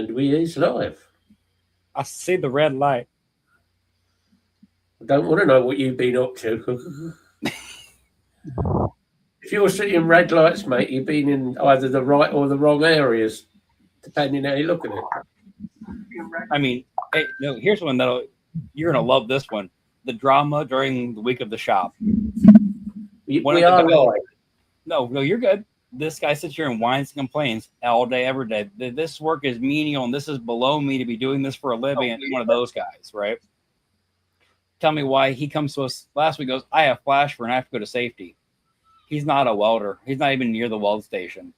and we is live. I see the red light. I don't want to know what you've been up to. If you're seeing red lights, mate, you've been in either the right or the wrong areas, depending how you look at it. I mean, hey, no, here's one that you're gonna love. This one, the drama during the week of the shop. We are live. No, you're good. This guy sits here and whines and complains all day, every day. This work is menial and this is below me to be doing this for a living. And one of those guys, right? Tell me why he comes to us last week. Goes, I have flash for and I have to go to safety. He's not a welder. He's not even near the weld station.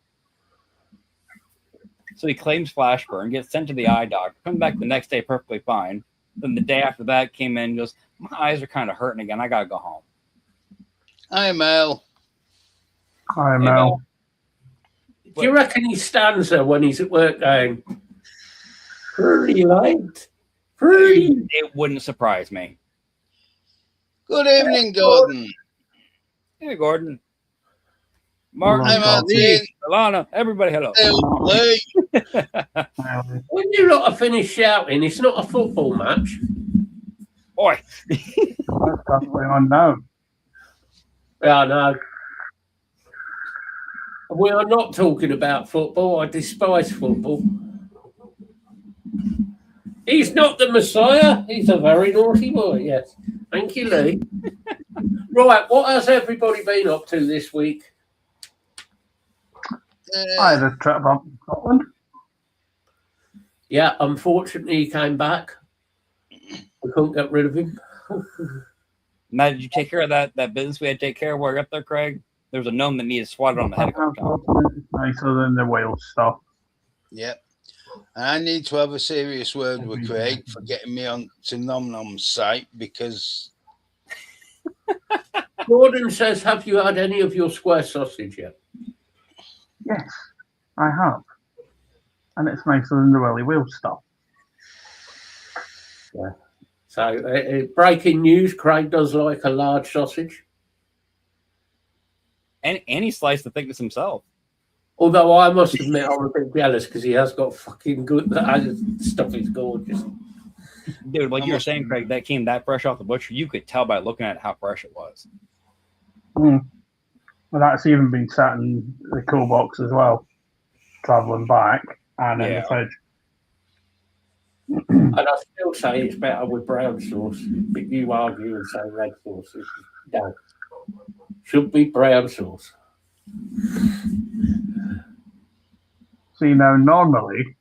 So he claims flash burn, gets sent to the eye doctor, comes back the next day perfectly fine. Then the day after that came in and goes, my eyes are kind of hurting again. I got to go home. Hi, Mel. Hi, Mel. Do you reckon he stands there when he's at work going, pretty late? Pretty. It wouldn't surprise me. Good evening, Gordon. Hey, Gordon. Martin, Hi, Martin. Alana, everybody, hello. Lee. When you lot are finished shouting, it's not a football match. Boy. What's going on now? Yeah, no. We are not talking about football. I despise football. He's not the Messiah. He's a very naughty boy, yes. Thank you, Lee. Right, what has everybody been up to this week? I had a trip up to Scotland. Yeah, unfortunately, he came back. We couldn't get rid of him. Now, did you take care of that business we had to take care of while you're up there, Craig? There was a gnome that needed swatted on the head. It's nicer than the Wales stuff. Yep. And I need to have a serious word with Craig for getting me on to Nom Nom's site because Gordon says, have you had any of your square sausage yet? Yes, I have. And it's nicer than the Willy Wales stuff. Yeah. So, breaking news, Craig does like a large sausage. And he sliced the thickness himself. Although I must admit I'm a bit jealous because he has got fucking good stuff. Is gorgeous. Dude, like you were saying, Craig, that came that fresh off the butcher. You could tell by looking at how fresh it was. Well, that's even been sat in the cool box as well, travelling back and in the fridge. And I still say it's better with brown sauce, but you argue and say red sauce. No. Should be brown sauce. See, now, normally,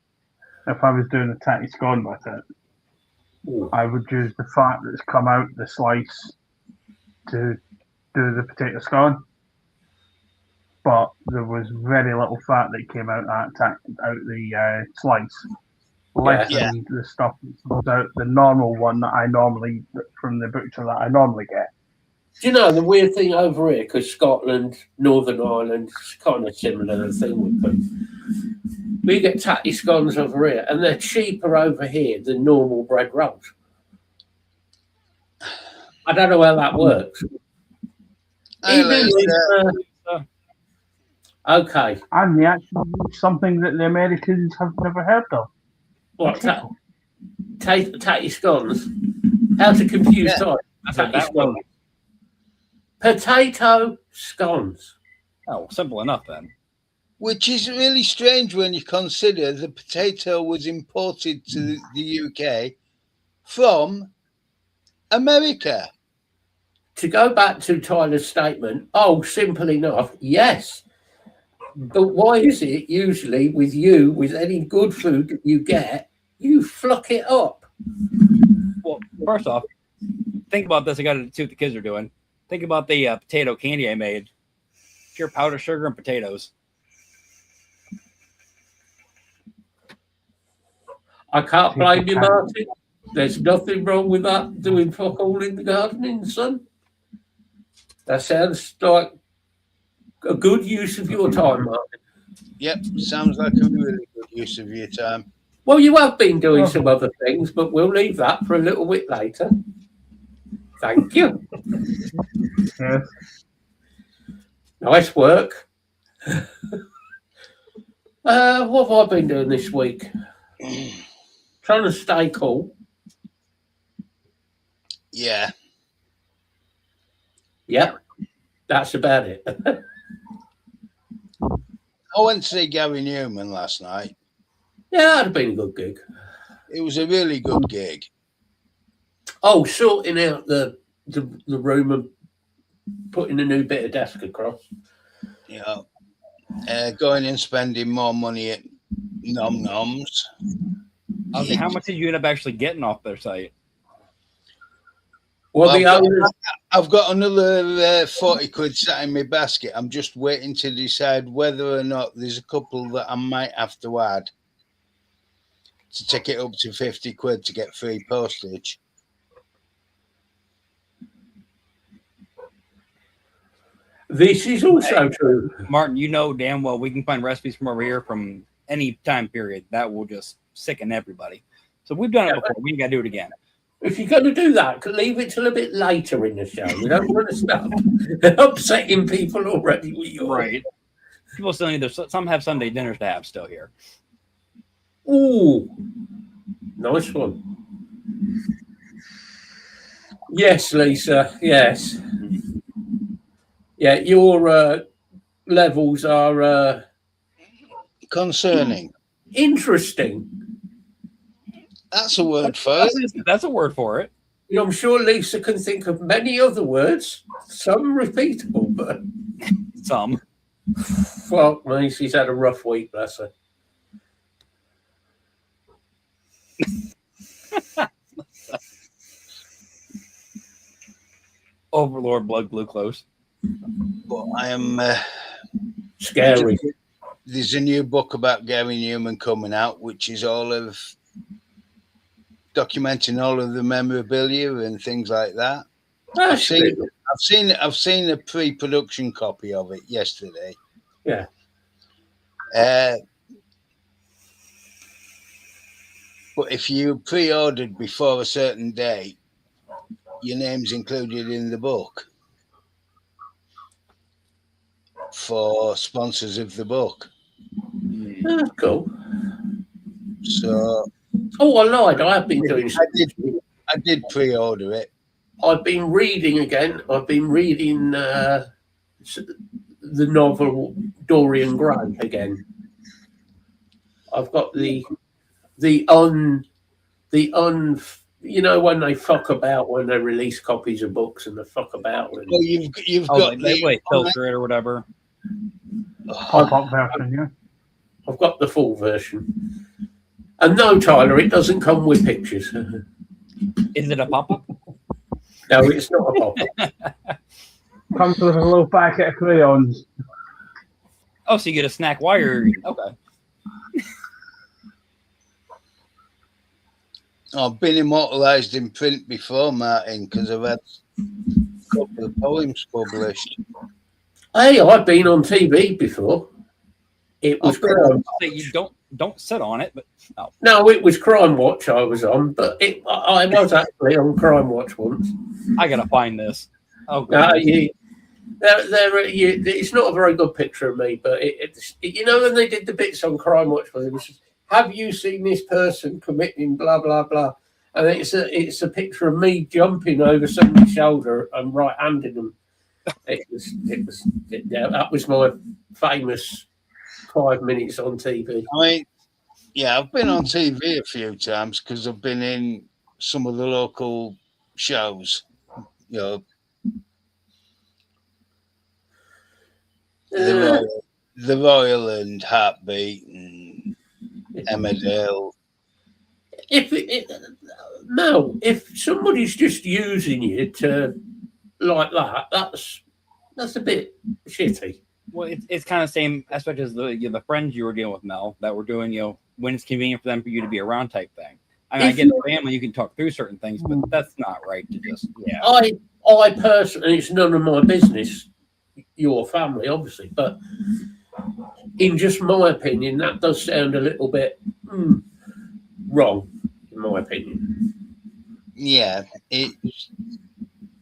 if I was doing a tatty scone with it, I would use the fat that's come out the slice to do the potato scone. But there was very little fat that came out the slice. Less than the stuff that comes out the normal one that I normally, from the butcher that I normally get. Do you know the weird thing over here? Because Scotland, Northern Ireland, it's kind of similar thing with them. We get tatty scones over here, and they're cheaper over here than normal bread rolls. I don't know how that works. Okay. And they actually use something that the Americans have never heard of. What? Tatty scones? How to confuse time? Tatty scones. Potato scones. Oh, simple enough then. Which is really strange when you consider the potato was imported to the UK from America. To go back to Tyler's statement, simple enough, yes. But why is it usually with you, with any good food that you get, you fluck it up? Well, first off, think about this. I got to see what the kids are doing. Think about the potato candy I made. Pure powdered sugar and potatoes. I can't blame you, Martin. There's nothing wrong with that, doing fuck all in the garden in the sun. That sounds like a good use of your time, Martin. Yep, sounds like a really good use of your time. Well, you have been doing some other things, but we'll leave that for a little bit later. Thank you. Yes. Nice work. What have I been doing this week? Trying to stay cool. Yeah. Yep. That's about it. I went to see Gary Newman last night. Yeah, that'd have been a good gig. It was a really good gig. Oh, sorting out the room and putting a new bit of desk across. You know, going and spending more money at Nom Noms. Okay, how much did you end up actually getting off their site? Well, the owners, I've got another 40 quid sat in my basket. I'm just waiting to decide whether or not there's a couple that I might have to add to take it up to 50 quid to get free postage. this is also true. Martin, you know damn well we can find recipes from over here from any time period that will just sicken everybody. So we've done it before. We ain't got to do it again. If you're going to do that, leave it till a bit later in the show. We don't want to start upsetting people already with your Right. People still need some have Sunday dinners to have still here. Ooh, nice one. Yes, Lisa. Yes. Yeah, your levels are Concerning. interesting. That's a word for it. That's a word for it. I'm sure Lisa can think of many other words, some repeatable, but Some. fuck me, she's had a rough week, bless her. Overlord blood glucose. But I am Scary. there's a new book about Gary Newman coming out, which is all of documenting all of the memorabilia and things like that. I've seen a pre-production copy of it yesterday. Yeah. But if you pre-ordered before a certain date, your name's included in the book for sponsors of the book. That's cool. So Oh, I lied. I have been doing. I did pre-order it. I've been reading again. I've been reading the novel Dorian Gray again. I've got the you know, when they fuck about when they release copies of books and they fuck about. And, Well, you've Oh, got like filter it or whatever. Pop-up version, yeah. I've got the full version. And no, Tyler, it doesn't come with pictures. Is it a pop-up? No, it's not a pop-up. Comes with a little packet of crayons. Oh, so you get a snack while you're okay. I've been immortalised in print before, Martin, because I've had a couple of poems published. Hey, I've been on TV before. It was crime. You don't sit on it, but No, it was Crime Watch I was on, but I was actually on Crime Watch once. I gotta find this. Oh, it's not a very good picture of me, but it's you know when they did the bits on Crime Watch, where it was just, have you seen this person committing blah blah blah, and it's a picture of me jumping over somebody's shoulder and right-handing them. That was my famous 5 minutes on TV. I mean, yeah, I've been on TV a few times because I've been in some of the local shows, you know, the Royal and Heartbeat and Emmerdale. If somebody's just using you to like that, that's a bit shitty. well, it's kind of the same aspect as the friends you were dealing with, Mel, that were doing, when it's convenient for them for you to be around type thing. I mean, I get the family, you can talk through certain things, but that's not right to just, I personally, it's none of my business, your family, obviously, but in just my opinion, that does sound a little bit wrong, in my opinion. Yeah,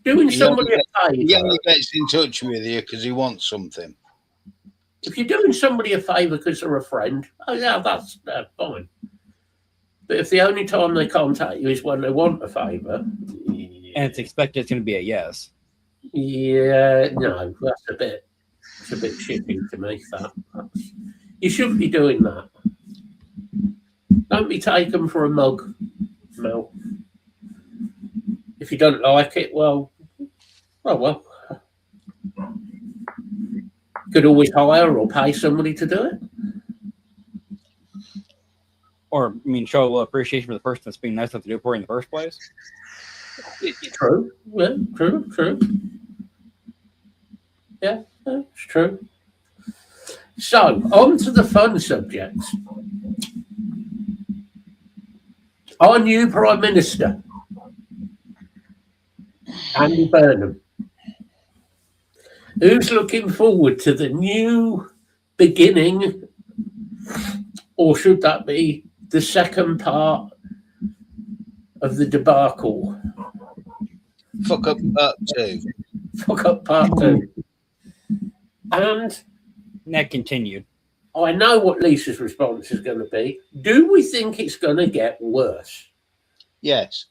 Doing somebody a he favour. only gets in touch with you because he wants something. If you're doing somebody a favour because they're a friend, oh yeah, that's fine. But if the only time they contact you is when they want a favour, And it's expected it's going to be a yes. yeah, no, it's a bit shitty to me. You shouldn't be doing that. Don't be taken for a mug, Mel. If you don't like it, well. Could always hire or pay somebody to do it. Or, I mean, show a little appreciation for the person that's being nice enough to do it for you in the first place. True. Yeah, true. Yeah, it's true. So, on to the fun subjects. Our new Prime Minister, Andy Burnham, who's looking forward to the new beginning, or should that be the second part of the debacle? Fuck up part 2. Fuck up part 2. And that continued. I know what Lisa's response is going to be. Do we think it's going to get worse? Yes.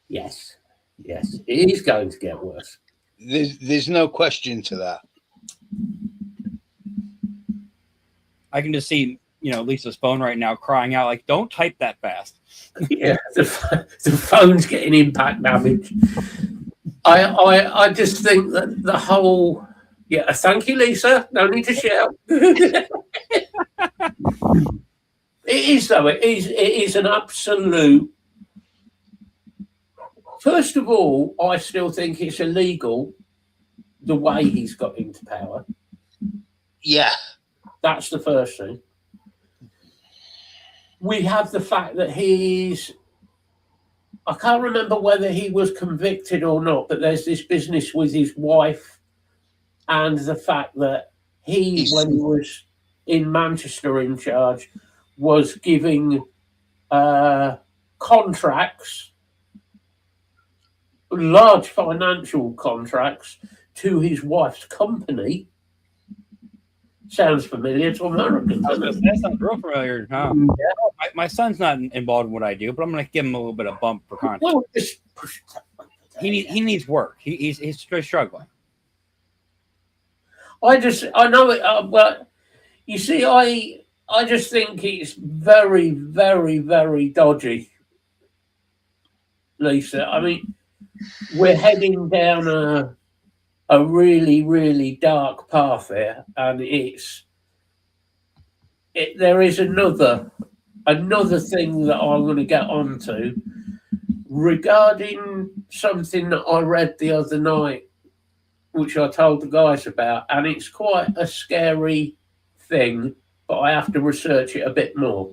Yes, it is going to get worse. There's no question to that. I can just see, Lisa's phone right now crying out, like, don't type that fast. Yeah, the phone's getting impact damage. I just think that the whole... Yeah, thank you, Lisa. No need to shout. It is, though. It is an absolute... First of all, I still think it's illegal the way he's got into power. Yeah. That's the first thing. We have the fact that I can't remember whether he was convicted or not, but there's this business with his wife and the fact that when he was in Manchester in charge, was giving contracts, large financial contracts, to his wife's company. Sounds familiar to Americans. That sounds real familiar. Huh? Yeah. My son's not involved in what I do, but I'm going to give him a little bit of bump for content. Well, just he needs work. He's struggling. I know it. Well, you see, I just think it's very, very, very dodgy, Lisa. I mean, we're heading down a really, really dark path here, and there is another thing that I'm going to get onto regarding something that I read the other night, which I told the guys about, and it's quite a scary thing, but I have to research it a bit more.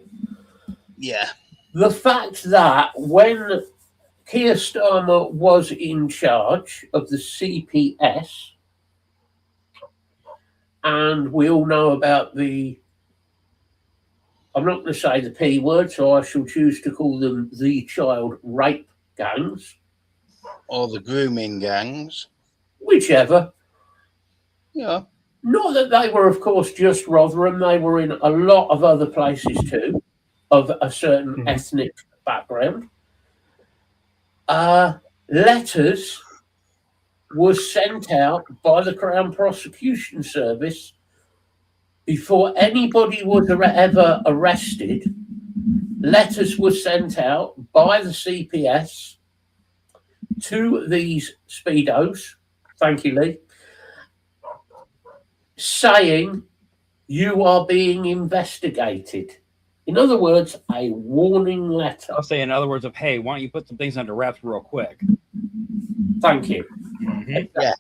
Yeah. The fact that when Keir Starmer was in charge of the CPS, and we all know about I'm not going to say the P word, so I shall choose to call them the child rape gangs. Or the grooming gangs. Whichever. Yeah. Not that they were, of course, just Rotherham. They were in a lot of other places too, of a certain ethnic background. Letters were sent out by the Crown Prosecution Service before anybody was ever arrested. Letters were sent out by the CPS to these speedos, thank you, Lee, saying you are being investigated. In other words, a warning letter. I'll say in other words of, hey, why don't you put some things under wraps real quick? Thank you. Mm-hmm. Yeah.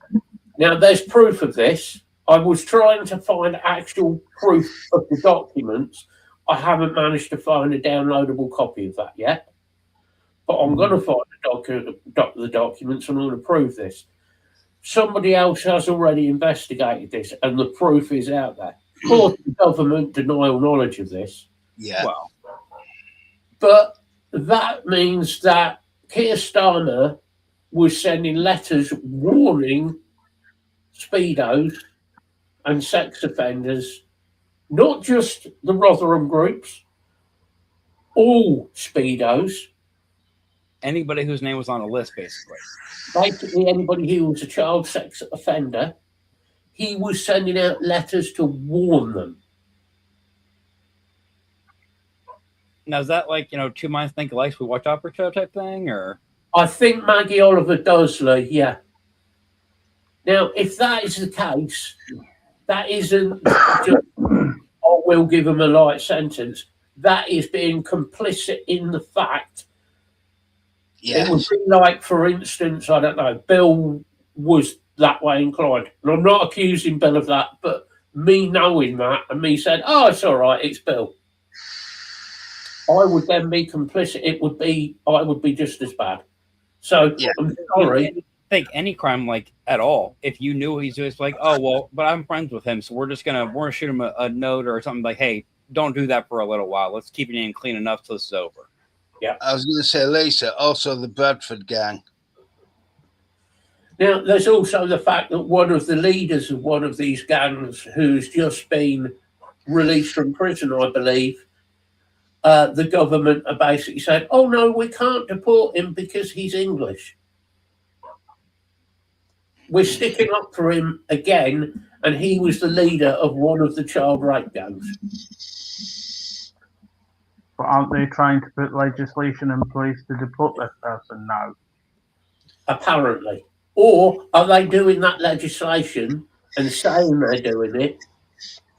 Now, there's proof of this. I was trying to find actual proof of the documents. I haven't managed to find a downloadable copy of that yet. But I'm going to find the documents and I'm going to prove this. Somebody else has already investigated this and the proof is out there. Of course, the government denial knowledge of this. Yeah. Well, but that means that Keir Starmer was sending letters warning speedos and sex offenders, not just the Rotherham groups, all Speedos. Anybody whose name was on a list, basically. Basically, anybody who was a child sex offender, he was sending out letters to warn them. Now, is that like, 2 minds think alike, we watch Opera Show type thing, or? I think Maggie Oliver does, Lee, yeah. Now, if that is the case, that isn't just, oh, we'll give them a light sentence. That is being complicit in the fact. Yes. It would be like, for instance, I don't know, Bill was that way inclined. And I'm not accusing Bill of that, but me knowing that and me saying, oh, it's all right, it's Bill. I would then be complicit. I would be just as bad. So Yeah. I'm sorry. I think any crime, like, at all, if you knew he's just like, oh, well, but I'm friends with him, so we're gonna shoot him a note or something like, hey, don't do that for a little while. Let's keep it in clean enough till this is over. Yeah. I was going to say, Lisa, also the Bradford gang. Now, there's also the fact that one of the leaders of one of these gangs, who's just been released from prison, I believe, the government are basically saying, oh, no, we can't deport him because he's English. We're sticking up for him again, and he was the leader of one of the child rape gangs. But aren't they trying to put legislation in place to deport this person now? Apparently. Or are they doing that legislation and saying they're doing it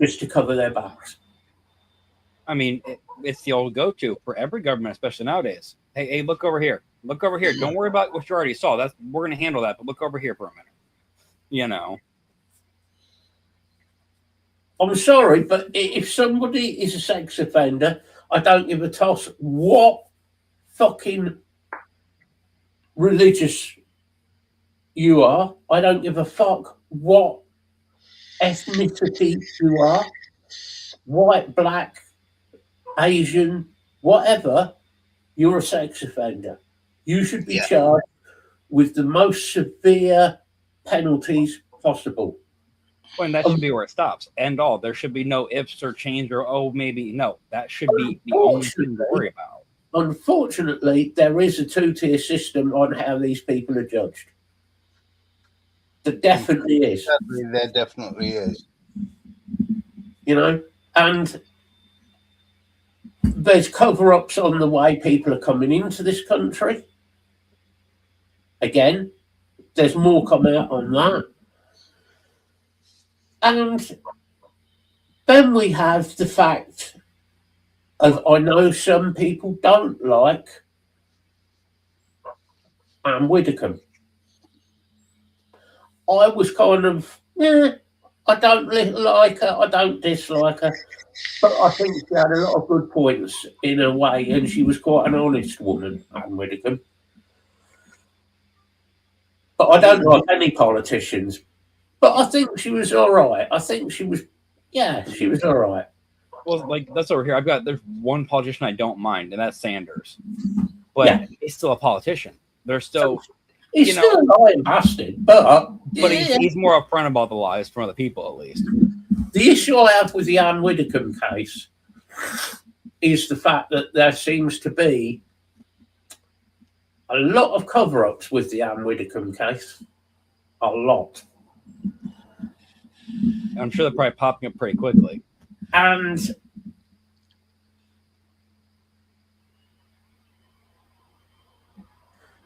just to cover their backs? I mean, it's the old go-to for every government, especially nowadays. Hey, look over here. Look over here. Don't worry about what you already saw. We're going to handle that, but look over here for a minute. I'm sorry, but if somebody is a sex offender, I don't give a toss what fucking religious you are. I don't give a fuck what ethnicity you are. White, black, Asian, whatever, you're a sex offender. You should be charged with the most severe penalties possible. Well, and that should be where it stops. End all. There should be no ifs or change or, oh, maybe. No, that should be the only thing to worry about. Unfortunately, there is a two-tier system on how these people are judged. There definitely is. There definitely is. And there's cover-ups on the way people are coming into this country. Again, there's more coming out on that. And then we have the fact of, I know some people don't like Anne Widdecombe. I was kind of, I don't like her, I don't dislike her, but I think she had a lot of good points in a way, and she was quite an honest woman, Anne Widdecombe. But I don't like any politicians. But I think she was all right. I think she was all right. Well, like, that's over here. There's one politician I don't mind, and that's Sanders. But he's still a politician. They're still... He's still a lying bastard, but he's more upfront about the lies from other people, at least. The issue I have with the Anne Widdecombe case is the fact that there seems to be a lot of cover-ups with the Anne Widdecombe case. A lot. I'm sure they're probably popping up pretty quickly. And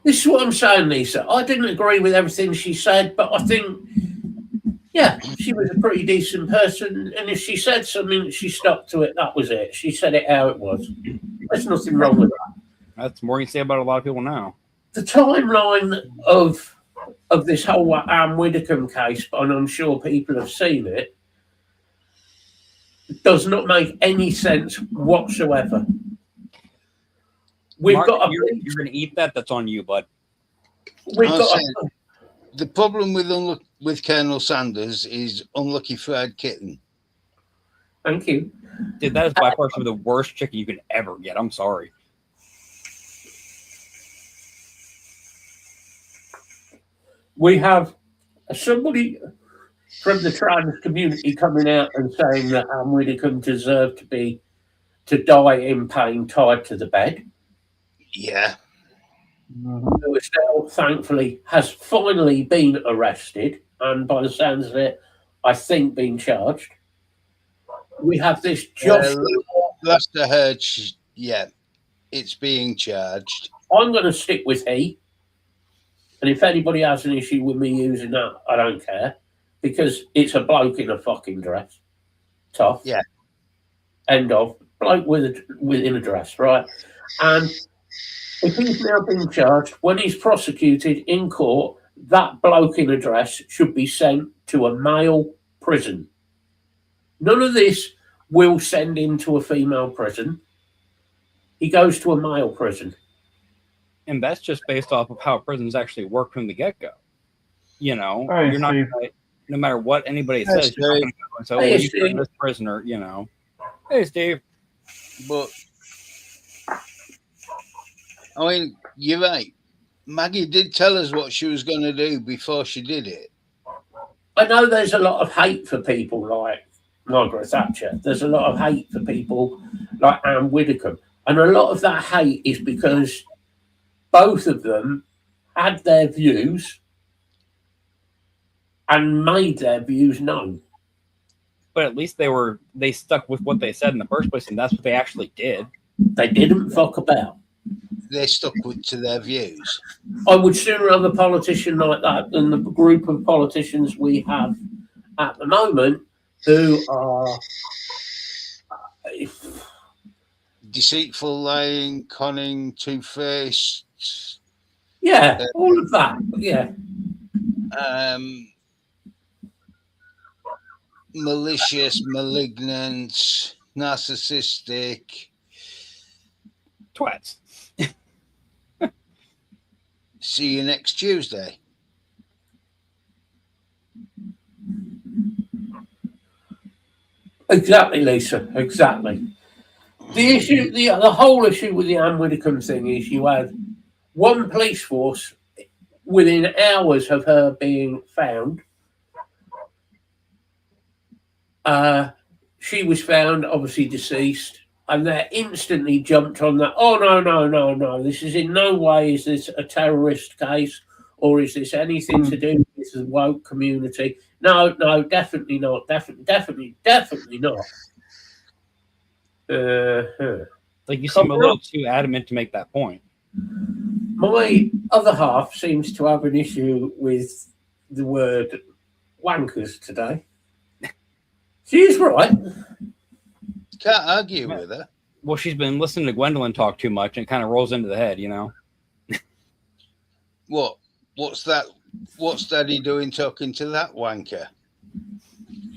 this is what I'm saying, Lisa. I didn't agree with everything she said, but I think, she was a pretty decent person. And if she said something, she stuck to it. That was it. She said it how it was. There's nothing wrong with that. That's more you can say about a lot of people now. The timeline of this whole Anne Widdecombe case, and I'm sure people have seen it, does not make any sense whatsoever. Mark, you're going to eat that. That's on you, bud. The problem with Colonel Sanders is unlucky fried kitten. Thank you. Dude, that is by far some of the worst chicken you can ever get. I'm sorry. We have somebody from the trans community coming out and saying that Anne Widdecombe deserved to be to die in pain tied to the bed, Yeah. who is now, thankfully, has finally been arrested and, by the sounds of it, I think been charged. We have this Joshua. Last I heard, it's being charged. I'm going to stick with he. And if anybody has an issue with me using that, I don't care. Because it's a bloke in a fucking dress. Tough. Yeah. End of. Bloke within a dress, right? And if he's now being charged, when he's prosecuted in court, that bloke in a dress should be sent to a male prison. None of this will send him to a female prison. He goes to a male prison. And that's just based off of how prisons actually work from the get-go. You know, Hey, you're not Steve. gonna, no matter what anybody Hey, says, you're not going to go and say, "Oh, Hey, you Steve. this prisoner," you know. Hey, Steve. But I mean, you're right. Maggie did tell us what she was going to do before she did it. I know there's a lot of hate for people like Margaret Thatcher. There's a lot of hate for people like Anne Widdecombe. And a lot of that hate is because both of them had their views and made their views known. But at least they stuck with what they said in the first place, and that's what they actually did. They didn't fuck about. They stuck to their views. I would sooner have a politician like that than the group of politicians we have at the moment who are Deceitful, lying, conning, two-faced, yeah, all of that. Yeah. Malicious, malignant, narcissistic. Twats. See you next Tuesday. Exactly, Lisa. Exactly. The issue, the whole issue with the Anne Widdecombe thing is you had one police force within hours of her being found. She was found, obviously deceased, and they instantly jumped on that. Oh, no. This is in no way is this a terrorist case or is this anything to do with the woke community? No, definitely not. Definitely not. Like, you seem a little too adamant to make that point. My other half seems to have an issue with the word wankers today. She's right. Can't argue with her. Well, she's been listening to Gwendolyn talk too much, and it kind of rolls into the head, you know? What's that? What's Daddy doing talking to that wanker?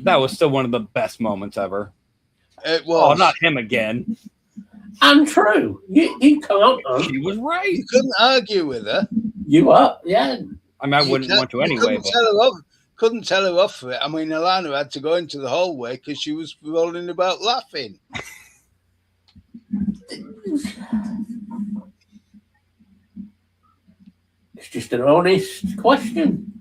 That was still one of the best moments ever. It Oh, was. not him again. And true. You can't. She was right. You couldn't argue with her. You are. Yeah. I mean, I You wouldn't can't- want to you anyway. couldn't tell her off for it. I mean, Alana had to go into the hallway because she was rolling about laughing. It's just an honest question.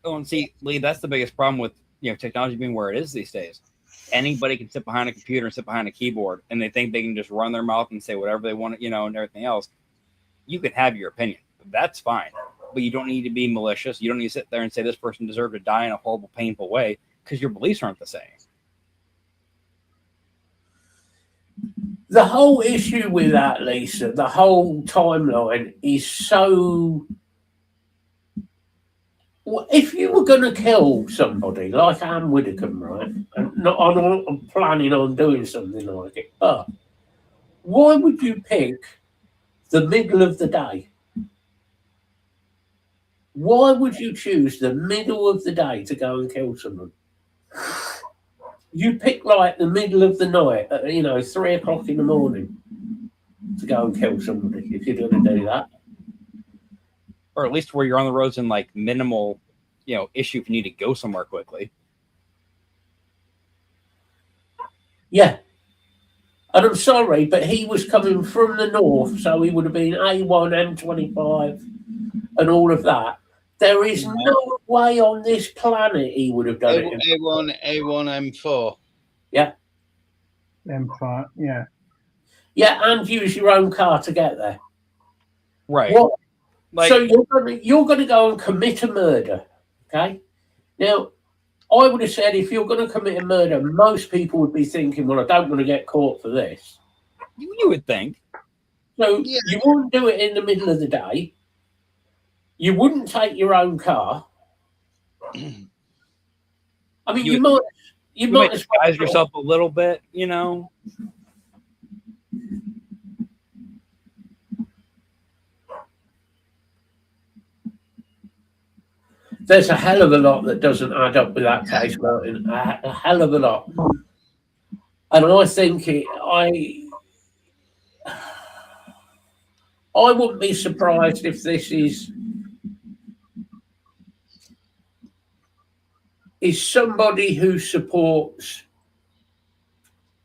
Oh, and see, Lee, that's the biggest problem with technology being where it is these days. Anybody can sit behind a computer and sit behind a keyboard, and they think they can just run their mouth and say whatever they want, and everything else. You can have your opinion. That's fine. But you don't need to be malicious. You don't need to sit there and say this person deserved to die in a horrible, painful way because your beliefs aren't the same. The whole issue with that, Lisa, the whole timeline is so. Well, if you were going to kill somebody like Anne Widdecombe, right, and I'm planning on doing something like it, but why would you pick the middle of the day? Why would you choose the middle of the day to go and kill someone? You pick like the middle of the night, 3 o'clock in the morning to go and kill somebody if you're going to do that. Or at least where you're on the roads in like minimal, issue if you need to go somewhere quickly. Yeah. And I'm sorry, but he was coming from the north, so he would have been A1, M25 and all of that. There is no way on this planet he would have done it. A1, M4. Yeah. M5, yeah. Yeah, and use your own car to get there. Right. What? Like, So you're gonna go and commit a murder, okay? Now, I would have said if you're going to commit a murder, most people would be thinking, "Well, I don't want to get caught for this." you would think. So Yeah. you wouldn't do it in the middle of the day. You wouldn't take your own car. I mean, you might might as well disguise yourself a little bit, you know. There's a hell of a lot that doesn't add up with that case, Martin. A hell of a lot. And I think I wouldn't be surprised if this is somebody who supports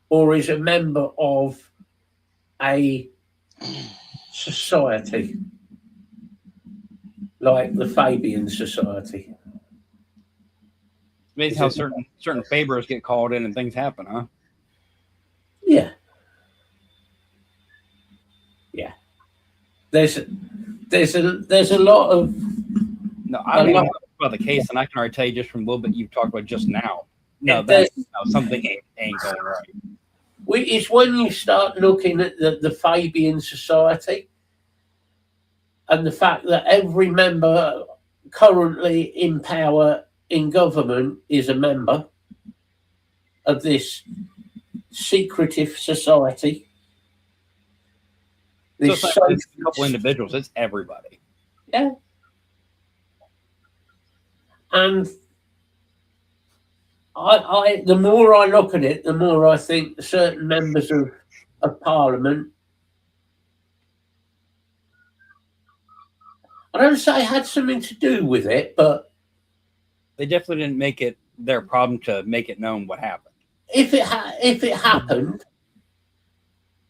or is a member of a society like the Fabian Society. Amazing how certain favors get called in and things happen, huh? Yeah. There's a lot of No, I don't even know about the case, and I can already tell you just from a little bit you've talked about just now. No, something ain't going right. It's when you start looking at the Fabian Society and the fact that every member currently in power in government is a member of this secretive society. So it's not just a couple individuals, it's everybody. Yeah. And I the more I look at it, the more I think certain members of Parliament, I don't say had something to do with it, but They definitely didn't make it their problem to make it known what happened. if it happened,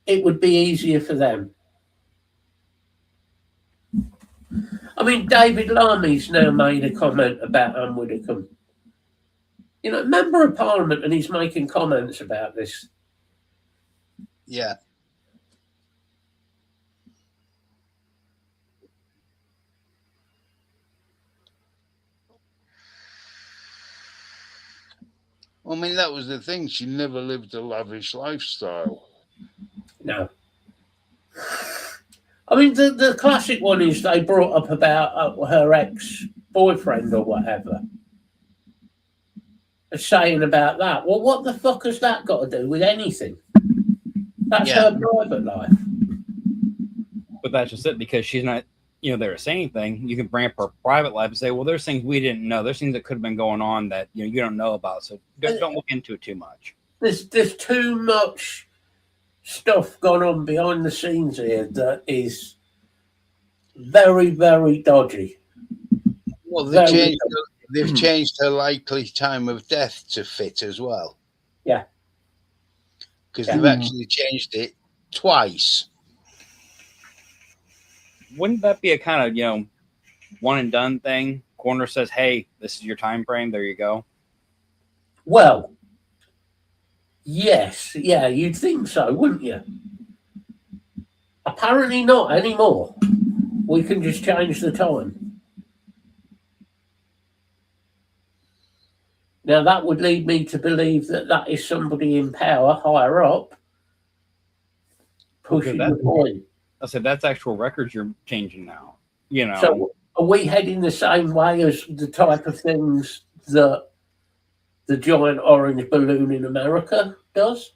it would be easier for them. I mean, David Lamy's now made a comment about Anne Widdecombe. You know, member of Parliament, and he's making comments about this. Yeah. I mean, that was the thing. She never lived a lavish lifestyle. No. I mean, the classic one is they brought up about her ex-boyfriend or whatever. Saying about that. Well, what the fuck has that got to do with anything? That's her private life. But that's just it, because she's not, there to say anything. You can bring up her private life and say, well, there's things we didn't know. There's things that could have been going on that you don't know about. So don't look into it too much. There's too much stuff going on behind the scenes here that is very, very dodgy. Well, they've changed her likely time of death to fit as well. Yeah. Because they've actually changed it twice. Wouldn't that be a kind of, one and done thing? Coroner says, hey, this is your time frame. There you go. Well, yes. Yeah, you'd think so, wouldn't you? Apparently not anymore. We can just change the time. Now, that would lead me to believe that is somebody in power higher up pushing the point. I said, that's actual records you're changing now. So are we heading the same way as the type of things that the giant orange balloon in America does?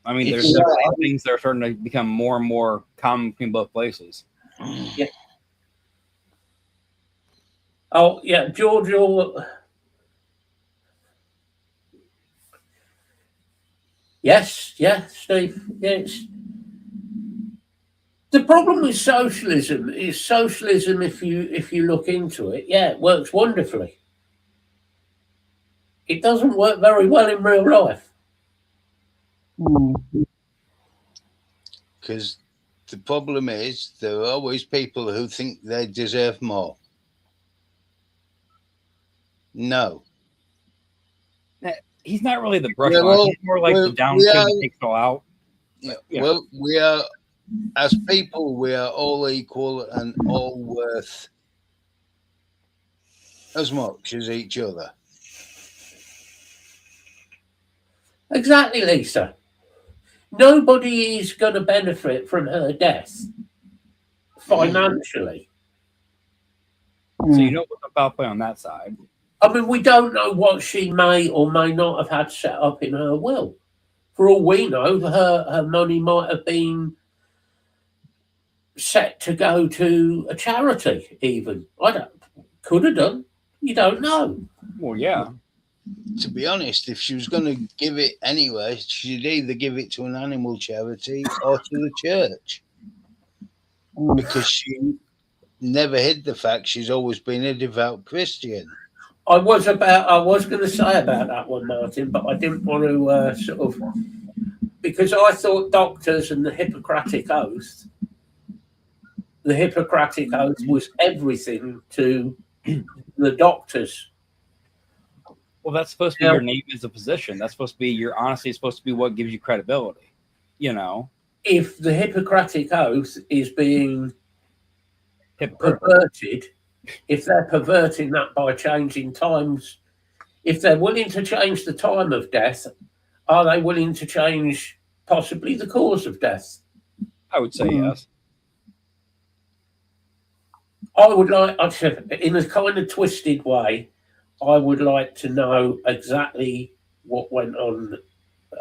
I mean, there's things that are starting to become more and more common between both places. Yeah. Oh, yeah, George Orwell. Yes, Steve. Yes. The problem with socialism is socialism, if you look into it, it works wonderfully. It doesn't work very well in real life. Because the problem is there are always people who think they deserve more. No. he's not really the brush Yeah, hog. well, He's more like the well, down we kid are- that takes it all out. Yeah. Yeah. Well, we are, as people, we are all equal and all worth as much as each other. Exactly, Lisa. Nobody is going to benefit from her death financially. So you don't put the foul play on that side. I mean, we don't know what she may or may not have had set up in her will. For all we know, her money might have been set to go to a charity, even. Could have done. You don't know. Well, yeah. To be honest, if she was going to give it anyway, she'd either give it to an animal charity or to the church. Because she never hid the fact she's always been a devout Christian. I was going to say about that one, Martin, but I didn't want to sort of, because I thought doctors and the Hippocratic Oath was everything to the doctors. Well, that's supposed to be your name as a physician. That's supposed to be your honesty. Is supposed to be what gives you credibility. You know, If the Hippocratic Oath is being hypocritical. perverted, if they're perverting that by changing times, if they're willing to change the time of death, are they willing to change possibly the cause of death? I would say yes. I would like, in a kind of twisted way, I would like to know exactly what went on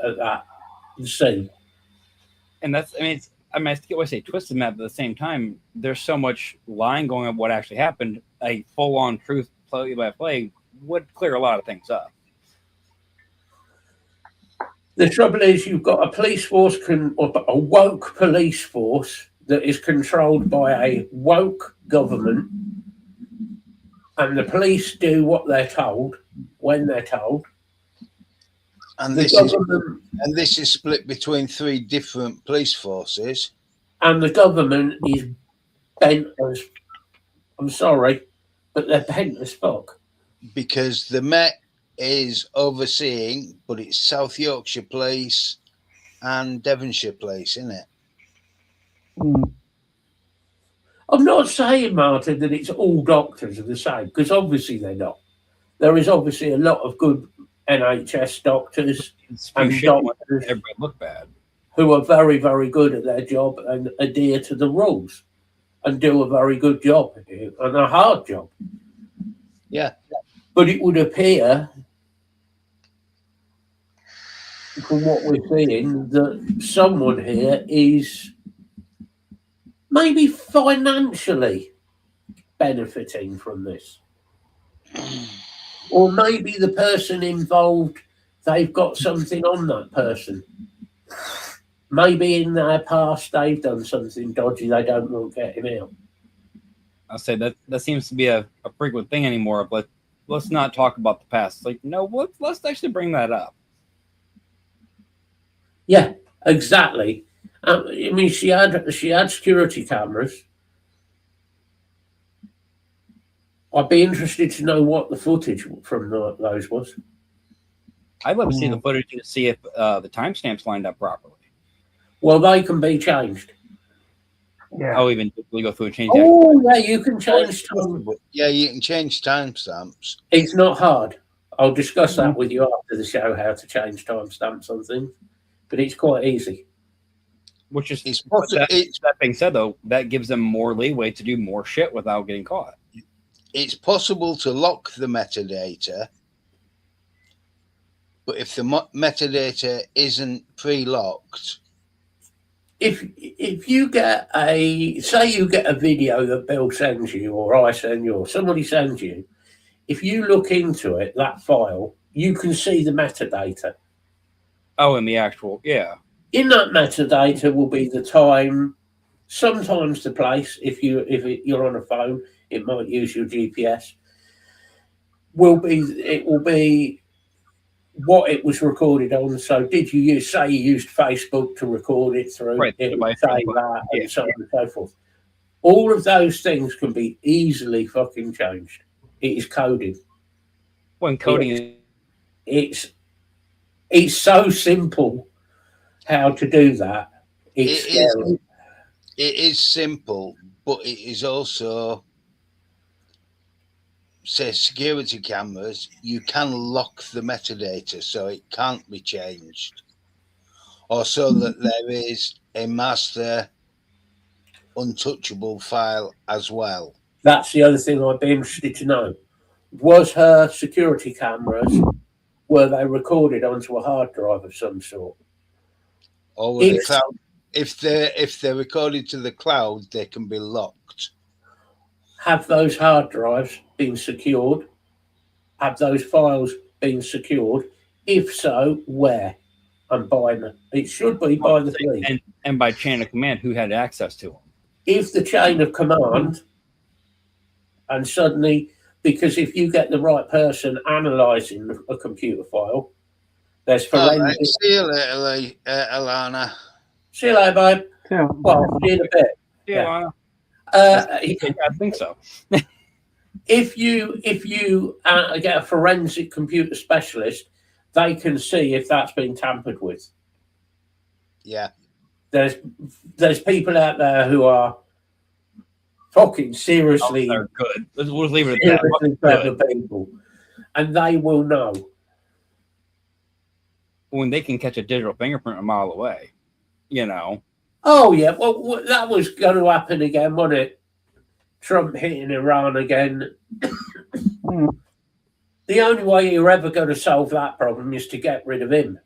at that scene. And that's, I get what I say twisted, Matt, but at the same time, there's so much lying going on what actually happened. A full-on truth play by play would clear a lot of things up. The trouble is, you've got a police force, a woke police force that is controlled by a woke government, and the police do what they're told when they're told. And The this is split between 3 different police forces. And the government is bent as, I'm sorry, but they're bent as fuck. Because the Met is overseeing, but it's South Yorkshire Police and Devonshire Police, isn't it? I'm not saying, Martin, that it's all doctors are the same, because obviously they're not. There is obviously a lot of good NHS doctors and doctors everybody look bad who are very, very good at their job and adhere to the rules and do a very good job and a hard job. Yeah. But it would appear, from what we're seeing, that someone here is maybe financially benefiting from this. Or maybe the person involved, they've got something on that person. Maybe in their past they've done something dodgy they don't want to get him out. I'll say that seems to be a frequent thing anymore, but let's not talk about the past. Like, no, let's actually bring that up. Yeah, exactly. I mean, she had security cameras. I'd be interested to know what the footage from those was. I'd love to see the footage to see if the timestamps lined up properly. Well, they can be changed. Yeah. I'll even go through and change Oh, yeah, you can change time. Yeah, you can change timestamps. It's not hard. I'll discuss that with you after the show, how to change timestamps on things. But it's quite easy. Which is, that being said, though, that gives them more leeway to do more shit without getting caught. It's possible to lock the metadata, but if the metadata isn't pre-locked, if you get you get a video that Bill sends you, or I send you, or somebody sends you, if you look into it, that file, you can see the metadata. Oh, and the actual, yeah. In that metadata will be the time, sometimes the place. If you're on a phone, it might use your GPS. It will be what it was recorded on. So, did you used Facebook to record it through? Right, It would say that, and so on and so forth. All of those things can be easily fucking changed. It is coded. When coding, it's It's so simple how to do that. It's It is. scary. It is simple, but it is also, say, security cameras. You can lock the metadata so it can't be changed, or so that there is a master untouchable file as well. That's the other thing I'd be interested to know. Was her security cameras, were they recorded onto a hard drive of some sort? Or with the If- cloud, if they're recorded to the cloud, they can be locked. Have those hard drives been secured? Have those files been secured? If so, where? And by them. It should be by the fleet. And by chain of command, who had access to them? If the chain of command, and suddenly, because if you get the right person analysing a computer file, there's All right, forensic. see you later, Alana. See you later, babe. Yeah. Well, see you in a bit. Yeah, I think so. If you get a forensic computer specialist, they can see if that's been tampered with. Yeah. There's people out there who are fucking seriously, They're good. We'll leave it at that. seriously clever people, and they will know. When they can catch a digital fingerprint a mile away, you know. Oh yeah, well that was going to happen again, wasn't it? Trump hitting Iran again. The only way you're ever going to solve that problem is to get rid of him.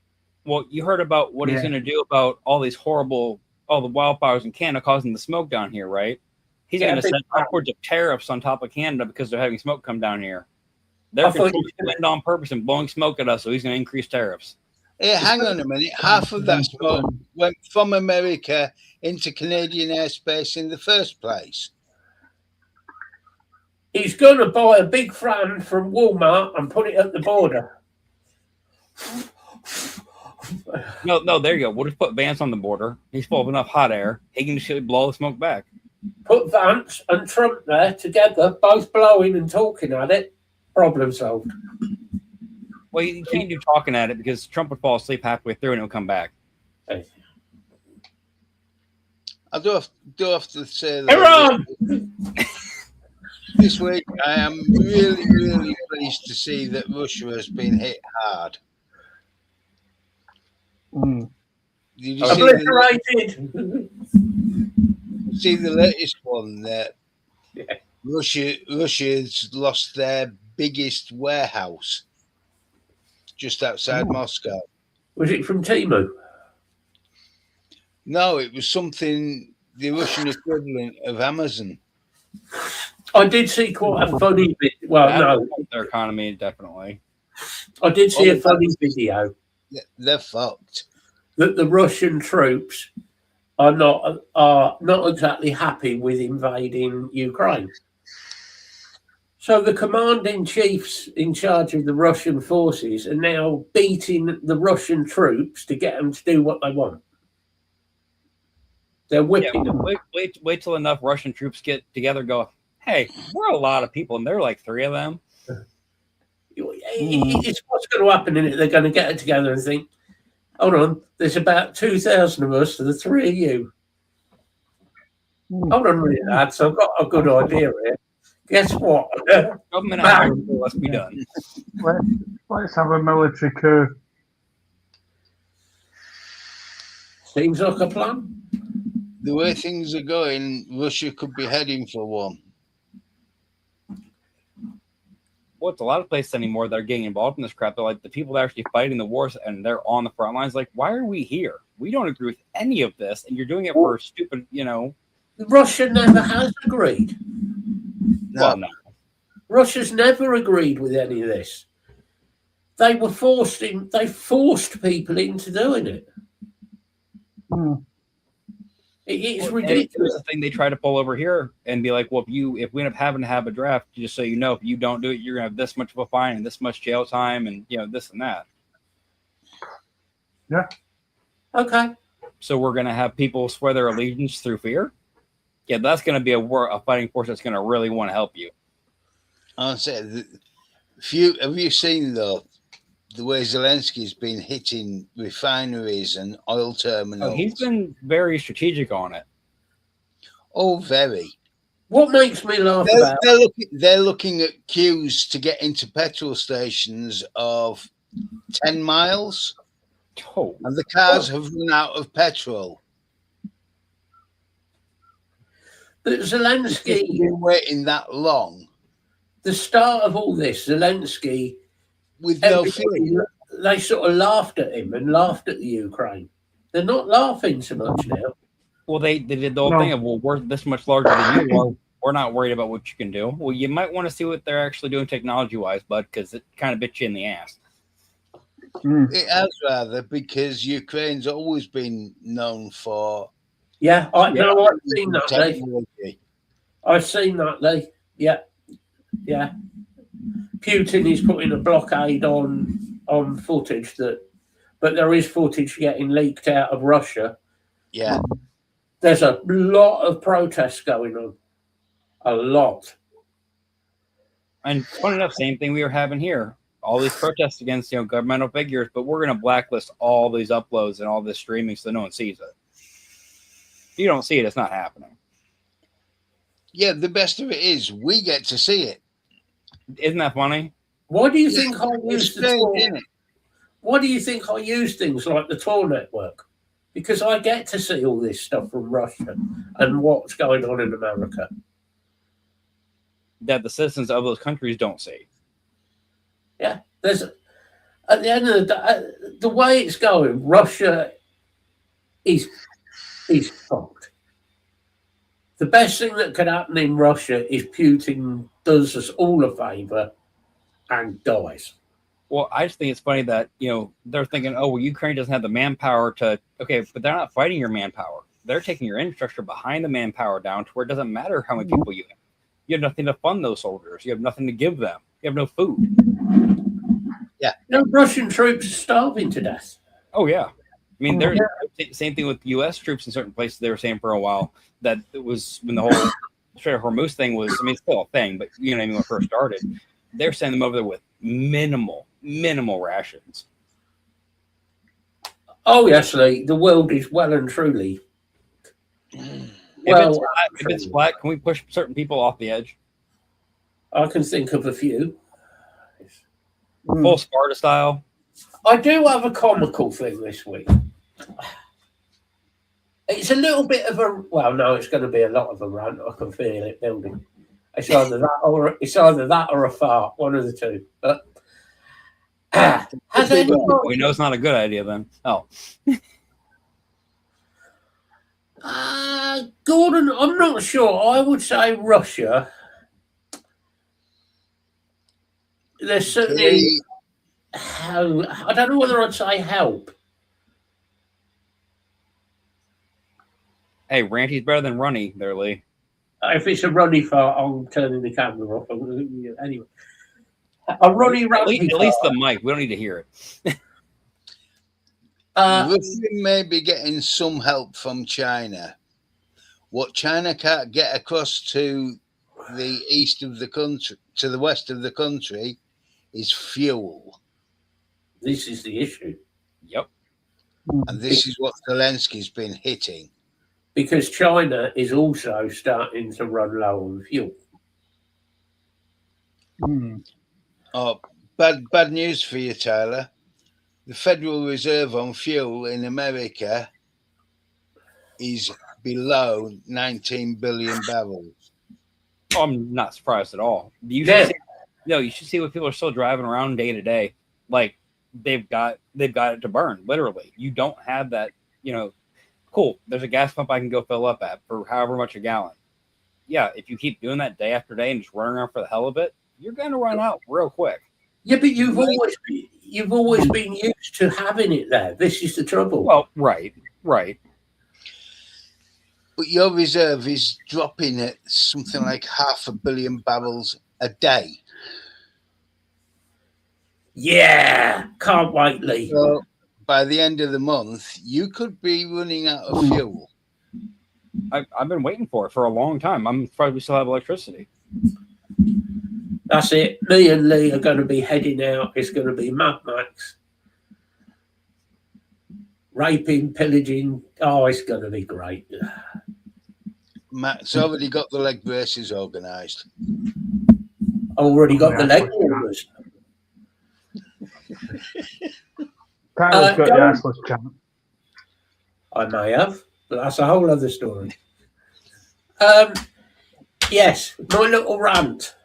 Well, you heard about what he's Yeah. going to do about all the wildfires in Canada causing the smoke down here, right? He's Yeah, going to big set time. upwards of tariffs on top of Canada because they're having smoke come down here. They're I thought controlling the wind on purpose and blowing smoke at us, so he's going to increase tariffs. Hey, hang on a minute. Half of that smoke went from America into Canadian airspace in the first place. He's going to buy a big fan from Walmart and put it at the border. No, there you go. We'll just put Vance on the border. He's full of enough hot air. He can just blow the smoke back. Put Vance and Trump there together, both blowing and talking at it. Problem solved. Well, you can't do talking at it because Trump would fall asleep halfway through and he'll come back. I do have to say that Iran! this week I am really, really pleased to see that Russia has been hit hard. Did you Obliterated. see the latest one that Yeah. Russia's lost their biggest warehouse just outside Moscow? Was it from Timu? No, it was something the Russian equivalent of Amazon. I did see quite a funny bit. Well, That'll no, help their economy, definitely. I did see Oh, a funny video They're fucked. that the Russian troops are not exactly happy with invading Ukraine. So the commanding chiefs in charge of the Russian forces are now beating the Russian troops to get them to do what they want. They're Yeah, whipping them. wait till enough Russian troops get together and go, hey, we're a lot of people, and they're like 3 of them. It's what's going to happen in it. They're going to get it together and think, hold on, there's about 2,000 of us to the 3 of you. Hold on a minute, lads, I've got a good idea here. Guess what? Government Bang. action must be done. Let's have a military coup. Seems like a plan. The way things are going, Russia could be heading for one. Well, it's a lot of places anymore that are getting involved in this crap. They're like the people that are actually fighting the wars and they're on the front lines. Like, why are we here? We don't agree with any of this, and you're doing it for stupid, Russia never has agreed. No, Well, no. Russia's never agreed with any of this. They were forced in. They forced people into doing it. It's Here's ridiculous. the thing they try to pull over here and be like, well, if we end up having to have a draft, just so you know, if you don't do it, you're gonna have this much of a fine and this much jail time and this and that. Okay. So we're gonna have people swear their allegiance through fear. Yeah, that's gonna be a fighting force that's gonna really want to help you. I said, have you seen though the way Zelensky's been hitting refineries and oil terminals. Oh, he's been very strategic on it. Oh, very. What makes me laugh They're, about they're looking at queues to get into petrol stations of 10 miles, Oh, and the cars have run out of petrol. that Zelensky, They've been waiting that long the start of all this, Zelensky, with no everybody, fuel. they sort of laughed at him and laughed at the Ukraine. They're not laughing so much now. well, they did the whole No. thing of, well, we're this much larger than you are. We're not worried about what you can do. Well, you might want to see what they're actually doing technology-wise, bud, because it kind of bit you in the ass. It has rather, because Ukraine's always been known for Yeah, I've seen that, Lee. technology. I've seen that, Lee. Yeah, yeah. Putin is putting a blockade on footage but there is footage getting leaked out of Russia. Yeah, There's a lot of protests going on. A lot. And funny enough, same thing we were having here. All these protests against governmental figures, but we're going to blacklist all these uploads and all this streaming so no one sees it. If you don't see it, it's not happening. yeah. The best of it is we get to see it. Isn't that funny? Why do you think I It's use the strange, Tor? isn't it? Why do you think I use things like the Tor network? Because I get to see all this stuff from Russia and what's going on in America. That the citizens of those countries don't see. There's at the end of the day, the way it's going, Russia is fucked. The best thing that could happen in Russia is Putin does us all a favor and dies. Well, I just think it's funny that, they're thinking, oh, well, Ukraine doesn't have the manpower to, okay, but they're not fighting your manpower. They're taking your infrastructure behind the manpower down to where it doesn't matter how many people you have. You have nothing to fund those soldiers. You have nothing to give them. You have no food. No, Russian troops are starving to death. Oh, yeah. I mean, there's same thing with U.S. troops in certain places. They were saying for a while that it was when the whole Strait of Hormuz thing was, I mean, it's still a thing, but you know what I mean, when it first started, they're sending them over there with minimal rations. Oh, yes, Lee, the world is well and truly. If it's flat, can we push certain people off the edge? I can think of a few. Full Sparta style. I do have a comical thing this week. It's a little bit of a no, it's going to be a lot of a rant. I can feel it building. It's either that or a fart, one of the two. But has anyone? We know it's not a good idea then. Oh, Gordon, I'm not sure. I would say Russia. There's certainly. I don't know whether I'd say help. hey, Ranty's better than Runny there, Lee. If it's a runny fart, I'm turning the camera off. Anyway, a runny At least fart. the mic. We don't need to hear it. Russia may be getting some help from China. What China can't get across to the east of the country, to the west of the country, is fuel. This is the issue. Yep. And this is what Zelensky's been hitting. Because China is also starting to run low on fuel. Oh, bad news for you, Tyler. The Federal Reserve on fuel in America is below 19 billion barrels. Oh, I'm not surprised at all. You should see what people are still driving around day to day. Like they've got it to burn. Literally, you don't have that. Cool. There's a gas pump I can go fill up at for however much a gallon. Yeah, if you keep doing that day after day and just running around for the hell of it, you're going to run out real quick. Yeah, but you've always been used to having it there. This is the trouble. Well, right. But your reserve is dropping at something like 500 million barrels a day. Yeah, can't wait, Lee. So by the end of the month, you could be running out of fuel. I've been waiting for it for a long time. I'm surprised we still have electricity. That's it. Me and Lee are going to be heading out. It's going to be Mad Max. Raping, pillaging. Oh, it's going to be great. Matt's already got the leg braces organised. Already got the leg Yeah. warmers. Tyler's got the go on. assless champ. I may have, but that's a whole other story. Yes, my little rant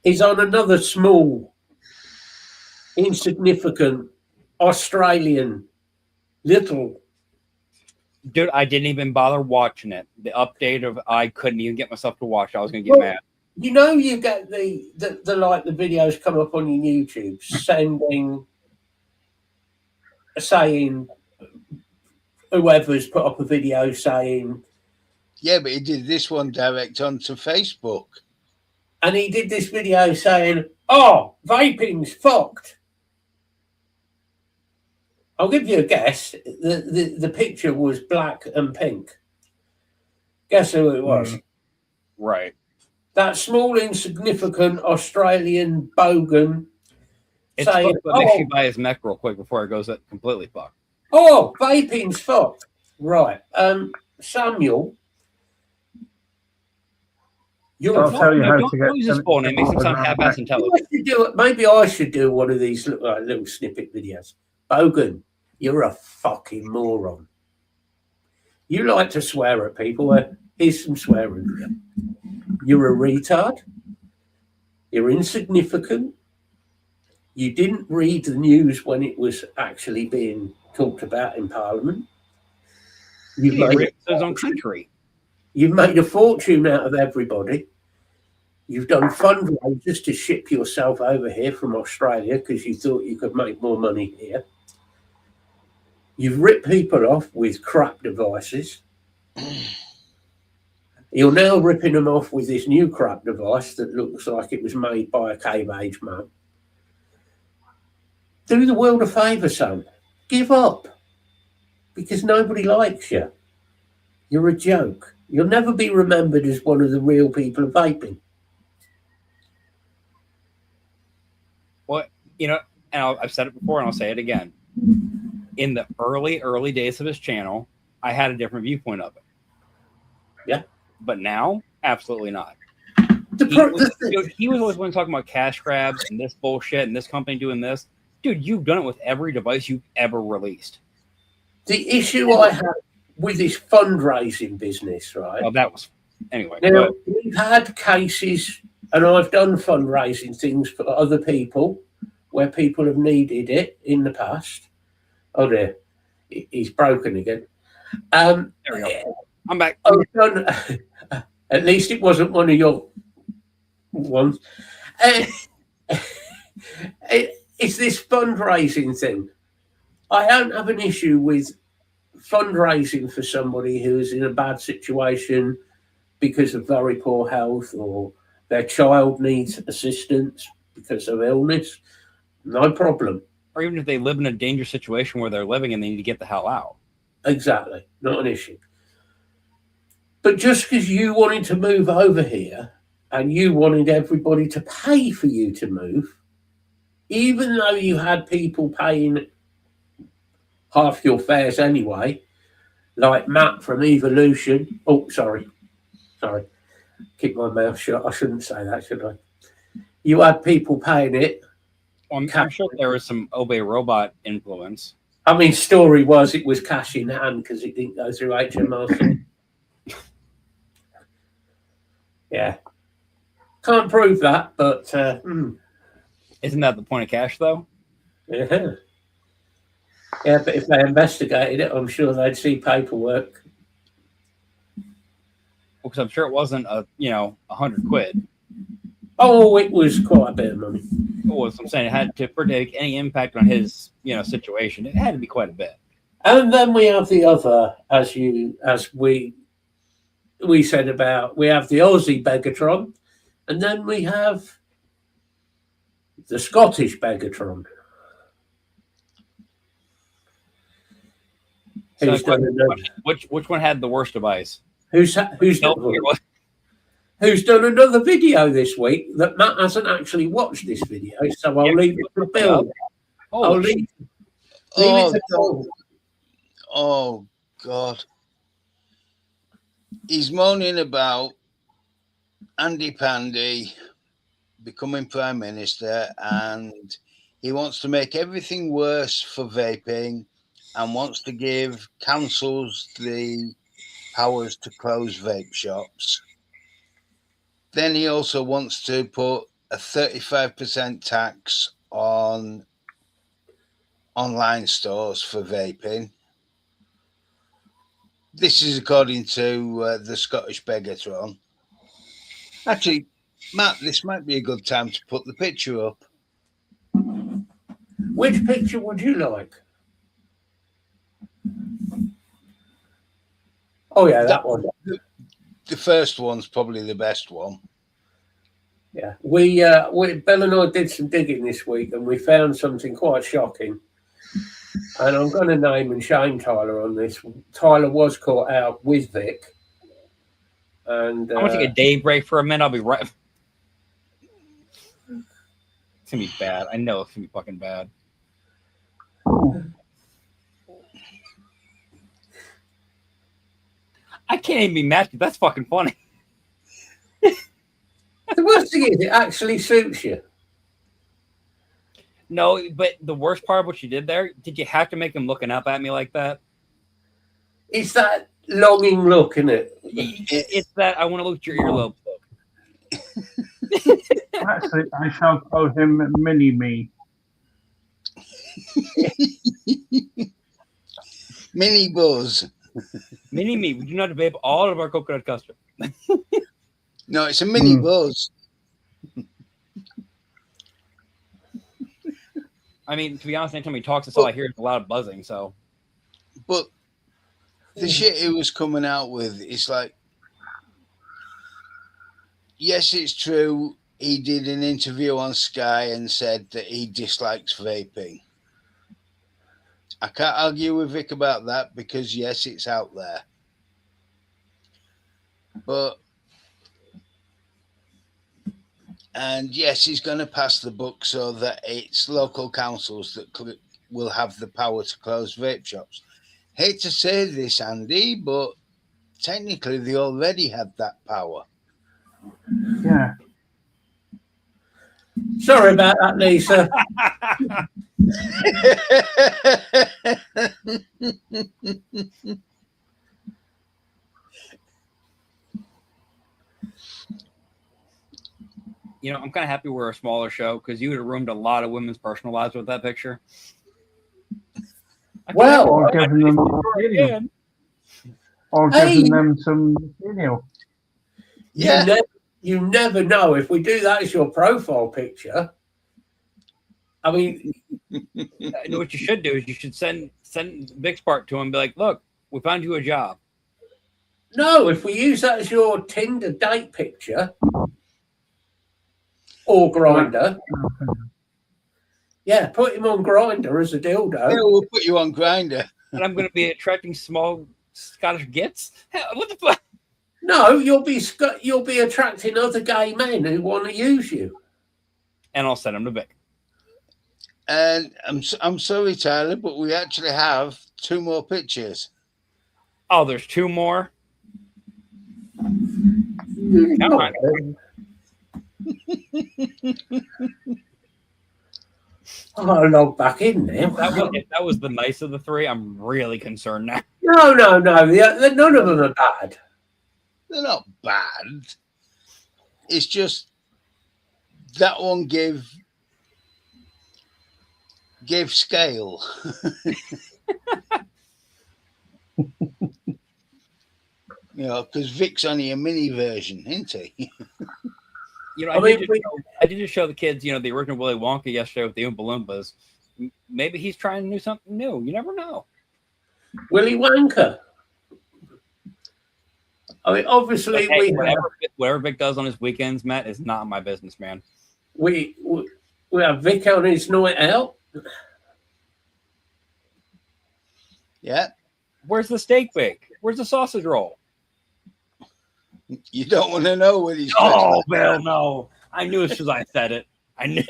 is on another small, insignificant Australian little. Dude, I didn't even bother watching it. The update of I couldn't even get myself to watch. I was gonna get mad. You know, you get the like the videos come up on your YouTube saying whoever's put up a video saying. Yeah, but he did this one direct onto Facebook. And he did this video saying, "Oh, vaping's fucked." I'll give you a guess. The picture was black and pink. Guess who it was? Right. That small, insignificant Australian bogan It's saying, fucked, but make sure you buy his mech real quick before it goes completely fucked. "Oh, vaping's fucked." Right. Samuel, you're I'll tell you how Don't to get use his full name. Makes him sound half-assed intelligent. maybe I should do one of these little snippet videos. Bogan, you're a fucking moron. You like to swear at people. Here's some swearing for you. You're a retard. You're insignificant. You didn't read the news when it was actually being talked about in Parliament. He didn't his own country. You've made a fortune out of everybody. You've done fundraisers to ship yourself over here from Australia because you thought you could make more money here. You've ripped people off with crap devices. You're now ripping them off with this new crap device that looks like it was made by a cave-age man. Do the world a favour, son. Give up. Because nobody likes you. You're a joke. You'll never be remembered as one of the real people of vaping. Well, and I've said it before and I'll say it again. In the early days of his channel, I had a different viewpoint of it. Yeah. But now, absolutely not. He was always one talking about cash grabs and this bullshit and this company doing this. Dude, you've done it with every device you've ever released. The issue I have with this fundraising business, right? Oh, that was anyway. Now, we've had cases, and I've done fundraising things for other people where people have needed it in the past. Oh dear, he's broken again. There we go. I'm back. I've done, at least it wasn't one of your ones. It's this fundraising thing. I don't have an issue with fundraising for somebody who's in a bad situation because of very poor health or their child needs assistance because of illness. No problem. Or even if they live in a dangerous situation where they're living and they need to get the hell out. Exactly. Not an issue. But just because you wanted to move over here and you wanted everybody to pay for you to move, even though you had people paying half your fares anyway, like Matt from Evolution. Oh, sorry. Keep my mouth shut. I shouldn't say that, should I? You had people paying it. Well, I'm sure there was some Obey Robot influence. I mean, story was it was cash in hand because it didn't go through HMRC. Yeah. Can't prove that, but... Isn't that the point of cash, though? Yeah. Yeah, but if they investigated it, I'm sure they'd see paperwork. Because I'm sure it wasn't $100. Oh, it was quite a bit of money. Well, I'm saying it had to predict any impact on his, situation. It had to be quite a bit. And then we have the other, as we said about, we have the Aussie Begatron, and then we have the Scottish Begatron. So which one had the worst device? Who's No, who's done another video this week that Matt hasn't actually watched this video, so I'll leave it to Bill. I'll Oh, leave Oh, it to Bill. oh God. He's moaning about Andy Pandy becoming Prime Minister, and he wants to make everything worse for vaping and wants to give councils the powers to close vape shops. Then he also wants to put a 35% tax on online stores for vaping. This is according to the Scottish Begatron. Actually, Matt, this might be a good time to put the picture up. Which picture would you like? Oh yeah, that one. The first one's probably the best one. Yeah, we Bill and I did some digging this week, and we found something quite shocking. And I'm going to name and shame Tyler on this. Tyler was caught out with Vic, and I'm gonna take a day break for a minute. I'll be right. It's gonna be bad. I know it's gonna be fucking bad. I can't even be mad. That's fucking funny. the worst thing is, it actually suits you. No, but the worst part of what you did there, did you have to make him looking up at me like that? It's that longing look, isn't it? It's that I want to look at your earlobe look. Actually, I shall call him Mini Me. Mini Buzz. Mini me, would you not vape all of our coconut custard? No, it's a Mini Buzz. I mean, to be honest, anytime he talks, that's all I hear is a lot of buzzing. So, But the shit he was coming out with is like, yes, it's true. He did an interview on Sky and said that he dislikes vaping. I can't argue with Vic about that because, yes, it's out there. But, and yes, he's going to pass the book so that it's local councils that will have the power to close vape shops. Hate to say this, Andy, but technically they already had that power. Yeah. Sorry about that, Lisa. you know, I'm kind of happy we're a smaller show because you would have ruined a lot of women's personal lives with that picture. Well, Or giving them material. Or giving them some material. Yeah. You never know. If we do that as your profile picture, I mean, I know what you should do is you should send Vic's part to him and be like, look, we found you a job. no, if we use that as your Tinder date picture or Grinder, yeah, put him on Grinder as a dildo. Yeah, we'll put you on Grinder. And I'm going to be attracting small Scottish gits? Hell, what the fuck? No, you'll be attracting other gay men who want to use you. And I'll send them to Vic. And I'm sorry, Tyler, but we actually have 2 more pictures. Oh, there's 2 more? Come on. I gotta log back in now. If that was the nice of the 3, I'm really concerned now. No. None of them are bad. They're not bad. It's just that one gave scale. You know, because Vic's only a mini version, isn't he? You know, I did just show the kids, you know, the original Willy Wonka yesterday with the Oompa Loompas. Maybe he's trying to do something new. You never know. Willy Wonka. I mean, obviously, Hey, whatever Vic does on his weekends, Matt, is not my business, man. we have Vic on his night out. Yeah. Where's the steak bake? Where's the sausage roll? You don't want to know what he's Oh, Bill, no. I knew as soon as I said it. I knew.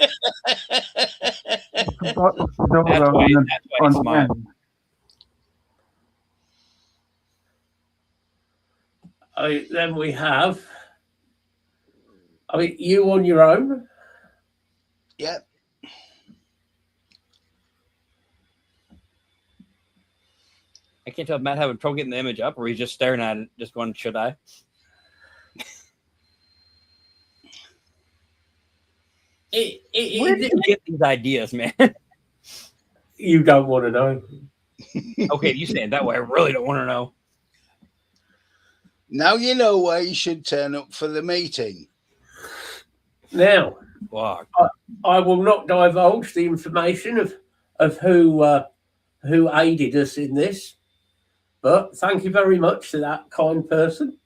What's the door That's why, on the, that's why on he the smiled. end? Then we have. You on your own. Yep. I can't tell if Matt having trouble getting the image up or he's just staring at it, just going, should I? Where did you get these ideas, man? You don't want to know. Okay, you say it that way. I really don't want to know. Now you know why you should turn up for the meeting. Now, Fuck. I will not divulge the information of who aided us in this, but thank you very much to that kind person.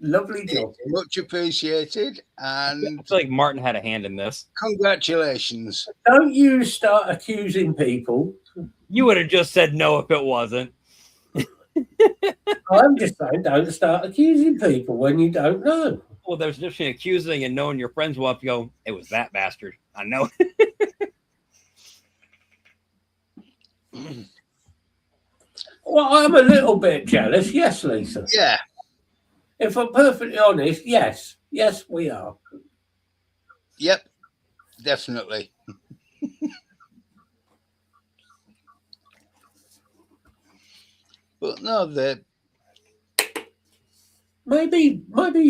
Lovely job. Much appreciated, I and feel like Martin had a hand in this. congratulations. Don't you start accusing people. You would have just said no if it wasn't. I'm just saying, don't start accusing people when you don't know. Well, there's a difference between accusing and knowing your friends will have to go, it was that bastard. I know. Well, I'm a little bit jealous. Yes, Lisa. Yeah, If I'm perfectly honest, yes. Yes, we are. yep, definitely. But no, Maybe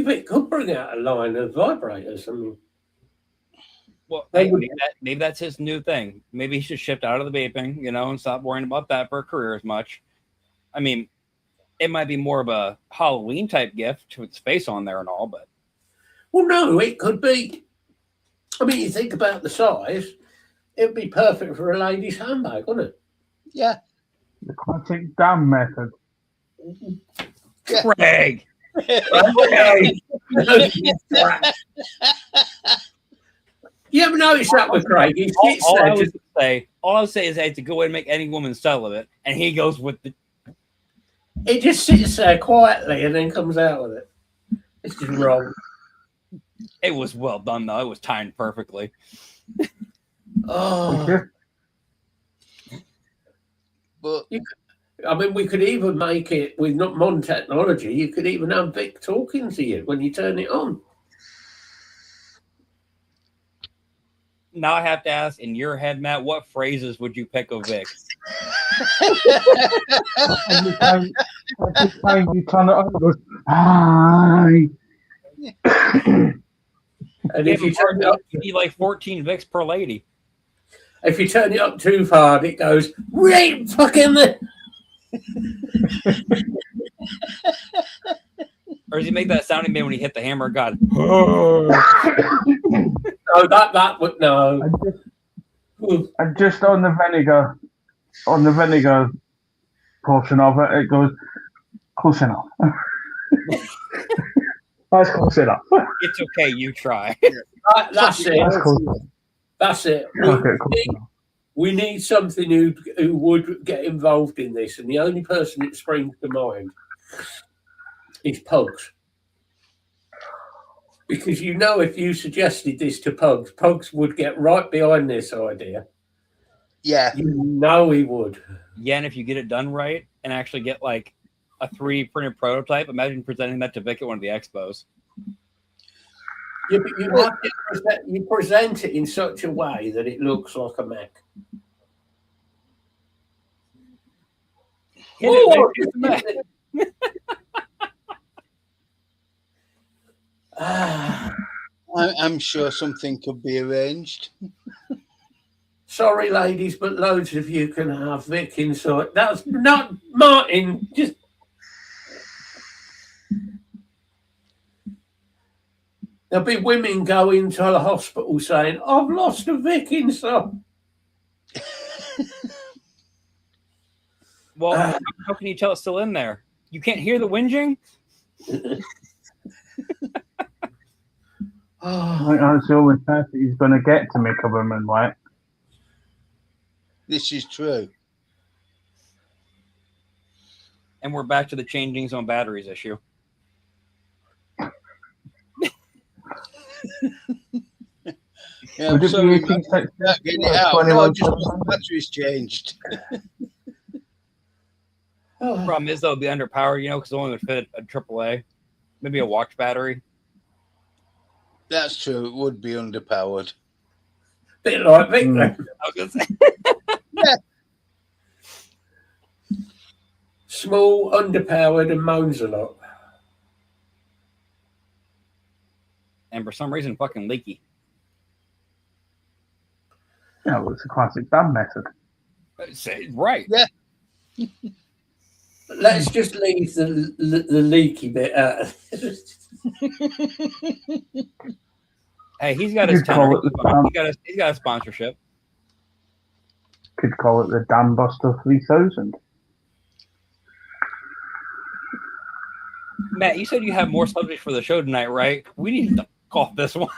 Vic could bring out a line of vibrators. I mean, Well, They hey, would- maybe that's his new thing. Maybe he should shift out of the vaping, and stop worrying about that for a career as much. I mean, it might be more of a Halloween type gift with space on there and all, but well, no, it could be. I mean, you think about the size, it'd be perfect for a lady's handbag, wouldn't it? yeah, The classic damn method. Craig. You ever noticed that with Craig? He sits All I there was just, say, all I would say is I had to go in and make any woman celibate, and he goes with the. he just sits there quietly and then comes out with it. It's just wrong. It was well done though. It was timed perfectly. Oh, but I mean, we could even make it with not modern technology. You could even have Vic talking to you when you turn it on. Now I have to ask, in your head, Matt, what phrases would you pick of Vic? Every time you turn it on, it goes, hi. And if you turn it up, you need like 14 Vics per lady. if you turn it up too far, it goes right fucking there. Or does he make that sound he made when he hit the hammer of God? No, that would no. And just on the vinegar portion of it, it goes close enough. That's close enough. It's okay, you try. That's it. That's close enough. That's it. Okay, close enough. We need something who would get involved in this, and the only person that springs to mind is Pugs. Because if you suggested this to Pugs would get right behind this idea. yeah, You know he would. Yeah, and if you get it done right and actually get like a 3D printed prototype, imagine presenting that to Vic at one of the expos. You present it in such a way that it looks like a Mac. Hit it, Vic, hit the Mac. I'm sure something could be arranged. Sorry, ladies, but loads of you can have Vic inside. That's not Martin. Just there'll be women going to the hospital saying, "I've lost a Vic inside." Well, how can you tell it's still in there? You can't hear the whinging? I think that's the only test that he's going to get to make a woman white. This is true. And we're back to the changing zone batteries issue. Yeah, Would I'm it sorry, be man. 1860? Can't get it or out. No, 21 just want the batteries changed. Oh, Problem is, though, it'd be underpowered, because it only would fit a AAA. Maybe a watch battery. That's true. It would be underpowered. bit like Victor. I was gonna say. Small, underpowered, and moans a lot. And for some reason, fucking leaky. Yeah, well, it's a classic dam method. Right. Yeah. Let's just leave the leaky bit out. Hey, he's got his You'd call tenor. it the dam, He's got a sponsorship. could call it the Dam Buster 3000. Matt, you said you have more subjects for the show tonight, right? We need to call this one.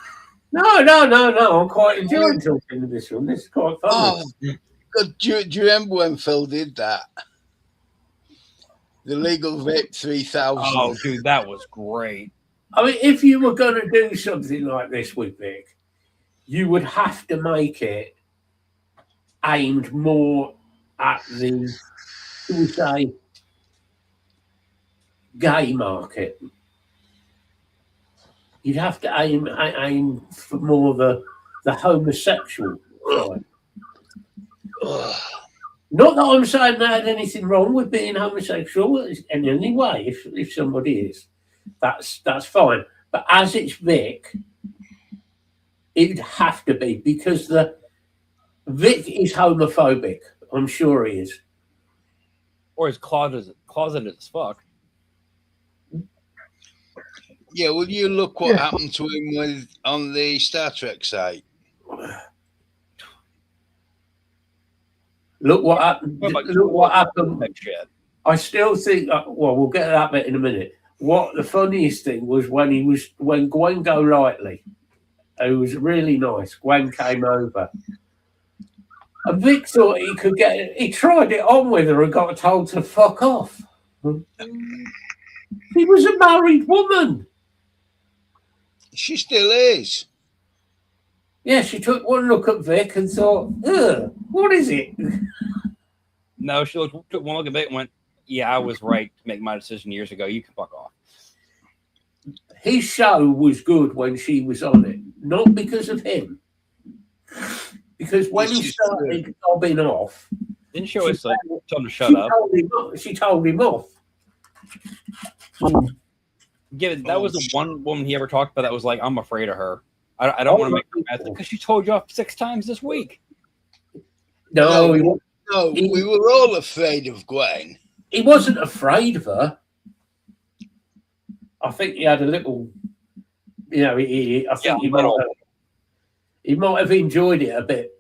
No. I'm quite enjoying talking to this one. This is quite fun. Oh, God, do you remember when Phil did that? The Legal Vape 3000. Oh, dude, that was great. I mean, if you were going to do something like this with Vic, you would have to make it aimed more at the, shall we say, gay market. You'd have to aim for more the homosexual side. Not that I'm saying there's anything wrong with being homosexual in any way. If somebody is, that's fine. But as it's Vic, it'd have to be, because the Vic is homophobic. I'm sure he is. Or he's closeted as fuck. Yeah, will you look what happened to him on the Star Trek site? Look what happened. Look what happened. That shit. I still think. Well, we'll get to that bit in a minute. What the funniest thing was when Gwen Golightly, who was really nice, Gwen came over, and Vic thought he could get. He tried it on with her and got told to fuck off. He was a married woman. She still is. Yeah, she took one look at Vic and thought, ugh, what is it? No, she took one look at it and went, "Yeah, I was right to make my decision years ago. You can fuck off." His show was good when she was on it, not because of him. Because when he started bobbing off, Didn't she always like tell him to shut up? She told him off. That was the one woman he ever talked about that was like, "I'm afraid of her. I don't want to make her mad because she told you off 6 times this week." No, we were all afraid of Gwen. He wasn't afraid of her. I think he had a little, I think he might have enjoyed it a bit,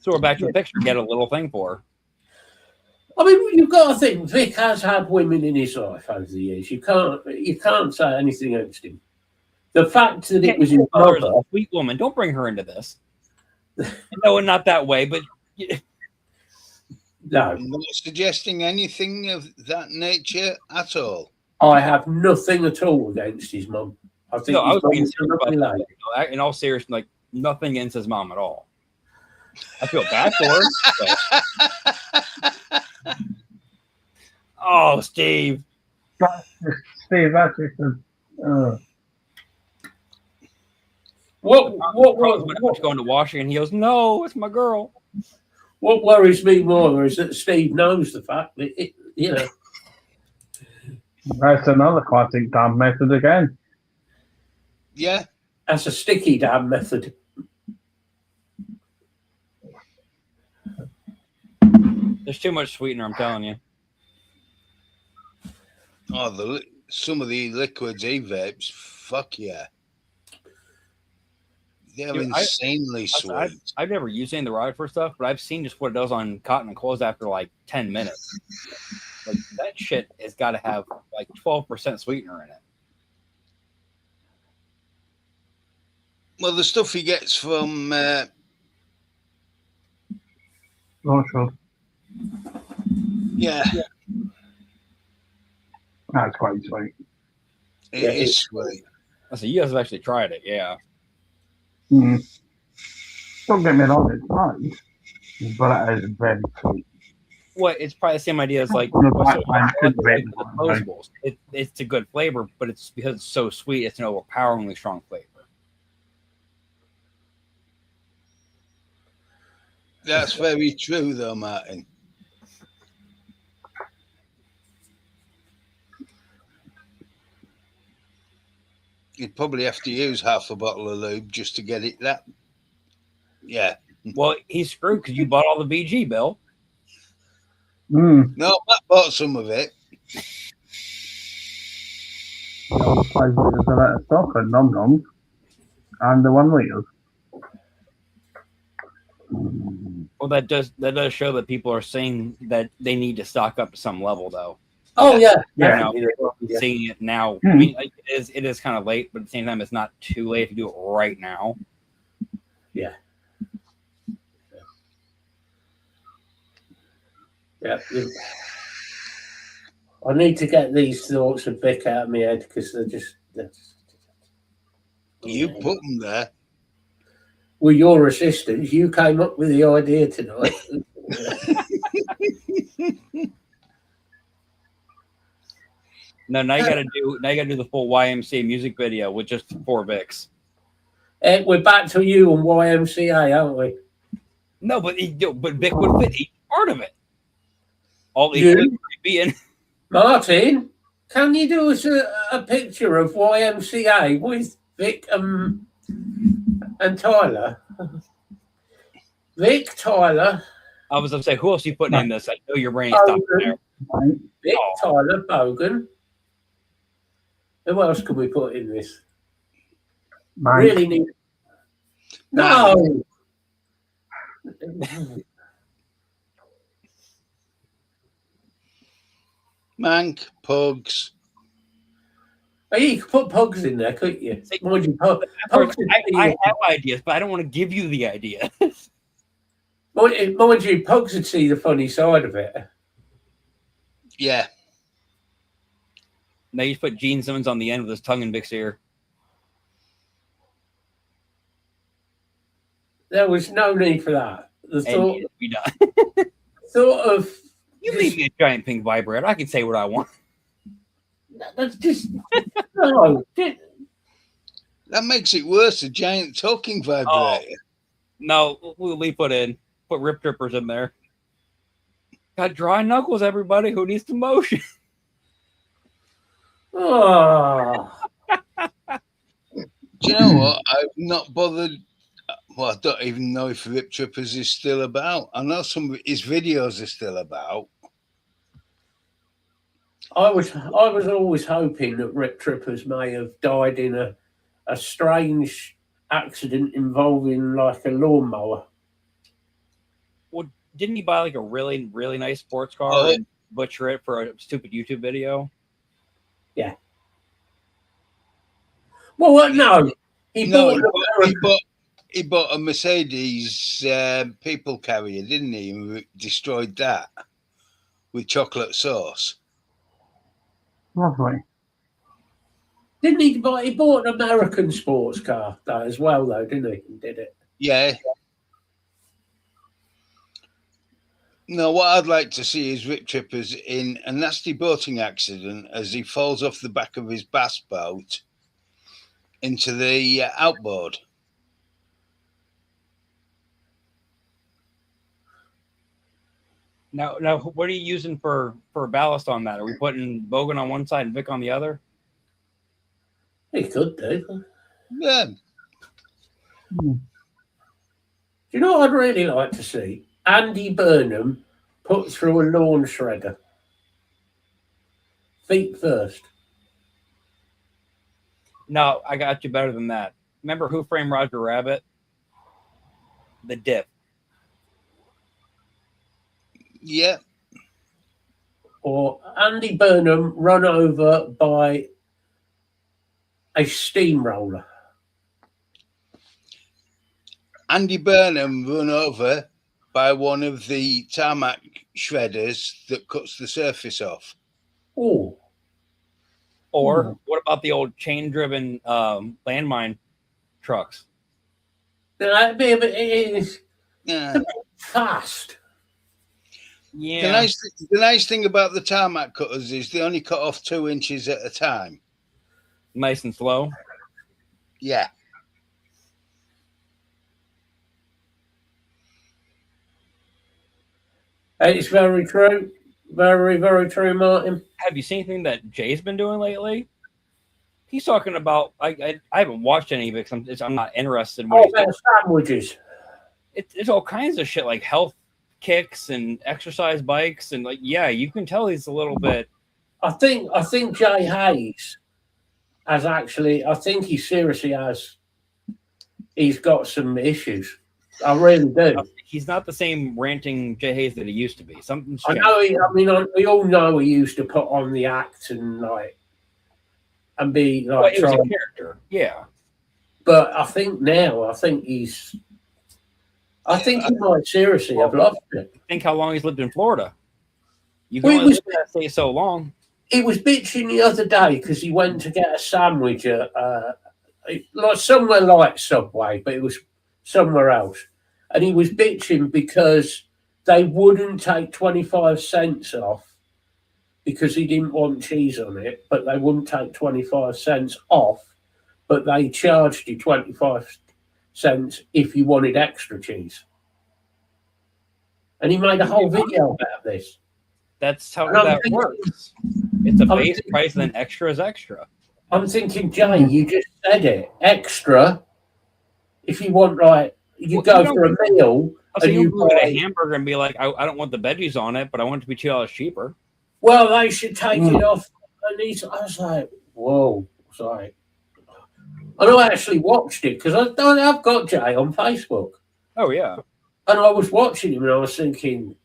So we're back to the picture. Get a little thing for her. I mean, you've got to think Vic has had women in his life over the years. You can't say anything against him. The fact that it was his mother, a sweet woman. Don't bring her into this. No, not that way, but no. I'm not suggesting anything of that nature at all. I have nothing at all against his mum. I think no, I was being his mum serious was a about lovely that. lady. In all seriousness, like nothing against his mom at all. I feel bad for her. But... Oh, Steve. Steve, that's just What going to Washington? He goes, "No, it's my girl." What worries me more is that Steve knows the fact that that's another classic dam method again. Yeah. That's a sticky dam method. There's too much sweetener, I'm telling you. Oh, some of the liquids he vapes, fuck yeah. They're insanely sweet. I've never used any of the Rockford stuff, but I've seen just what it does on cotton and clothes after like 10 minutes. Like that shit has got to have like 12% sweetener in it. Well, the stuff he gets from Rochford. Yeah. That's quite sweet. It is sweet. So you guys have actually tried it, yeah. Mm. Don't get me wrong, it's nice, but it is very cheap. Well, it's probably the same idea as like On the what's back so line, hard couldn't to rate like that, the disposables. It's a good flavor, but it's because it's so sweet, it's an overpoweringly strong flavor. That's very true, though, Martin. You'd probably have to use half a bottle of lube just to get it that. Yeah. Well, he's screwed because you bought all the BG, Bill. Mm. No, Matt bought some of it. The 5 litres of that stock are num nums, and the 1 litre. Well, that does show that people are saying that they need to stock up to some level, though. Oh yeah, Yeah. Now, yeah. seeing it now, Hmm. I mean, like, it is kind of late, but at the same time, it's not too late to do it right now. Yeah. I need to get these thoughts of Vic out of my head because they're just. You put them there. With your assistance, you came up with the idea tonight. No, now you got to do the full YMCA music video with just 4 Vics. We're back to you on YMCA, aren't we? No, but Vic would fit each part of it. All the You? equipment would be in. Martin, can you do us a picture of YMCA with Vic and Tyler? Vic, Tyler, I was going to say, who else are you putting in this? I know your brain stopped there. Vic, Oh. Tyler, Bogan. Who else can we put in this? Mike, Really need. No. Mank, Pugs. Oh, you could put Pugs in there, couldn't you? Mind you, Pugs I have ideas, but I don't want to give you the idea. mind you, Pugs would see the funny side of it. Yeah. Now you put Gene Simmons on the end with his tongue in Vic's ear. There was no need for that. The And thought, it'd be done. thought of You leave me a giant pink vibrator. I can say what I want. that's just no. That makes it worse. A giant talking vibrator. Oh. No, we put Rip Trippers in there. Got dry knuckles, everybody. Who needs the motion? Oh, Do you know what? I've not bothered. Well, I don't even know if Rip Trippers is still about. I know some of his videos are still about. I was always hoping that Rip Trippers may have died in a strange accident involving like a lawnmower. Well, didn't he buy like a really, really nice sports car Oh. and butcher it for a stupid YouTube video? Well, no, he No, bought he bought a Mercedes people carrier, didn't he? And destroyed that with chocolate sauce. lovely. Didn't he buy? He bought an American sports car though, as well, though, didn't he? He did it. Yeah. No, what I'd like to see is Rip Trippers in a nasty boating accident as he falls off the back of his bass boat into the outboard. Now, what are you using for ballast on that? Are we putting Bogan on one side and Vic on the other? He could do. Yeah. Do you know what I'd really like to see? Andy Burnham put through a lawn shredder. Feet first. No, I got you better than that. Remember Who Framed Roger Rabbit? The dip. Yeah. Or Andy Burnham run over by a steamroller. Andy Burnham run over by one of the tarmac shredders that cuts the surface off. Oh, Or what about the old chain-driven landmine trucks? It'd be a bit, it's Yeah. fast. Yeah, The nice thing about the tarmac cutters is they only cut off 2 inches at a time. nice and slow. Yeah. It's very true. Very, very true, Martin. Have you seen anything that Jay's been doing lately? He's talking about. I haven't watched any of it because I'm not interested in what he's doing. About sandwiches. It's all kinds of shit like health kicks and exercise bikes and like you can tell he's a little bit. I think Jay Hayes has actually. I think he seriously has. He's got some issues. I really do. He's not the same ranting Jay Hayes that he used to be. Something's I changed. know. We all know he used to put on the act and be like. It was a character, yeah. But I think now, I think he might seriously have lost it. Think how long he's lived in Florida. You Well, can he only was- live that state so long. He was bitching the other day because he went to get a sandwich at like somewhere like Subway, but it was somewhere else. And he was bitching because they wouldn't take 25 cents off because he didn't want cheese on it, but they wouldn't take 25 cents off, but they charged you 25 cents if you wanted extra cheese. And he made a whole video about this. That's how And I'm that thinking- works. It's a I'm base thinking- price, and then extra is extra. I'm thinking, Jay, you just said it. Extra, if you want, like, you Well, go for a meal So and you you go get a buy, hamburger and be like, I don't want the veggies on it, but I want it to be $2 cheaper. well, they should take it off. And I was like, whoa. It's like, and I actually watched it because I've got Jay on Facebook. Oh yeah. And I was watching him and I was thinking,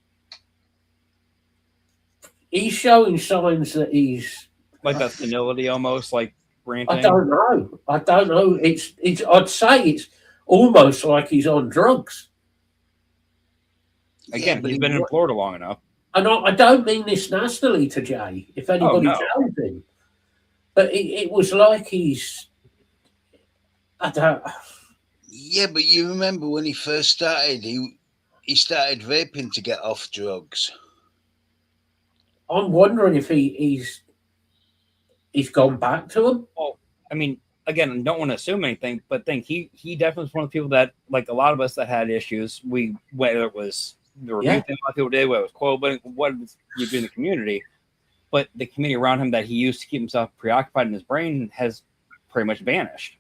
he's showing signs that he's, Like that senility almost, like ranting. I don't know. It's I'd say it's almost like he's on drugs. Again, but he's been in Florida long enough. And I don't mean this nastily to Jay, if anybody no. tells him. But it was like he's, I don't, Yeah, but you remember when he first started, he started vaping to get off drugs. I'm wondering if he's gone back to them. I mean, again, I don't want to assume anything, but think he definitely was one of the people that, like a lot of us that had issues, whether it was the review thing a lot of people did, whether it was quoting, what you do in the community, but the community around him that he used to keep himself preoccupied in his brain has pretty much vanished.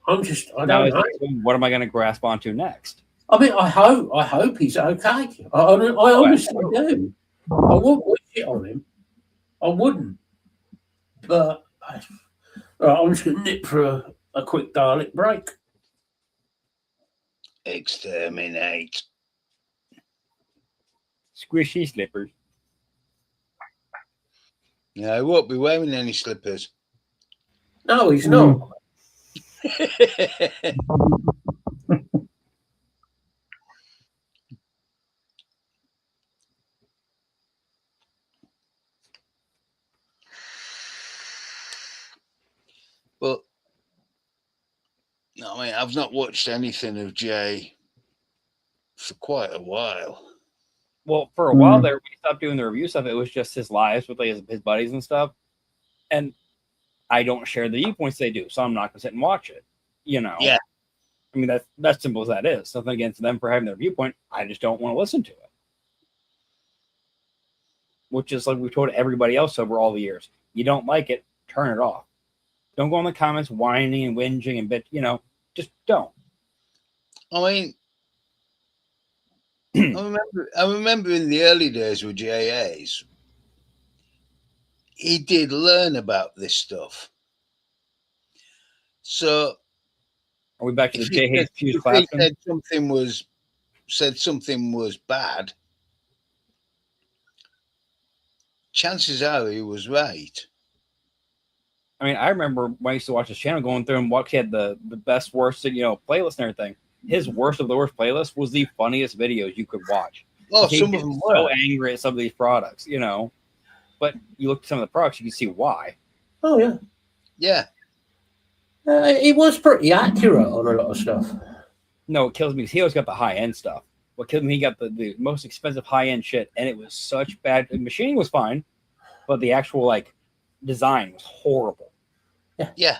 I Now don't know. he's like, what am I going to grasp onto next? I mean, I hope he's okay. I honestly do. I wouldn't wish it on him. I wouldn't. But right, I'm just going to nip for a quick Dalek break. Exterminate. Squishy slippers. Yeah, I won't be wearing any slippers. No, he's not. But no, I mean, I've not watched anything of Jay for quite a while. Well, for a while there, when he stopped doing the review stuff, it was just his lives with like, his buddies and stuff. And I don't share the viewpoints they do, so I'm not going to sit and watch it. You know? Yeah. I mean, that's simple as that is. Nothing against them for having their viewpoint. I just don't want to listen to it. Which is like we've told everybody else over all the years. You don't like it, turn it off. Don't go in the comments whining and whinging and just don't. I mean, I remember in the early days with JAs, he did learn about this stuff. So Are we back to the if Jay Hayes Fuse he classroom? said something was bad, chances are he was right. I mean, I remember when I used to watch his channel going through and watch, he had the best, worst, playlist and everything. His worst of the worst playlist was the funniest videos you could watch. Oh, He some gets of them so were. angry at some of these products, But you look at some of the products, you can see why. Oh yeah. Yeah. It was pretty accurate on a lot of stuff. No, it kills me because he always got the high end stuff. What killed me, he got the most expensive high end shit, and it was such bad. The machining was fine, but the actual like design was horrible. Yeah.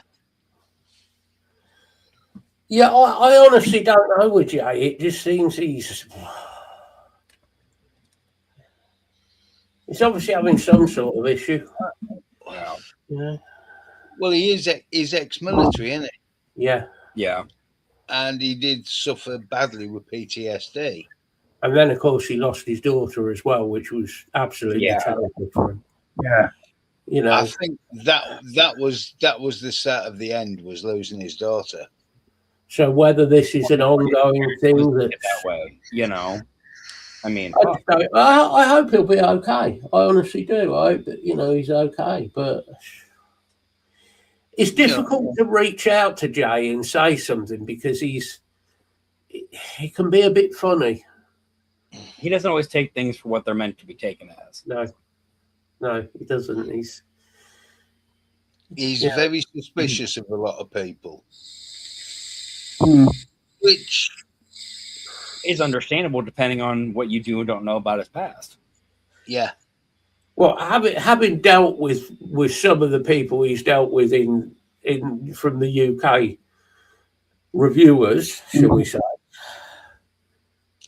Yeah, I honestly don't know with Jay. It just seems he's obviously having some sort of issue. Wow. Yeah. Well, he's ex-military, isn't he? Yeah. Yeah. And he did suffer badly with PTSD. And then, of course, he lost his daughter as well, which was absolutely terrible for him. Yeah. You know, I think that was the start of the end, was losing his daughter. so whether this is an ongoing thing That that way, you know. I mean, I hope he'll be okay. I honestly do. I hope that, he's okay. But it's difficult to reach out to Jay and say something because he can be a bit funny. he doesn't always take things for what they're meant to be taken as. No, he doesn't. He's Yeah. very suspicious of a lot of people, Mm. which Is understandable depending on what you do and don't know about his past. yeah, Well, having dealt with some of the people he's dealt with in from the UK reviewers, shall we say,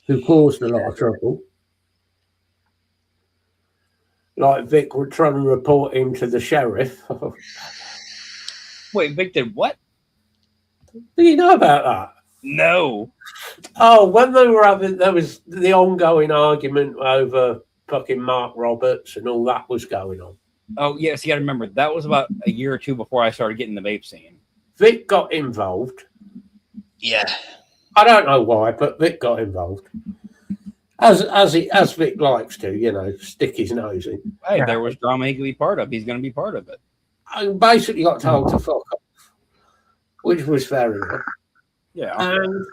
who caused a lot of trouble. Like Vic were trying to report him to the sheriff. Wait, Vic did what? Do you know about that? No. Oh, when they were there was the ongoing argument over fucking Mark Roberts and all that was going on. Oh, yes, you got to remember, that was about a year or two before I started getting the vape scene. Vic got involved. yeah, I don't know why, but Vic got involved. As Vic likes to, stick his nose in. Hey, there was drama he could be part of. He's going to be part of it. I basically got told to fuck off, which was fair enough. Yeah. And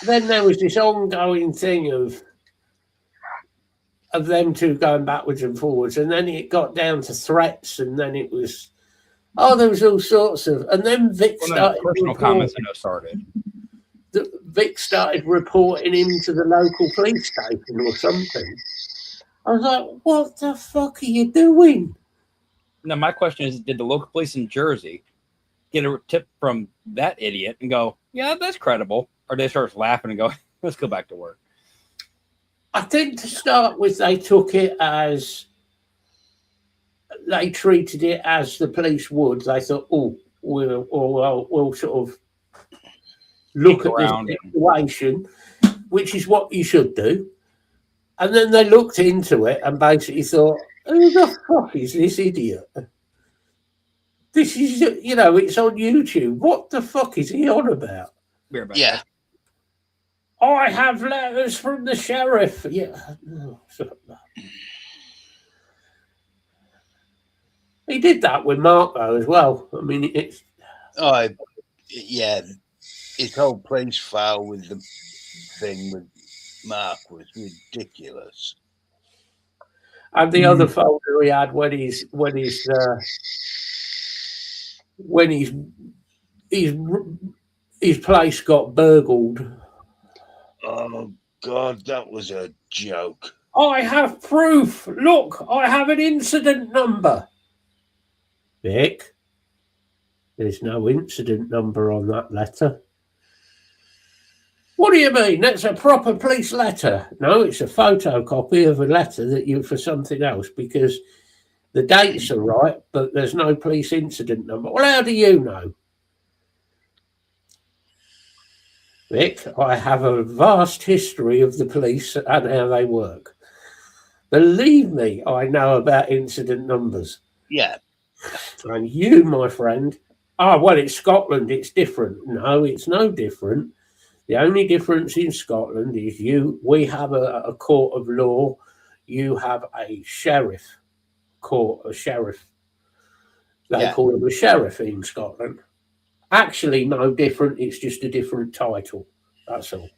then there was this ongoing thing of them two going backwards and forwards, and then it got down to threats, and then it was there was all sorts of, and then Vic started personal comments I know started. Vic started reporting him to the local police station or something. I was like, what the fuck are you doing? Now, my question is, did the local police in Jersey get a tip from that idiot and go, yeah, that's credible? Or did they start laughing and go, let's go back to work? I think to start with, they took it as, they treated it as the police would. They thought, we'll sort of look at this situation, which is what you should do. And then they looked into it and basically thought, who the fuck is this idiot? This is, it's on YouTube. What the fuck is he on about? yeah. I have letters from the sheriff. Yeah. He did that with Mark, though, as well. I mean, it's... Oh, yeah. His whole police file with the thing with Mark was ridiculous. And the other folder he had when his place got burgled. Oh God, that was a joke. I have proof. Look, I have an incident number. Vic, there's no incident number on that letter. What do you mean? That's a proper police letter. No, it's a photocopy of a letter that you for something else because the dates are right, but there's no police incident number. Well, how do you know? Vic, I have a vast history of the police and how they work. Believe me, I know about incident numbers. Yeah. And you, my friend, well, it's Scotland, it's different. No, it's no different. The only difference in Scotland is we have a court of law, you have a sheriff court, a sheriff. They call him a sheriff in Scotland. Actually, no different. It's just a different title. That's all.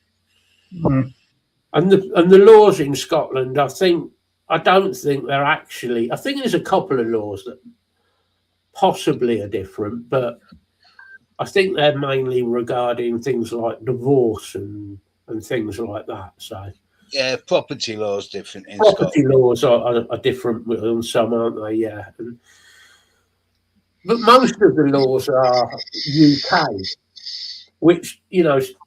Mm. And the laws in Scotland, I don't think they're actually. I think there's a couple of laws that possibly are different, but I think they're mainly regarding things like divorce and things like that. So Yeah, property law is different in property Scotland. laws are different on some, aren't they? Yeah. But most of the laws are UK, which,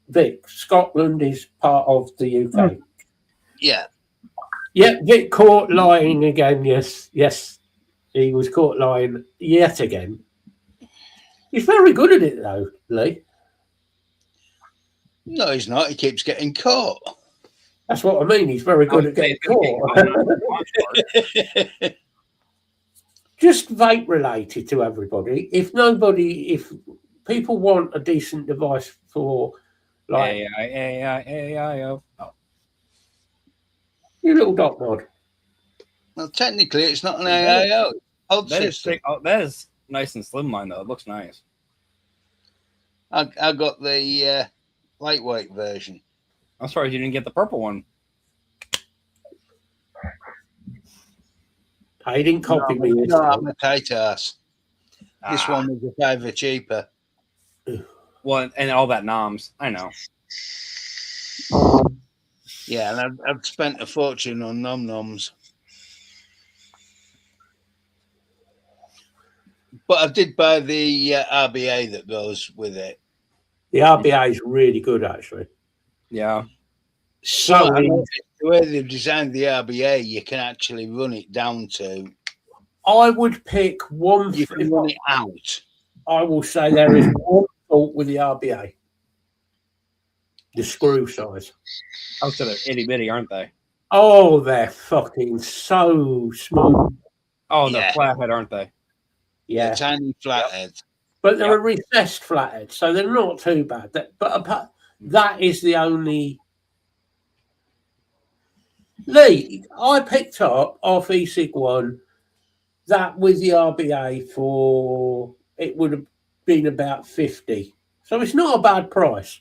Vic, Scotland is part of the UK. Yeah. Yeah, Vic caught lying again. Yes, he was caught lying yet again. He's very good at it, though, Lee. No, he's not. He keeps getting caught. That's what I mean. He's very good at getting caught. Just vape related to everybody. If people want a decent device for, like, AIO. your little dot mod. Well, technically, it's not an AIO. Old That is system. sick. Oh, that is nice and slimline though. It looks nice. I got the lightweight version. I'm sorry you didn't get the purple one. He didn't copy me. This No, time. I'm a tight ass. This one was a fiver cheaper. Well, and all that noms. I know. Yeah, and I've spent a fortune on nom-noms. But I did buy the RBA that goes with it. The RBA is really good, actually. Yeah. So the way they've designed the RBA, you can actually run it down to. I would pick one. You can run it out. I will say there is one fault with the RBA: the screw size. Oh, so they're itty bitty, aren't they? Oh, they're fucking so small. Oh, they're Yeah. flathead, aren't they? Yeah, A tiny flathead. but they're a recessed flathead, so they're not too bad. That is the only. Lee, I picked up off eSig one that with the RBA for it would have been about 50. So it's not a bad price.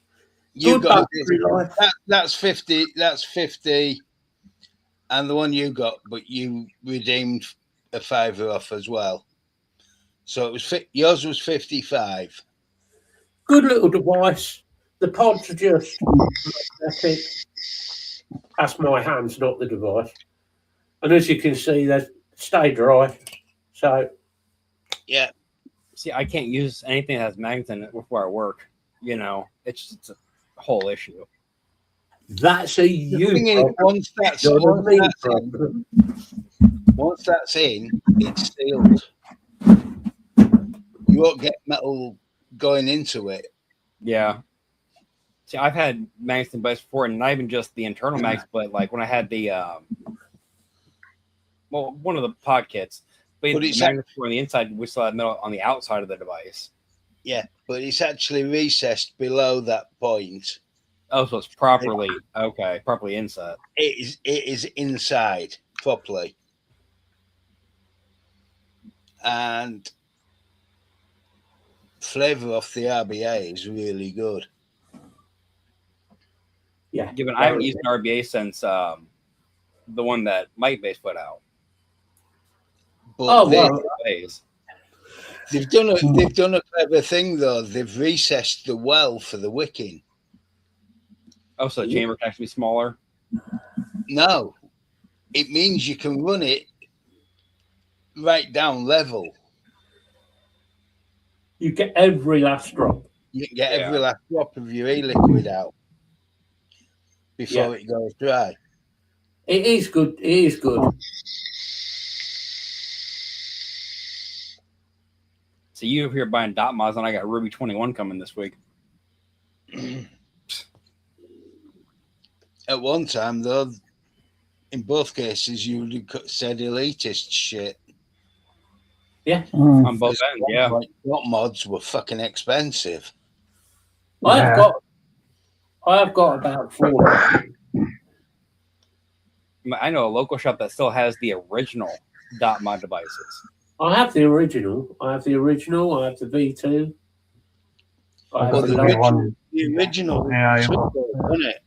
You Good got battery life. that's 50. That's 50, and the one you got, but you redeemed a fiver off as well. So it was yours was 55. Good little device. The pods are just magnetic. That's my hands, not the device. And as you can see, they stay dry. So Yeah, See, I can't use anything that has magnets in it where I work. It's a whole issue. that's a the thing is, problem. once that's in, it's sealed. You won't get metal going into it. Yeah. See, I've had magnets in bikes before, and not even just the internal magnets, but like when I had the one of the pod kits, but But the it's magnets were on the inside, we still had metal on the outside of the device. Yeah, but it's actually recessed below that point. Oh, so it's properly inset. It is inside properly, and flavor off the RBA is really good. Yeah. Given I haven't used an RBA since the one that Mike Base put out. But Phase. they've done a clever thing though. They've recessed the well for the wicking. Oh, so the chamber can actually be smaller. No, it means you can run it right down level. You get every last drop. You can get every last drop of your e-liquid out before it goes dry. It is good. It is good. So you over here buying dot mods, and I got Ruby 21 coming this week. At one time, though, in both cases, you said elitist shit. Yeah. On both ends, yeah. Like, dot mods were fucking expensive. I have got about 4. I know a local shop that still has the original dot mod devices. I have the original. I have the V2. I have Well, the the local- original, Yeah, wasn't it?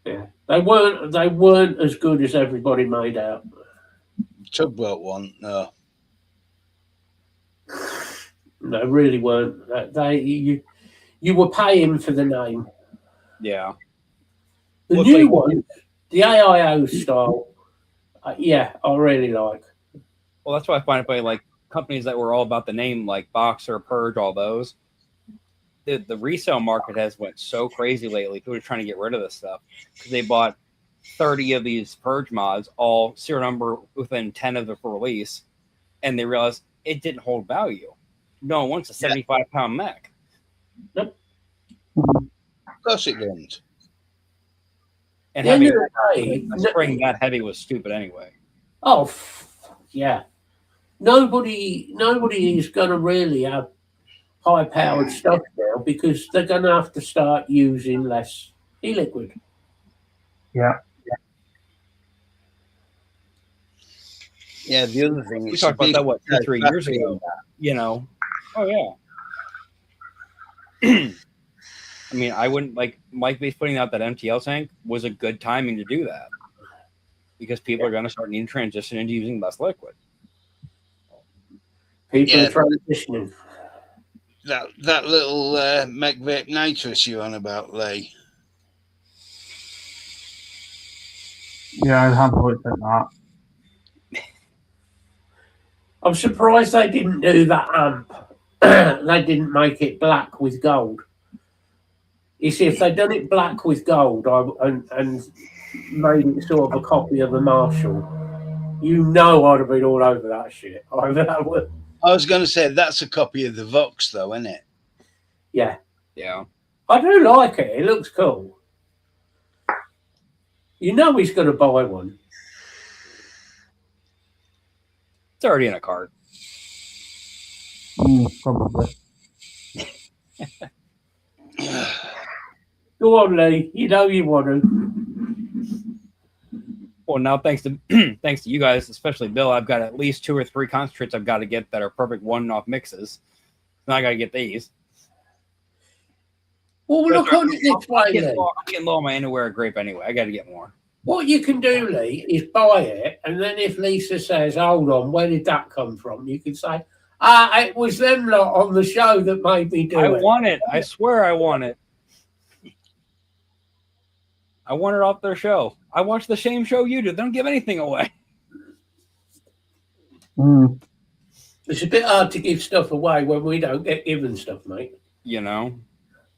Yeah. They weren't as good as everybody made out. Tugboat one. No. No, really weren't. You were paying for the name. Yeah. The Looks new like- one, the AIO style, yeah, I really like. Well, that's why I find it funny. Like companies that were all about the name, like Boxer, Purge, all those. The resale market has went so crazy lately. People are trying to get rid of this stuff because they bought 30 of these Purge mods, all serial number within 10 of the release, and they realized it didn't hold value. No one wants a 75-pound mech. Of course it doesn't. And At the end having of the day, a spring that heavy was stupid anyway. oh, yeah. Nobody is going to really have high-powered stuff now because they're going to have to start using less e-liquid. Yeah. Yeah, the other thing We is talked about that, what, 2-3 years battery ago? You know? Oh, yeah. I mean, I wouldn't like Mike Base putting out that MTL tank was a good timing to do that because people are going to start needing to transition into using less liquid. People Yeah. are transitioning. That little Mech Vape Nitrous you're on about, Lee. Yeah, I have looked at that. I'm surprised they didn't do that amp. They didn't make it black with gold. You see, if they'd done it black with gold and made it sort of a copy of the Marshall, you know I'd have been all over that shit. I was going to say that's a copy of the Vox, though, isn't it? Yeah. Yeah. I do like it. It looks cool. You know he's going to buy one. It's already in a cart. Probably. Go on, Lee. You know you want to. Well, now thanks to thanks to you guys, especially Bill, I've got at least 2 or 3 concentrates I've got to get that are perfect one-off mixes. Now I got to get these. Well, look on it this way, Lee. I'm getting low on my underwear grape anyway. I got to get more. What you can do, Lee, is buy it, and then if Lisa says, hold on, where did that come from? You can say, it was them lot on the show that made me do I it. want it. I swear I want it. I want it off their show. I watch the same show you do. They don't give anything away. It's a bit hard to give stuff away when we don't get given stuff, mate. You know?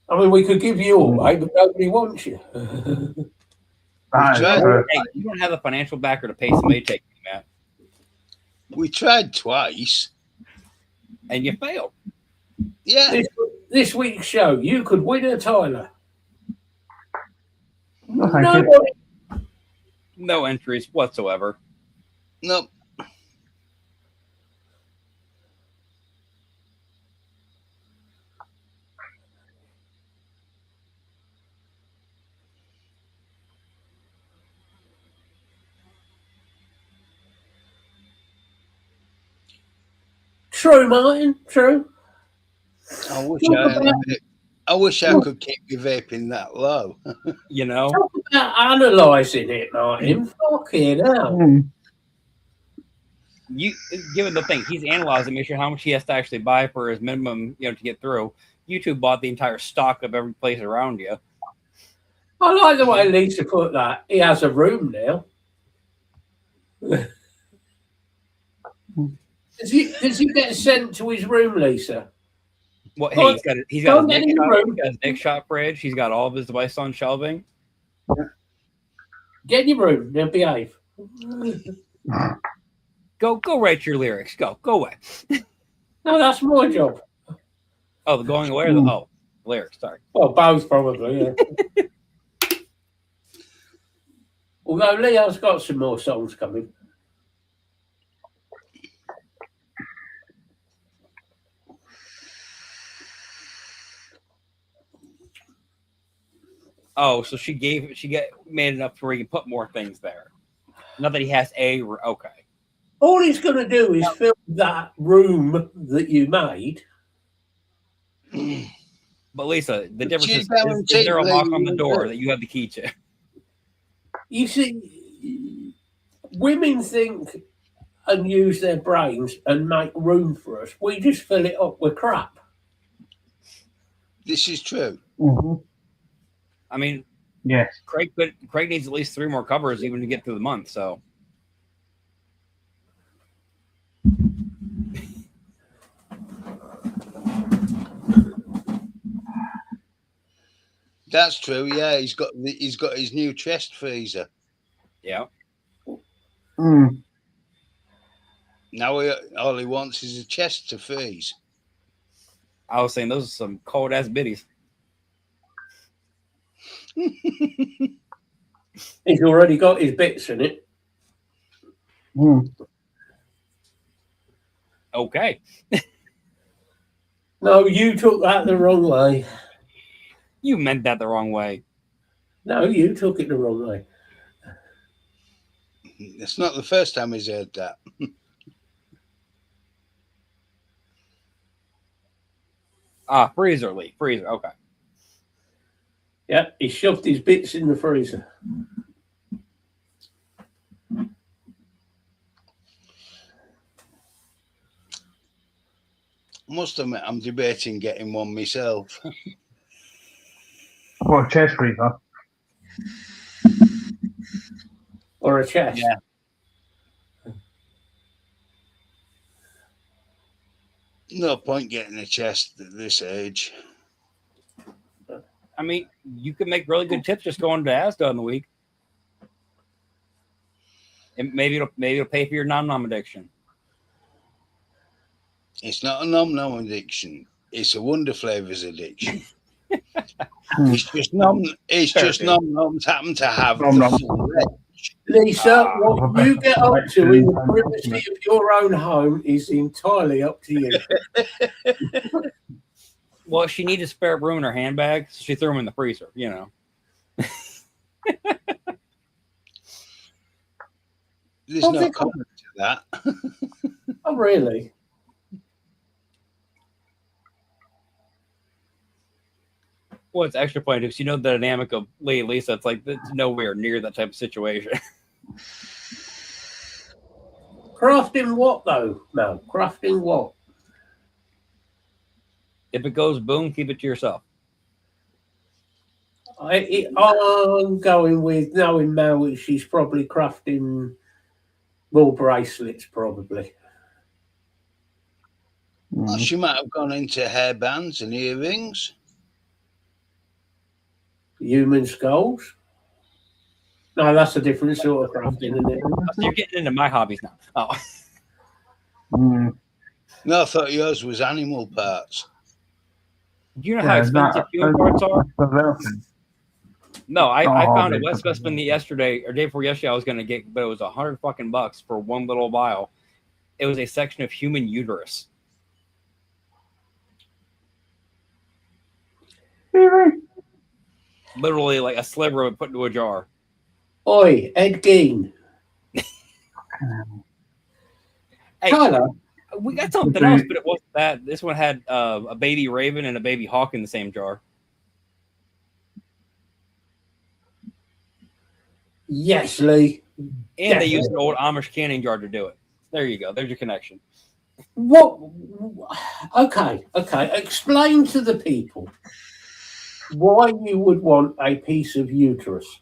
I mean, we could give you away, but nobody wants you. That is Right. true. Hey, you don't have the financial backer to pay somebody to take you, Matt. We tried twice. And you failed. Yeah. This week's show, you could win a Tyler. No, thank you. Nobody. No entries whatsoever. Nope. True, Martin. True. I wish Talk about- I could keep my vaping that low. You know? Talk about analysing it, Martin. Fucking hell. You given the thing, he's analyzing, make sure how much he has to actually buy for his minimum, to get through. YouTube bought the entire stock of every place around you. I like the way Lisa put that. He has a room now. Does he get sent to his room, Lisa? Well, Well, hey, he's got don't his get in Nick the shop, room. he's got his Nick shop fridge. He's got all of his devices on shelving. Get in your room. Now behave. Go write your lyrics. Go away. No, that's my job. Oh, the going away or the lyrics, sorry. Well, both probably, yeah. Although Leo's got some more songs coming. Oh, so made it up to where you can put more things there. Not that he has okay. All he's going to do is fill that room that you made. But Lisa, the difference She's is there a lock on the guaranteed door that- that you have the key to? You see, women think and use their brains and make room for us. We just fill it up with crap. This is true. Mm-hmm. I mean, Yes. Craig needs at least 3 more covers even to get through the month. So That's true. Yeah, he's got his new chest freezer. yeah, Mm. Now all he wants is a chest to freeze. I was saying those are some cold ass biddies. He's already got his bits in it. Mm. Okay, No, you took that the wrong way. you meant that the wrong way. No, you took it the wrong way. It's not the first time he's heard that. Freezer, Lee. Freezer. Okay. Yeah, he shoved his bits in the freezer. I must admit, I'm debating getting one myself. What, a chest freezer? Or a chest. Yeah. No point getting a chest at this age. I mean, you can make really good tips just going to Asda in the week. And maybe it'll pay for your nom addiction. It's not a nom addiction. It's a Wonder Flavors addiction. It's just nom-noms happen to have Nom the noms. full range. Lisa, what you get up to in the Nom privacy noms. of your own home is entirely up to you. Well, she needed spare room in her handbag, so she threw them in the freezer. You know. There's Oh, no they- comment to that. Oh, really? Well, it's extra funny because you know the dynamic of Lee and Lisa. It's like it's nowhere near that type of situation. Crafting what, though? No, crafting what? If it goes boom, keep it to yourself. I'm going with knowing Mel, she's probably crafting more bracelets, probably. Well, she might have gone into hairbands and earrings. Human skulls? No, that's a different sort of crafting, isn't it? So you're getting into my hobbies now. Oh, Mm. No, I thought yours was animal parts. do you know how expensive human parts are? No, I found a wet specimen yesterday or day before yesterday. I was going to get, but it was $100 for one little vial. It was a section of human uterus. Really? Literally, like a sliver of it put into a jar. Oi, Ed Gein. Hey, Tyler, we got something else, but it wasn't that. This one had a baby raven and a baby hawk in the same jar. yes, Lee. And they used an old Amish canning jar to do it. There you go. There's your connection. What? Okay. Explain to the people why you would want a piece of uterus.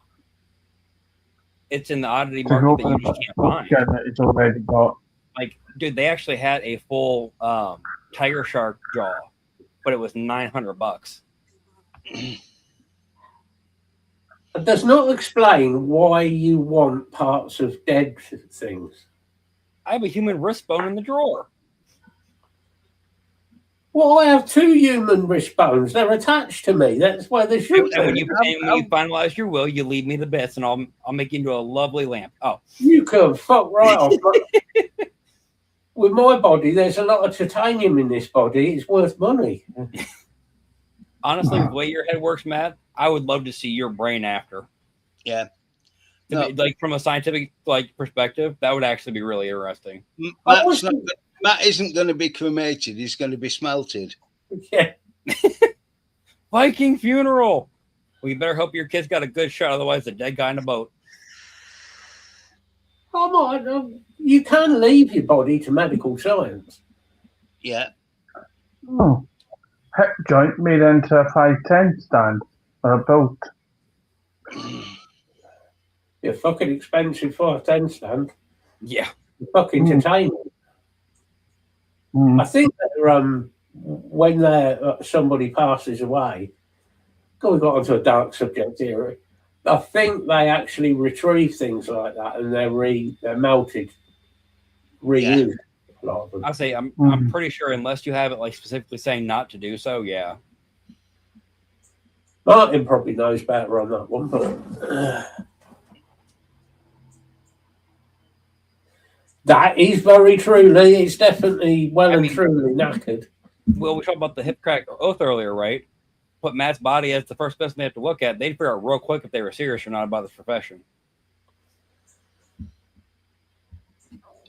It's in the oddity market that you just can't find. It's already got. Like, dude, they actually had a full tiger shark jaw, but it was $900. It does not explain why you want parts of dead things. I have a human wrist bone in the drawer. Well, I have 2 human wrist bones. They're attached to me. That's where they should And when be. you finalize your will, you leave me the bits, and I'll make you into a lovely lamp. Oh, You can fuck right off. But with my body, there's a lot of titanium in this body. It's worth money. honestly, the way your head works, Matt, I would love to see your brain after. Yeah. Like from a scientific perspective, that would actually be really interesting. Matt isn't going to be cremated. He's going to be smelted. Yeah. Viking funeral. Well, you better hope your kid's got a good shot, otherwise, a dead guy in a boat. You can leave your body to medical science. Yeah. Oh. Hip joint made into a 5'10" stand or a boat. You're fucking expensive 5'10" stand. Yeah. You're fucking entertainment. Mm. I think that when somebody passes away, God, we got onto a dark subject here. I think they actually retrieve things like that and they're melted, reused. A lot of them. I say I'm pretty sure unless you have it like specifically saying not to do so, yeah. Martin probably knows better on that one, but that is very true, Lee. It's definitely truly knackered. Well, we talked about the hip crack oath earlier, right? Put Matt's body as the first person they have to look at. They'd figure out real quick if they were serious or not about this profession.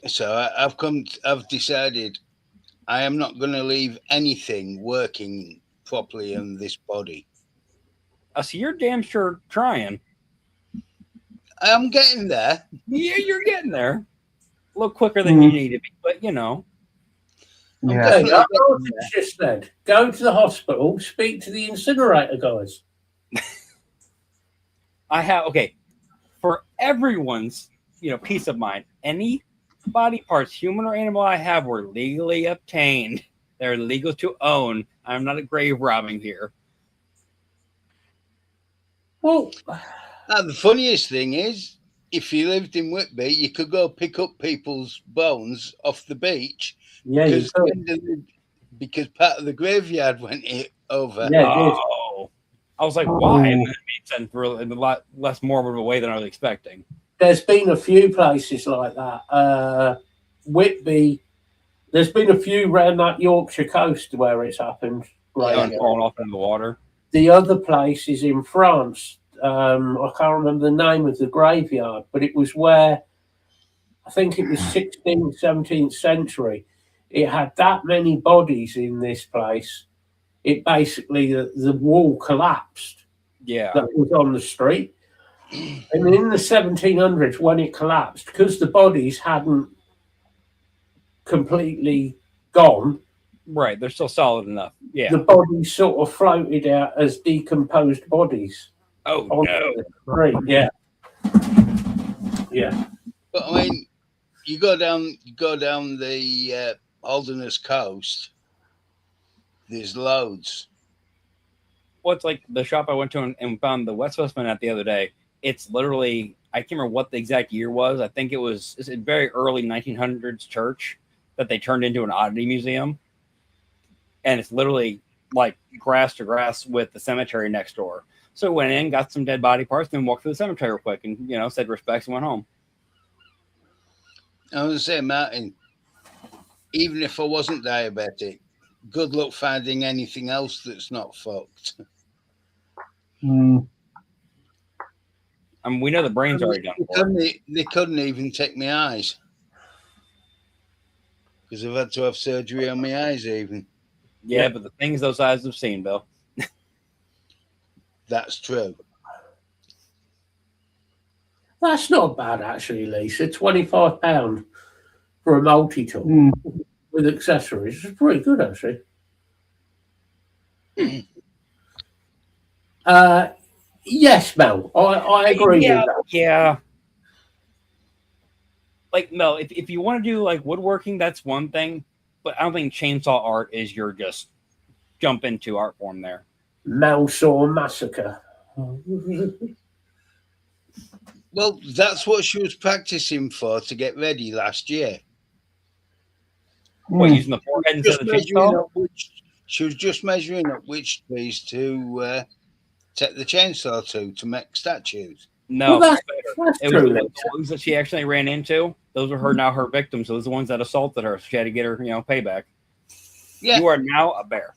So I've decided I am not going to leave anything working properly in this body. So you're damn sure trying. I'm getting there. Yeah, you're getting there. A little quicker than you need to be, but you know. Yeah. Hey, I just said, go to the hospital, speak to the incinerator guys. For everyone's peace of mind, any body parts, human or animal, I have were legally obtained. They're legal to own. I'm not a grave robbing here. Well, the funniest thing is, if you lived in Whitby, you could go pick up people's bones off the beach. yeah, because part of the graveyard went over. Yeah, oh, I was like, why? And that made sense for a lot less morbid of a way than I was expecting. There's been a few places like that. Whitby, there's been a few around that Yorkshire coast where it's happened. Falling off into the water. The other place is in France. I can't remember the name of the graveyard, but it was where I think it was 16th, 17th century. It had that many bodies in this place. It basically, the wall collapsed. Yeah. That was on the street. And in the 1700s, when it collapsed, because the bodies hadn't completely gone, right, they're still solid enough. Yeah, the bodies sort of floated out as decomposed bodies. Oh no! Yeah, yeah. But I mean, you go down the Holderness coast. There's loads. Well, it's like the shop I went to and found the West Westman at the other day. It's literally, I can't remember what the exact year was. I think it's a very early 1900s church that they turned into an oddity museum. And it's literally like grass to grass with the cemetery next door. So went in, got some dead body parts, then walked through the cemetery real quick and, said respects and went home. I was going to say, Martin, even if I wasn't diabetic, good luck finding anything else that's not fucked. Mm. I mean, we know the brain's already done for it. They couldn't even take my eyes. Because I've had to have surgery on my eyes even. Yeah, but the things those eyes have seen, Bill. That's true. That's not bad, actually, Lisa. £25 for a multi-tool with accessories. It's pretty good, actually. Yes, Mel, I agree with that. Yeah. Like, Mel, if you want to do like woodworking, that's one thing. But I don't think chainsaw art is your just jump into art form there. Melsaw Massacre. Well, that's what she was practicing for to get ready last year. What, using the forehead instead of the chainsaw? She was just measuring up which trees to take the chainsaw to make statues. No, well, that's it true. was the ones that she actually ran into. Those were her victims. Those are the ones that assaulted her. So she had to get her, payback. Yeah. You are now a bear.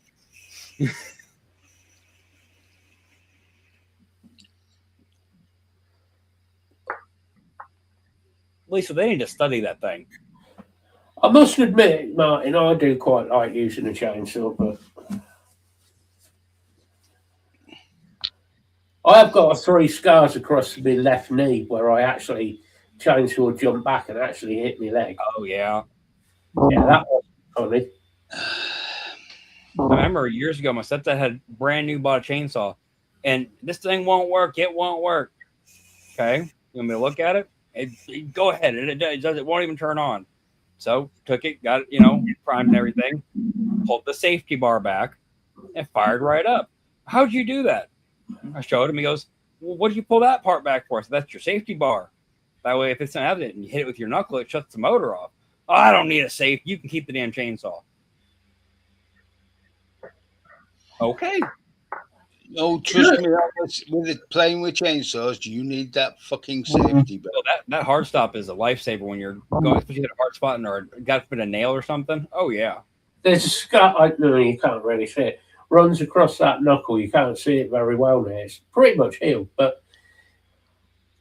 Lisa, they need to study that thing. I must admit, Martin, I do quite like using a chainsaw, but I have got 3 scars across my left knee where I actually chainsaw jumped back and actually hit my leg. Oh yeah. Yeah, that was funny. I remember years ago, my stepdad had brand new bought a chainsaw, and this thing won't work. It won't work. Okay, you want me to look at it? Go ahead. It won't even turn on. So took it, got it, primed and everything. Pulled the safety bar back, and fired right up. How'd you do that? I showed him. He goes, "Well, what did you pull that part back for?" So that's your safety bar. That way, if it's not evident and you hit it with your knuckle, it shuts the motor off. Oh, I don't need a safe. You can keep the damn chainsaw. Okay. Oh, trust me, with it playing with chainsaws, you need that fucking safety belt. Well, that hard stop is a lifesaver when you're going, especially at a hard spot or got to put a nail or something. Oh yeah. There's a scut. No, you can't really see it. Runs across that knuckle. You can't see it very well now. It's pretty much healed. But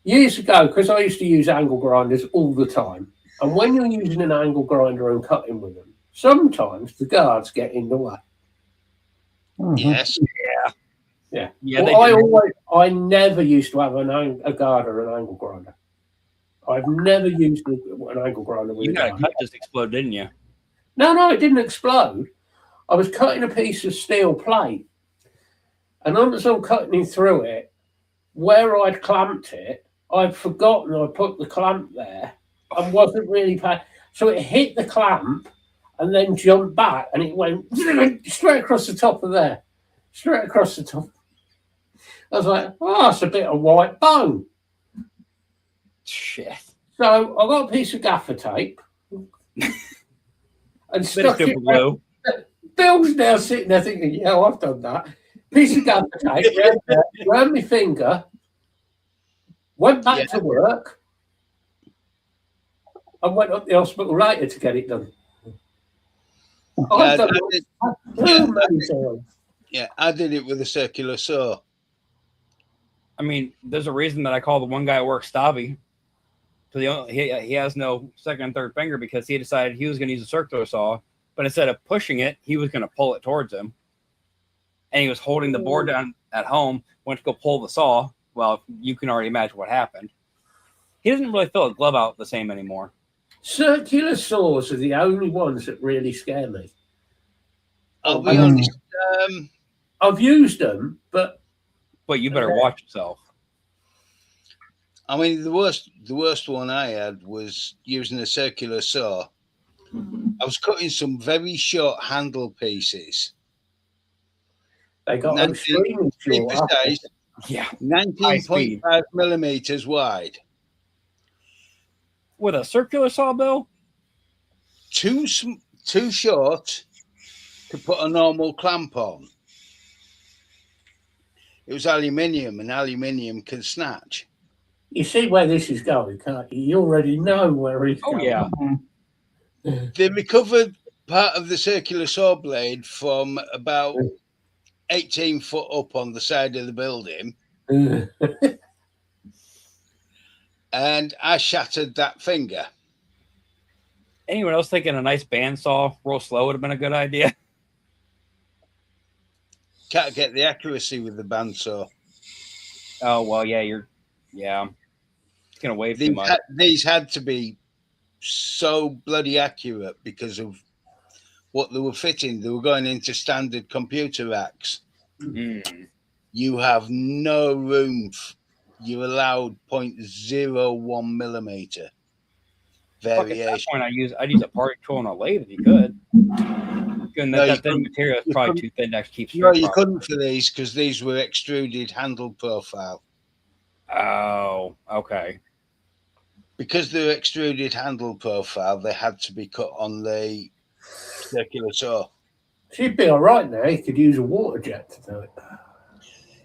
years ago, because I used to use angle grinders all the time, and when you're using an angle grinder and cutting with them, sometimes the guards get in the way. Yes. Yeah. Well, I never used to have a guard or an angle grinder. I've never used an angle grinder with you a got a guard. cut just explode, didn't you? No, it didn't explode. I was cutting a piece of steel plate, and as I'm cutting through it, where I'd clamped it, I'd forgotten I put the clamp there and wasn't really paying. So it hit the clamp and then jumped back, and it went straight across the top of there. Straight across the top. I was like, oh, that's a bit of white bone. Shit. So I got a piece of gaffer tape and stuck it. Glue. Bill's now sitting there thinking, yeah, I've done that. Piece of gaffer tape around my finger, went back to work, and went up the hospital later to get it done. I've done it too many times. Yeah, I did it with a circular saw. I mean, there's a reason that I call the one guy at work Stavi. Because he has no second and third finger because he decided he was going to use a circular saw, but instead of pushing it, he was going to pull it towards him. And he was holding the board down at home, went to go pull the saw. Well, you can already imagine what happened. He doesn't really fill a glove out the same anymore. Circular saws are the only ones that really scare me. I'll be honest. I've used them, but you better watch yourself. I mean, the worst one I had was using a circular saw. I was cutting some very short handle pieces. they got 19 precise, Yeah. 19.5 millimeters wide. With a circular saw, Bill? Too short to put a normal clamp on. It was aluminium, and aluminium can snatch. You see where this is going, can't you? You already know where it's Oh, going. yeah. They recovered part of the circular saw blade from about 18 foot up on the side of the building, and I shattered that finger. Anyone else thinking a nice bandsaw real slow would have been a good idea? Can't get the accuracy with the bandsaw. Oh, well, yeah, it's going to wave too much. These had to be so bloody accurate because of what they were fitting. They were going into standard computer racks. Mm. You have no room. You're allowed 0.01 millimeter Fuck, at that variation. point, I'd use a party tool and a lathe if you could. And No, you that thin material is probably too thin to actually keep straight. No, you properly. couldn't for these because these were extruded handle profile. Oh, okay. Because they were extruded handle profile, they had to be cut on the circular saw. She'd be all right now. You could use a water jet to do it.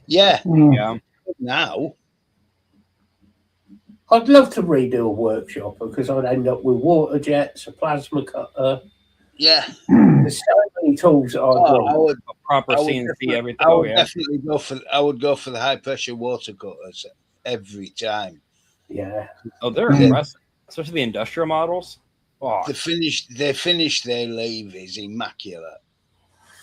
Yeah, Yeah. now. I'd love to redo a workshop because I'd end up with water jets, a plasma cutter. Yeah. There's so many tools that I'd want. I would A proper I would CNC, definitely- everything. I Oh, would yeah. definitely go for. I would go for the high pressure water cutters every time. Yeah. Oh, they're Yeah. impressive. Especially the industrial models. Oh, The finish they leave is immaculate.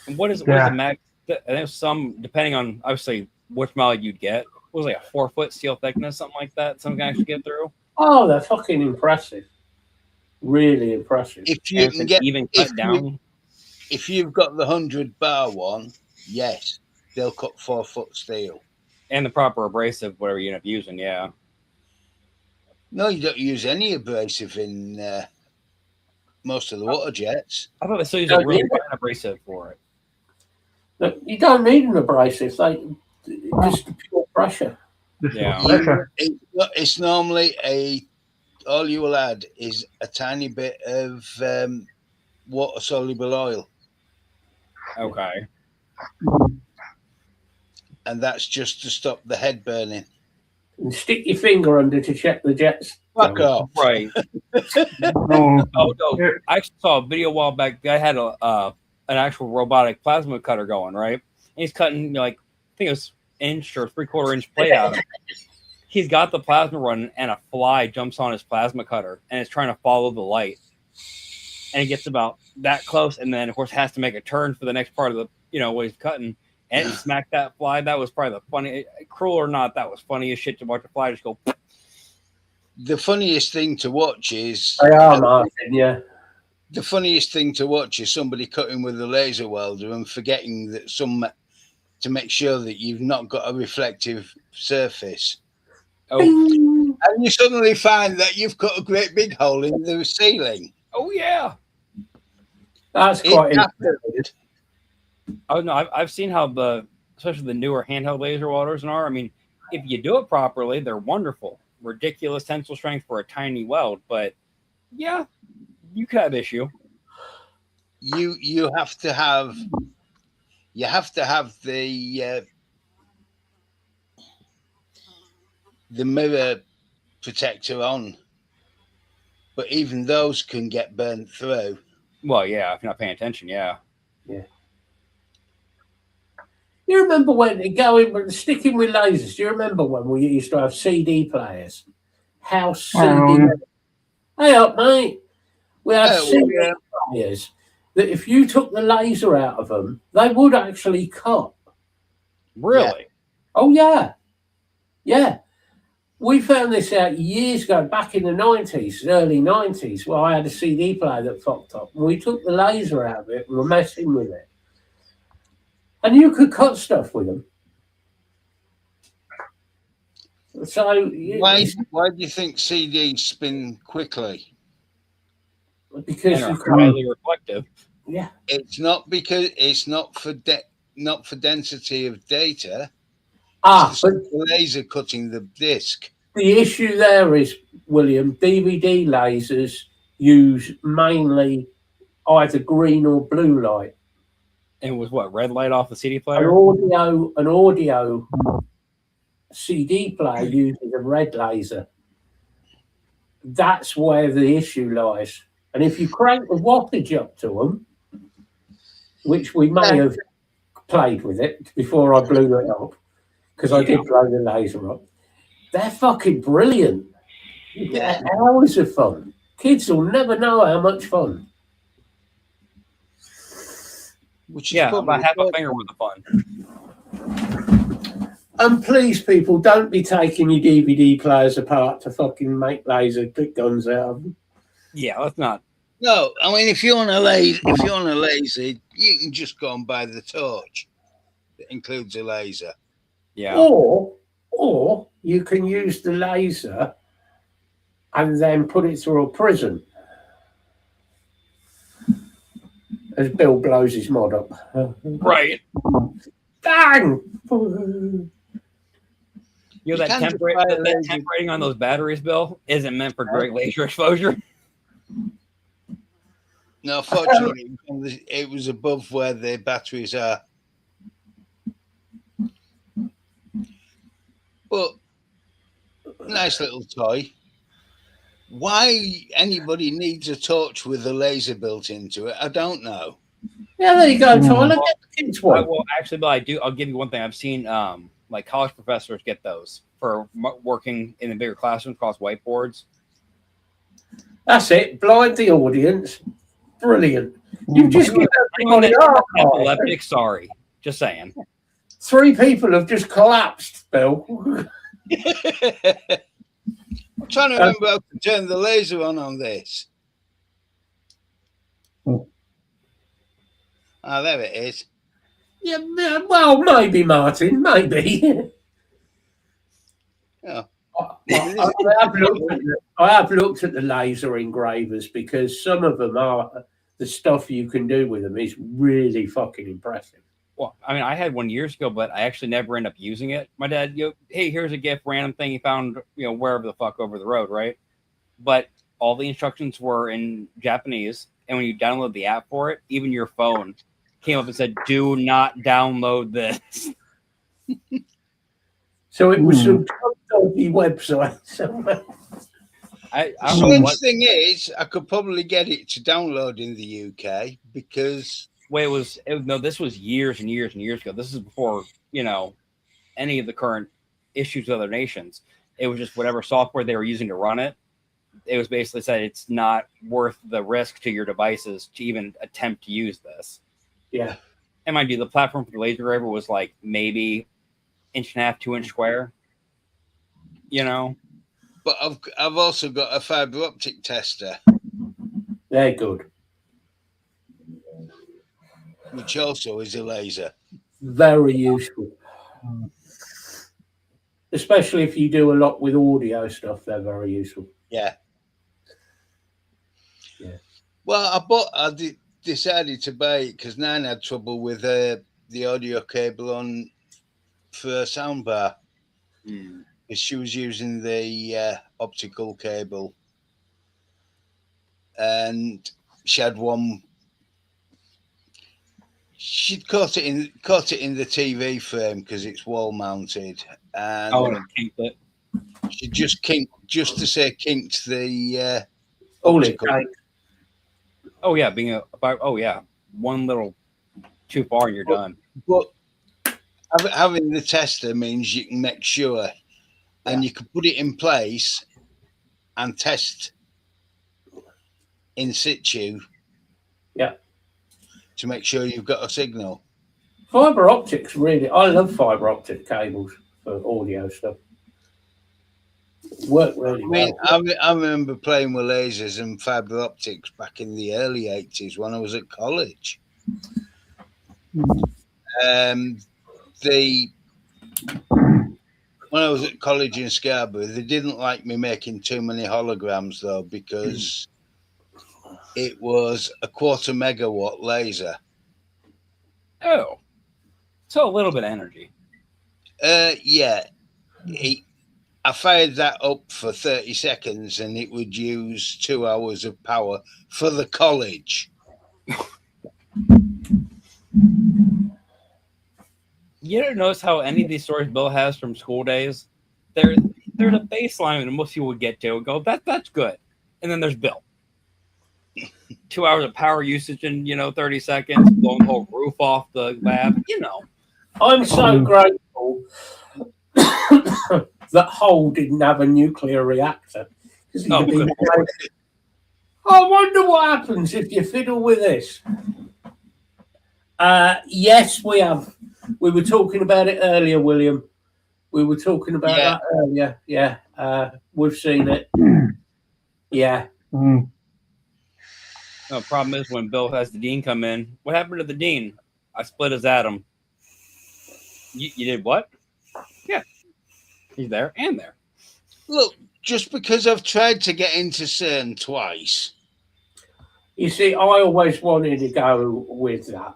and what is Yeah. the max? I think some, depending on obviously which model you'd get, what was like a 4 foot steel thickness, something like that. Some can actually get through. Oh, they're fucking impressive. Really impressive. If you And it's can an get, even if cut down. if you've got the 100 bar one, yes, they'll cut 4-foot steel. And the proper abrasive, whatever you end up using, yeah. No, you don't use any abrasive in most of the water jets. I thought they still use No, a really yeah. fine abrasive for it. Look, you don't need an abrasive. Just pure pressure. Just Yeah. pressure. It's normally all you will add is a tiny bit of water soluble oil, Okay. and that's just to stop the head burning. And stick your finger under to check the jets. Fuck off. Right. No, Oh no! I actually saw a video a while back. Guy had an actual robotic plasma cutter going, right? And he's cutting like I think it was inch or 3/4 inch plate out of it. He's got the plasma running, and a fly jumps on his plasma cutter, and it's trying to follow the light. And he gets about that close, and then of course has to make a turn for the next part of the what he's cutting, and it smacked that fly. That was probably the funny, cruel or not, that was funny as shit to watch a fly just go. The funniest thing to watch is They are, Martin, yeah. the funniest thing to watch is somebody cutting with a laser welder and forgetting that to make sure that you've not got a reflective surface. Oh, And you suddenly find that you've cut a great big hole in the ceiling. oh yeah. That's It quite happened. Oh no, I've seen how especially the newer handheld laser welders are. I mean, if you do it properly, they're wonderful. Ridiculous tensile strength for a tiny weld, but yeah, you could have issue. You have to have the mirror protector on, but even those can get burnt through. Well, yeah, if you're not paying attention, yeah. You remember when sticking with lasers? Do you remember when we used to have CD players? House CD. Oh. Hey up, mate. We had Oh, CD yeah. players that if you took the laser out of them, they would actually cut. Really? Oh yeah, yeah. We found this out years ago, back in the 90s, early 90s, where I had a CD player that fucked up. And we took the laser out of it and were messing with it. And you could cut stuff with them. So Why do you think CDs spin quickly? because And you are highly reflective. yeah, It's not because it's not for density of data. but It's the laser cutting the disc. the issue there is, William, DVD lasers use mainly either green or blue light. And with what, red light off the CD An player? audio CD player uses a red laser. That's where the issue lies. And if you crank the wattage up to them, which we may have played with it before I blew it up, because I did blow the laser up, they're fucking brilliant. You get hours of fun. Kids will never know how much fun. Which is Yeah, probably about half a good. finger worth of fun. And please, people, don't be taking your DVD players apart to fucking make laser guns out of them. Yeah, let's not. No, I mean if you're on a laser, you can just go and buy the torch that includes a laser. Yeah. Or you can use the laser and then put it through a prism. As Bill blows his mod up. Right. Bang! You know, that can temp, just buy a that laser. temp rating on those batteries, Bill, isn't meant for direct laser exposure. No, fortunately, it was above where the batteries are. But nice little toy. Why anybody needs a torch with a laser built into it, I don't know. Yeah, there you go, Tyler. Get the kids one. Well, actually, but I'll give you one thing. I've seen like college professors get those for working in the bigger classrooms across whiteboards. That's it. Blind the audience. Brilliant. You just give Anyone everybody that's our epileptic, sorry. Just saying. 3 people have just collapsed, Bill. I'm trying to remember how to turn the laser on this. Ah, there it is. Yeah, well, maybe, Martin, maybe. Yeah. I have looked at the laser engravers because some of them are the stuff you can do with them is really fucking impressive. Well, I mean, I had one years ago, but I actually never end up using it. My dad, hey, here's a gift, random thing he found, wherever the fuck over the road, right? But all the instructions were in Japanese, and when you download the app for it, even your phone came up and said, "Do not download this." So it was some dodgy website somewhere. The strange thing is, I could probably get it to download in the UK because. Well, this was years and years and years ago. This is before, any of the current issues with other nations. It was just whatever software they were using to run it. It was basically said it's not worth the risk to your devices to even attempt to use this. Yeah. And mind you, the platform for the laser engraver was like maybe 1.5 2 inch square. But I've also got a fiber optic tester. They're good. Which also is a laser. Very useful. Especially if you do a lot with audio stuff, they're very useful. Yeah. Yeah. Well, I decided to buy it because Nan had trouble with the audio cable on for her soundbar. She was using the optical cable. And she had one. She'd caught it in the TV frame because it's wall mounted, and it. She just kinked the all it optical. takes. Oh yeah, one little too far and you're done. But having the tester means you can make sure, and you can put it in place and test in situ. Yeah. To make sure you've got a signal. Fiber optics, really. I love fiber optic cables for audio stuff. Work really well. I remember playing with lasers and fiber optics back in the early 80s when I was at college. When I was at college in Scarborough, they didn't like me making too many holograms though because it was a 1/4 megawatt laser. Oh, so a little bit of energy. Yeah. I fired that up for 30 seconds and it would use 2 hours of power for the college. You ever notice how any of these stories Bill has from school days? There's a baseline that most people would get to and go, that's good. And then there's Bill. 2 hours of power usage in 30 seconds, blowing the whole roof off the lab. I'm so grateful that Hull didn't have a nuclear reactor. I wonder what happens if you fiddle with this. Yes, we have. We were talking about it earlier, William. We were talking about that earlier. Yeah, we've seen it. Yeah. No, problem is when Bill has the dean come in, what happened to the dean? I split his atom. You did what? Yeah. He's there and there. Look, just because I've tried to get into CERN twice. You see, I always wanted to go with that.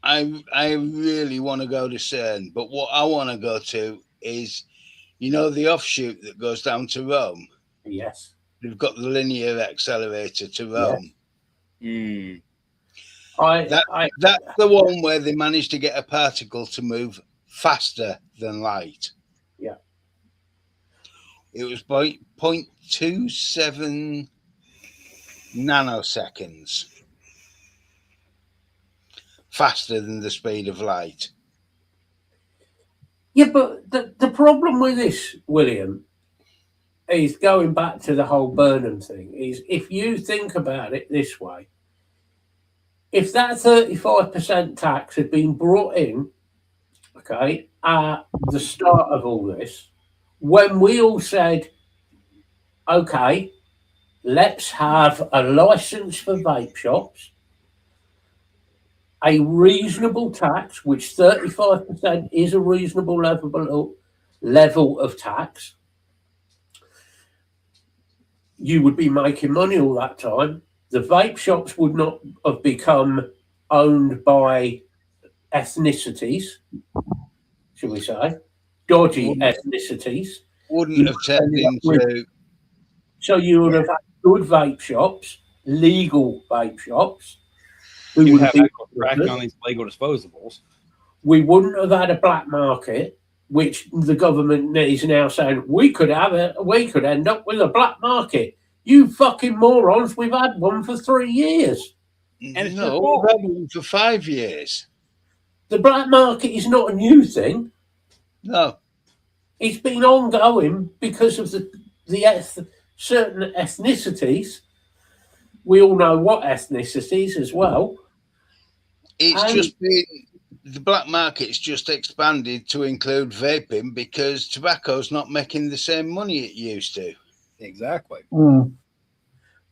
I really want to go to CERN, but what I want to go to is, the offshoot that goes down to Rome. Yes. They've got the linear accelerator to Rome. Yes. That's the one where they managed to get a particle to move faster than light. Yeah. It was by 0.27 nanoseconds faster than the speed of light. Yeah, but the problem with this, William, is going back to the whole Burnham thing, is if you think about it this way, if that 35% tax had been brought in, okay, at the start of all this, when we all said, okay, let's have a license for vape shops, a reasonable tax, which 35% is a reasonable level of tax. You would be making money all that time. The vape shops would not have become owned by ethnicities, shall we say, dodgy ethnicities. Wouldn't have turned into. So you would have had good vape shops, legal vape shops. You have equal tracking on these legal disposables. We wouldn't have had a black market, which the government is now saying we could have it. We could end up with a black market. You fucking morons! We've had one for 3 years. And No, we've had one for 5 years. The black market is not a new thing. No. It's been ongoing because of certain ethnicities. We all know what ethnicities as well. It's just been, the black market's just expanded to include vaping because tobacco's not making the same money it used to. Exactly.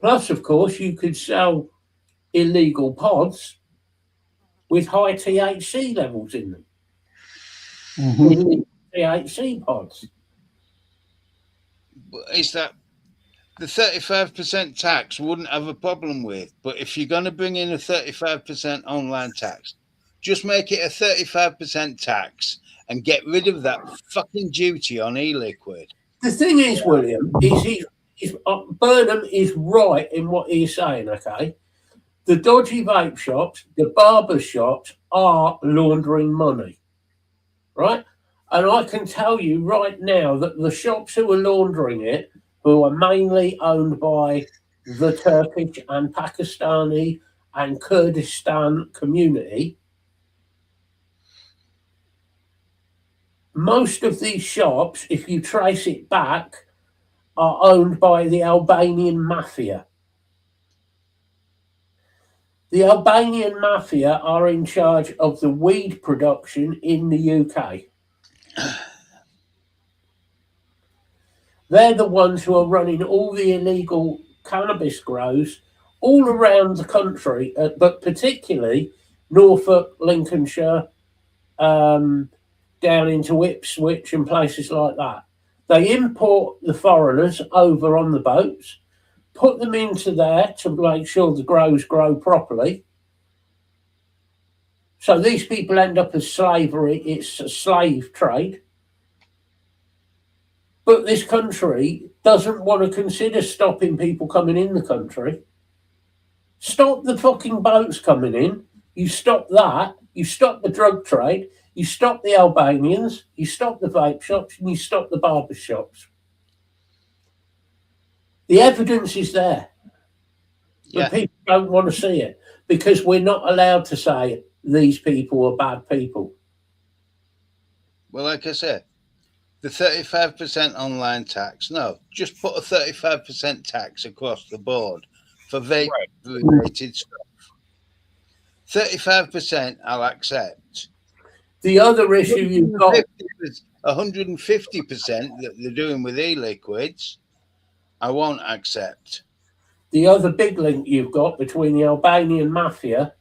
Plus, of course, you could sell illegal pods with high THC levels in them. Illegal THC pods. But it's that the 35% tax wouldn't have a problem with, but if you're going to bring in a 35% online tax, just make it a 35% tax and get rid of that fucking duty on e-liquid. The thing is, William, Burnham is right in what he's saying, okay? The dodgy vape shops, the barber shops are laundering money, right? And I can tell you right now that the shops who are laundering it, who are mainly owned by the Turkish and Pakistani and Kurdistan community, most of these shops, if you trace it back, are owned by the Albanian mafia. The Albanian mafia are in charge of the weed production in the UK. They're the ones who are running all the illegal cannabis grows all around the country, but particularly Norfolk, Lincolnshire, down into Ipswich and places like that. They import the foreigners over on the boats, put them into there to make sure the grows grow properly. So these people end up as slavery. It's a slave trade. But this country doesn't want to consider stopping people coming in the country. Stop the fucking boats coming in. You stop that. You stop the drug trade. You stop the Albanians. You stop the vape shops. And you stop the barber shops. The evidence is there. But people don't want to see it because we're not allowed to say these people are bad people. Well, like I said, the 35% online tax, no, just put a 35% tax across the board for vape-related stuff. 35% I'll accept. The other issue you've got 150% that they're doing with e-liquids, I won't accept. The other big link you've got between the Albanian mafia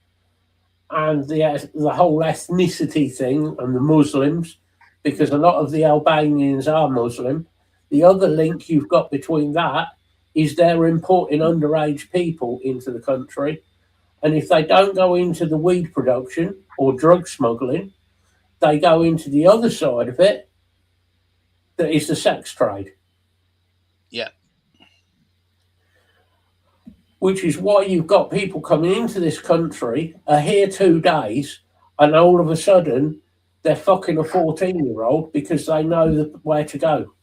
and the whole ethnicity thing and the Muslims, because a lot of the Albanians are Muslim. The other link you've got between that is they're importing underage people into the country. And if they don't go into the weed production or drug smuggling, they go into the other side of it, that is the sex trade. Yeah. Which is why you've got people coming into this country, are here 2 days, and all of a sudden they're fucking a 14-year-old because they know where to go.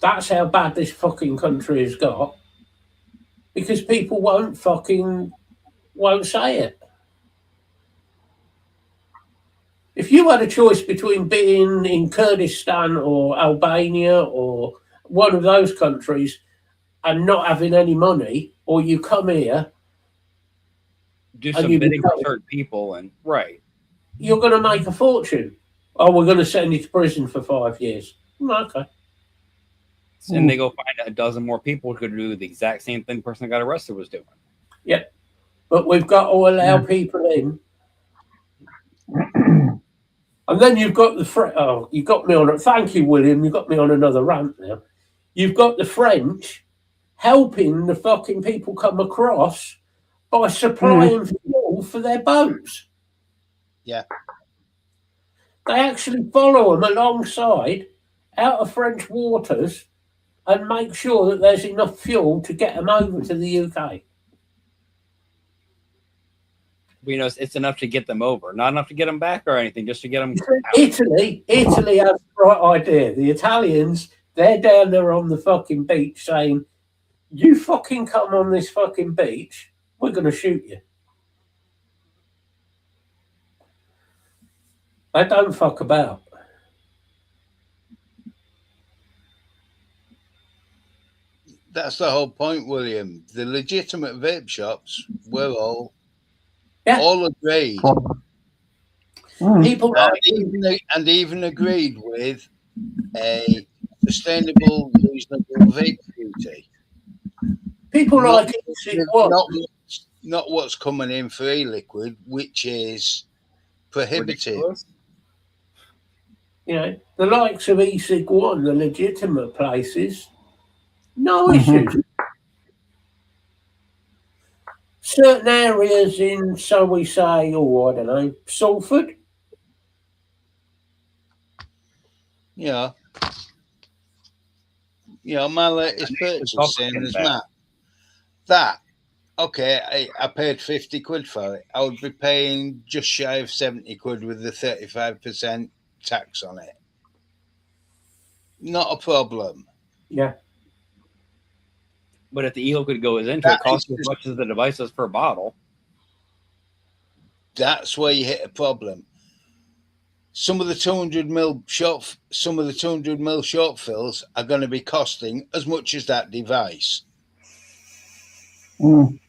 That's how bad this fucking country has got, because people won't say it. If you had a choice between being in Kurdistan or Albania or one of those countries and not having any money, or you come here, do some bidding for certain people, and you're going to make a fortune. Oh, we're going to send you to prison for 5 years. Okay. And they go find a dozen more people who could do the exact same thing the person that got arrested was doing. But we've got to allow people in. And then you've got you got me on it. Thank you, William. You got me on another rant now. You've got the French helping the fucking people come across by supplying fuel for their boats. Yeah. They actually follow them alongside out of French waters and make sure that there's enough fuel to get them over to the UK. You know, it's enough to get them over, not enough to get them back or anything, just to get them out. Italy has the right idea. The Italians, they're down there on the fucking beach saying, you fucking come on this fucking beach, we're going to shoot you. They don't fuck about. That's the whole point, William. The legitimate vape shops were all agreed. People and even agreed with a sustainable, reasonable vape duty. People like not what's coming in for e-liquid, which is prohibitive. Ridiculous. You know, the likes of e-cig one, the legitimate places, no issues. Certain areas in, so we say, I don't know, Salford. Yeah. My latest purchase, same as Matt. That, okay, I paid 50 quid for it. I would be paying just shy of 70 quid with the 35% tax on it. Not a problem. Yeah. But if the e-liquid goes into it, costs as much as the devices per bottle. That's where you hit a problem. Some of the 200ml short fills are going to be costing as much as that device. And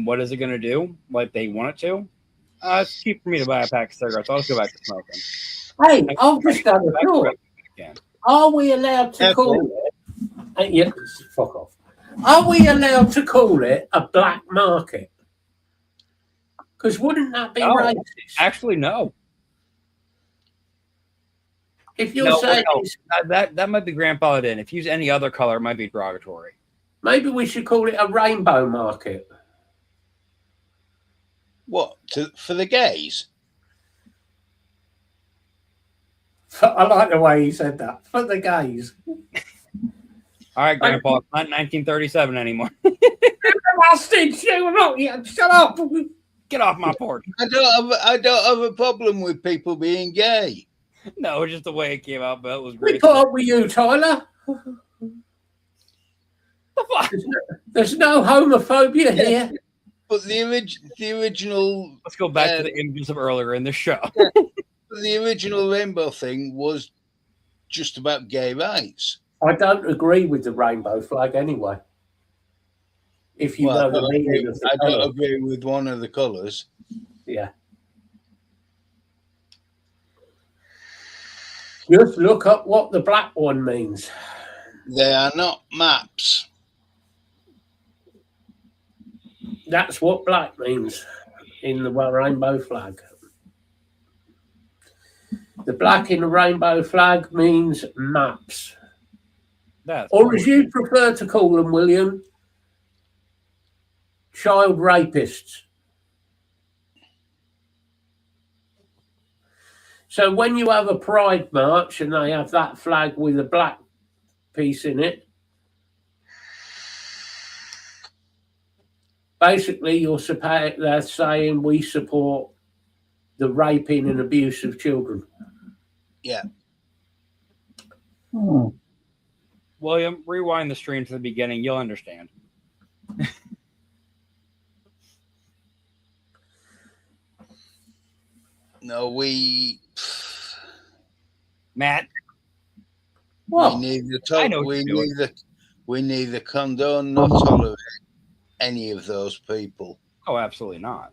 what is it going to do? Like they want it to? It's cheap for me to buy a pack of cigarettes. I'll just go back to smoking. Hey, I've just done a thought. Are we allowed to call it? Yeah, fuck off. Are we allowed to call it a black market? Because wouldn't that be racist? Actually, no. If you're saying that might be grandfathered in. If you use any other color, it might be derogatory. Maybe we should call it a rainbow market. What, for the gays? I like the way he said that. For the gays. All right, Grandpa, it's not 1937 anymore. Bastard, shut up. Get off my porch. I don't have a problem with people being gay. No, it's just the way it came out, but it was great. We put up with you, Tyler. There's no homophobia here. But the original... Let's go back to the images of earlier in the show. The original rainbow thing was just about gay rights. I don't agree with the rainbow flag anyway. If you know the meaning of the I don't agree with one of the colours. Yeah. Just look up what the black one means. They are not maps. That's what black means in the rainbow flag. The black in the rainbow flag means maps. Or as you prefer to call them, William, child rapists. So when you have a pride march and they have that flag with a black piece in it, basically they're saying we support the raping and abuse of children. Yeah. William, rewind the stream to the beginning. You'll understand. No, Matt. What? We neither condone nor tolerate any of those people. Oh, absolutely not.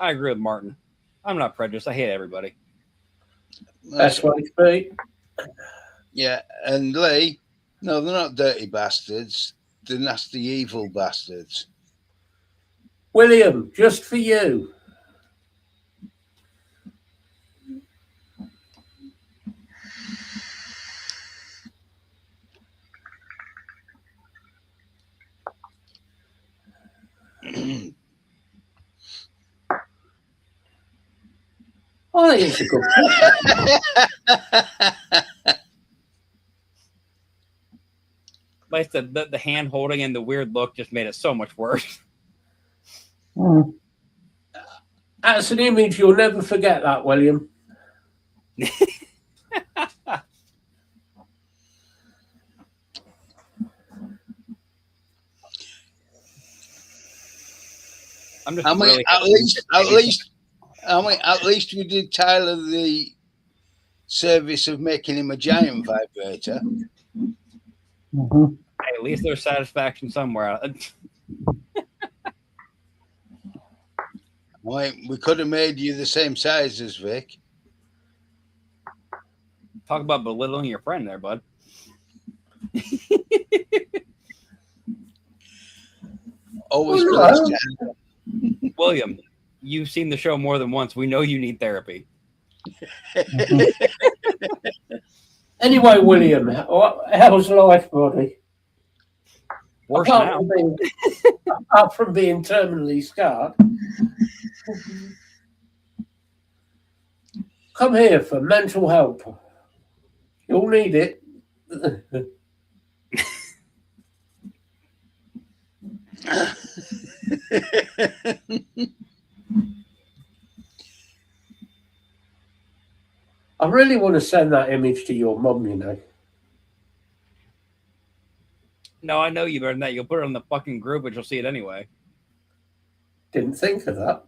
I agree with Martin. I'm not prejudiced. I hate everybody. That's what it's be. Yeah, and Lee, no, they're not dirty bastards. They're nasty, evil bastards. William, just for you. I think it's a good point. Like the hand holding and the weird look just made it so much worse. Mm. That's an image you'll never forget, that, William. I'm just I mean, really at least we did Tyler the service of making him a giant vibrator. Mhm. Hey, at least there's satisfaction somewhere. Like, we could have made you the same size as Vic. Talk about belittling your friend there, bud. Always Oh, pleased no. to have. William, you've seen the show more than once. We know you need therapy. Mhm. Anyway, William, how's life, buddy? Worse apart now. From being, apart from being terminally scarred. Come here for mental help. You'll need it. I really want to send that image to your mum, you know. No, I know you better than that. You'll put it on the fucking group, but you'll see it anyway. Didn't think of that.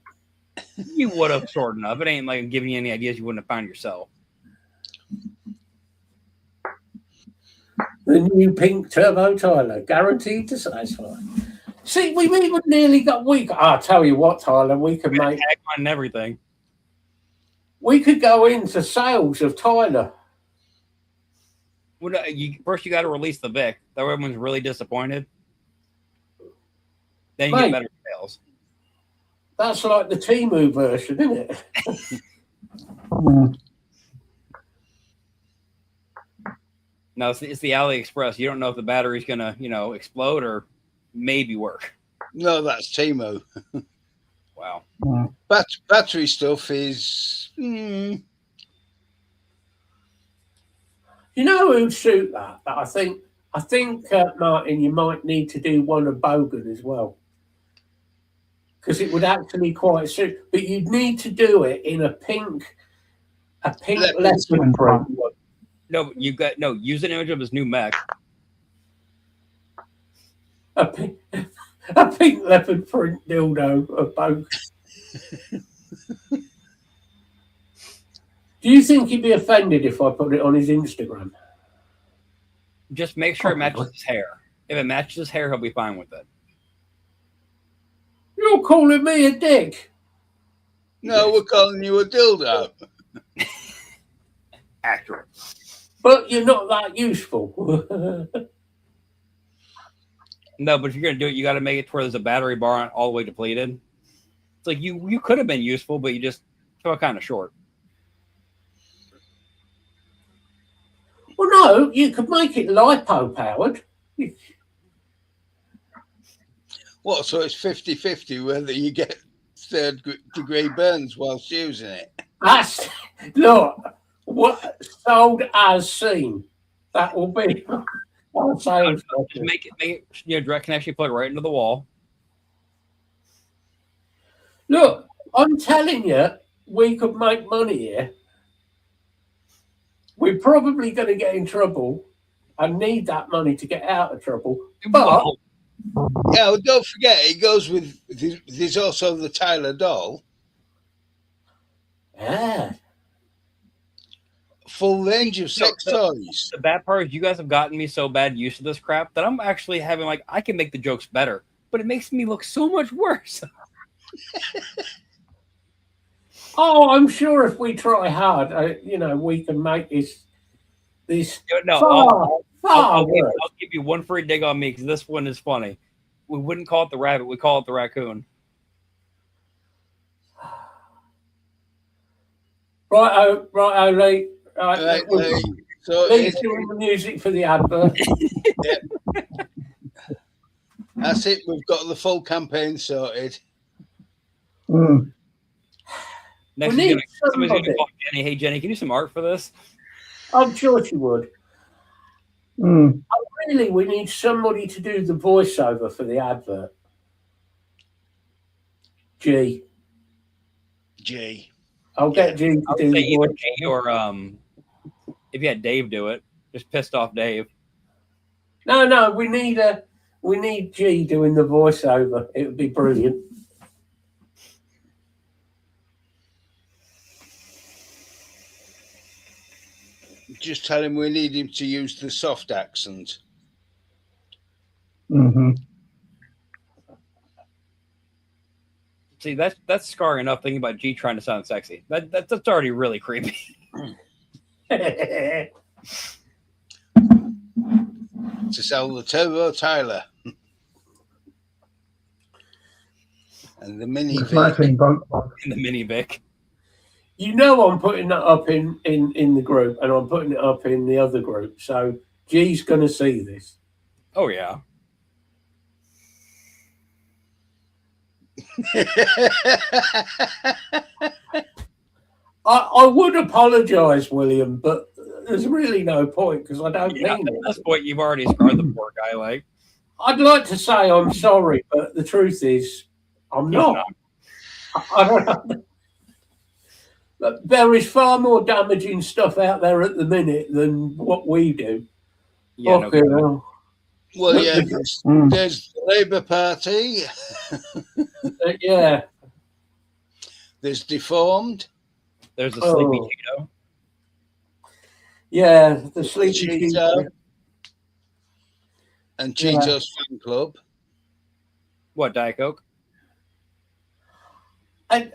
You would have, sort enough. It ain't like giving you any ideas you wouldn't have found yourself. The new pink turbo Tyler, guaranteed to satisfy. See, we've even nearly got. I'll tell you what, Tyler, we could make. Tag on and everything. We could go into sales of Tyler. Well, first, you got to release the Vic. That way everyone's really disappointed. Then you Mate. get better sales. That's like the Temu version, isn't it? Mm. No, it's the AliExpress. You don't know if the battery's gonna, explode or maybe work. No, that's Timo. Wow. Mm. Battery stuff is. You know who'd suit that? But I think Martin, you might need to do one of Bogan as well, because it would actually quite suit. But you'd need to do it in a pink leopard print one. No, use an image of his new mech. A pink leopard print dildo of Bogan. Do you think he'd be offended if I put it on his Instagram? Just make sure it matches Probably. his hair. If it matches his hair, he'll be fine with it. You're calling me a dick. No, we're calling you a dildo. Accurate. But you're not that useful. No, but if you're gonna do it, you got to make it to where there's a battery bar on all the way depleted. It's like you could have been useful, but you just fell kind of short. Well, no, you could make it lipo powered. What? So it's 50-50 whether you get third-degree burns whilst using it. That's look what sold as seen. That will be our sales. Just make it, direct connection plug right into the wall. Look, I'm telling you, we could make money here. We're probably going to get in trouble and need that money to get out of trouble. But Well, Yeah, well, don't forget, it goes with. There's also the Tyler doll. yeah, Full range of sex toys. the bad part is you guys have gotten me so bad used to this crap that I'm actually having I can make the jokes better, but it makes me look so much worse. Oh, I'm sure if we try hard, we can make this No, far worse. I'll give you one free dig on me because this one is funny. We wouldn't call it the rabbit; we call it the raccoon. Right, Lee. Right, Lee's so doing the music for the advert. that's it. We've got the full campaign sorted. Next, We need somebody's going to somebody. call Jenny. Hey, Jenny, can you do some art for this? I'm sure she would. Really, we need somebody to do the voiceover for the advert. G. I'll get G to I would do say the either voice. G or if you had Dave do it, just pissed off Dave. No, we need G doing the voiceover. It would be brilliant. Just tell him we need him to use the soft accent. See, that's scarring enough thinking about G trying to sound sexy. That's already really creepy. To sell the Turbo Tyler and the Mini Vic. Smashing bunk. In the mini Vic. I'm putting that up in the group, and I'm putting it up in the other group. So G's going to see this. Oh yeah. I would apologise, William, but there's really no point because I don't mean At it. this point, you've already scarred the poor guy. Like, I'd like to say I'm sorry, but the truth is, I'm not. I don't know. But there is far more damaging stuff out there at the minute than what we do. yeah, no, Okay, well, Well, yeah, there's the Labour Party. yeah. There's Deformed. there's a sleepy Oh. Cheeto. Yeah, the sleepy Cheeto. Cheeto. And Yeah. Cheetos Fan Club. What, Diet Coke? And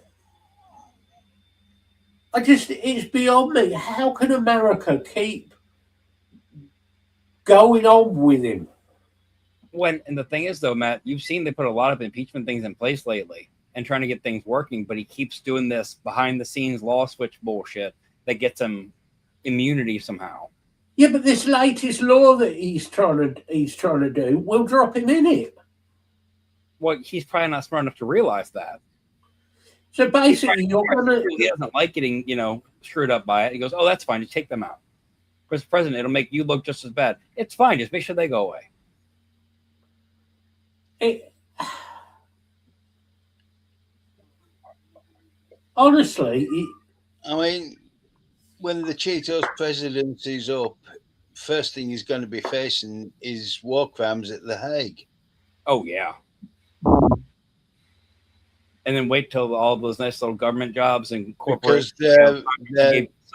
it's beyond me. How can America keep going on with him? And the thing is, though, Matt, you've seen they put a lot of impeachment things in place lately and trying to get things working, but he keeps doing this behind the scenes law switch bullshit that gets him immunity somehow. Yeah, but this latest law that he's trying to do will drop him in it. Well, he's probably not smart enough to realize that. So basically, you're gonna. He doesn't like getting, screwed up by it. He goes, "Oh, that's fine. Just take them out." Because president, it'll make you look just as bad. It's fine. Just make sure they go away. Honestly, I mean, when the Cheetos presidency's up, first thing he's going to be facing is war crimes at The Hague. Oh yeah. And then wait till all those nice little government jobs and corporate Because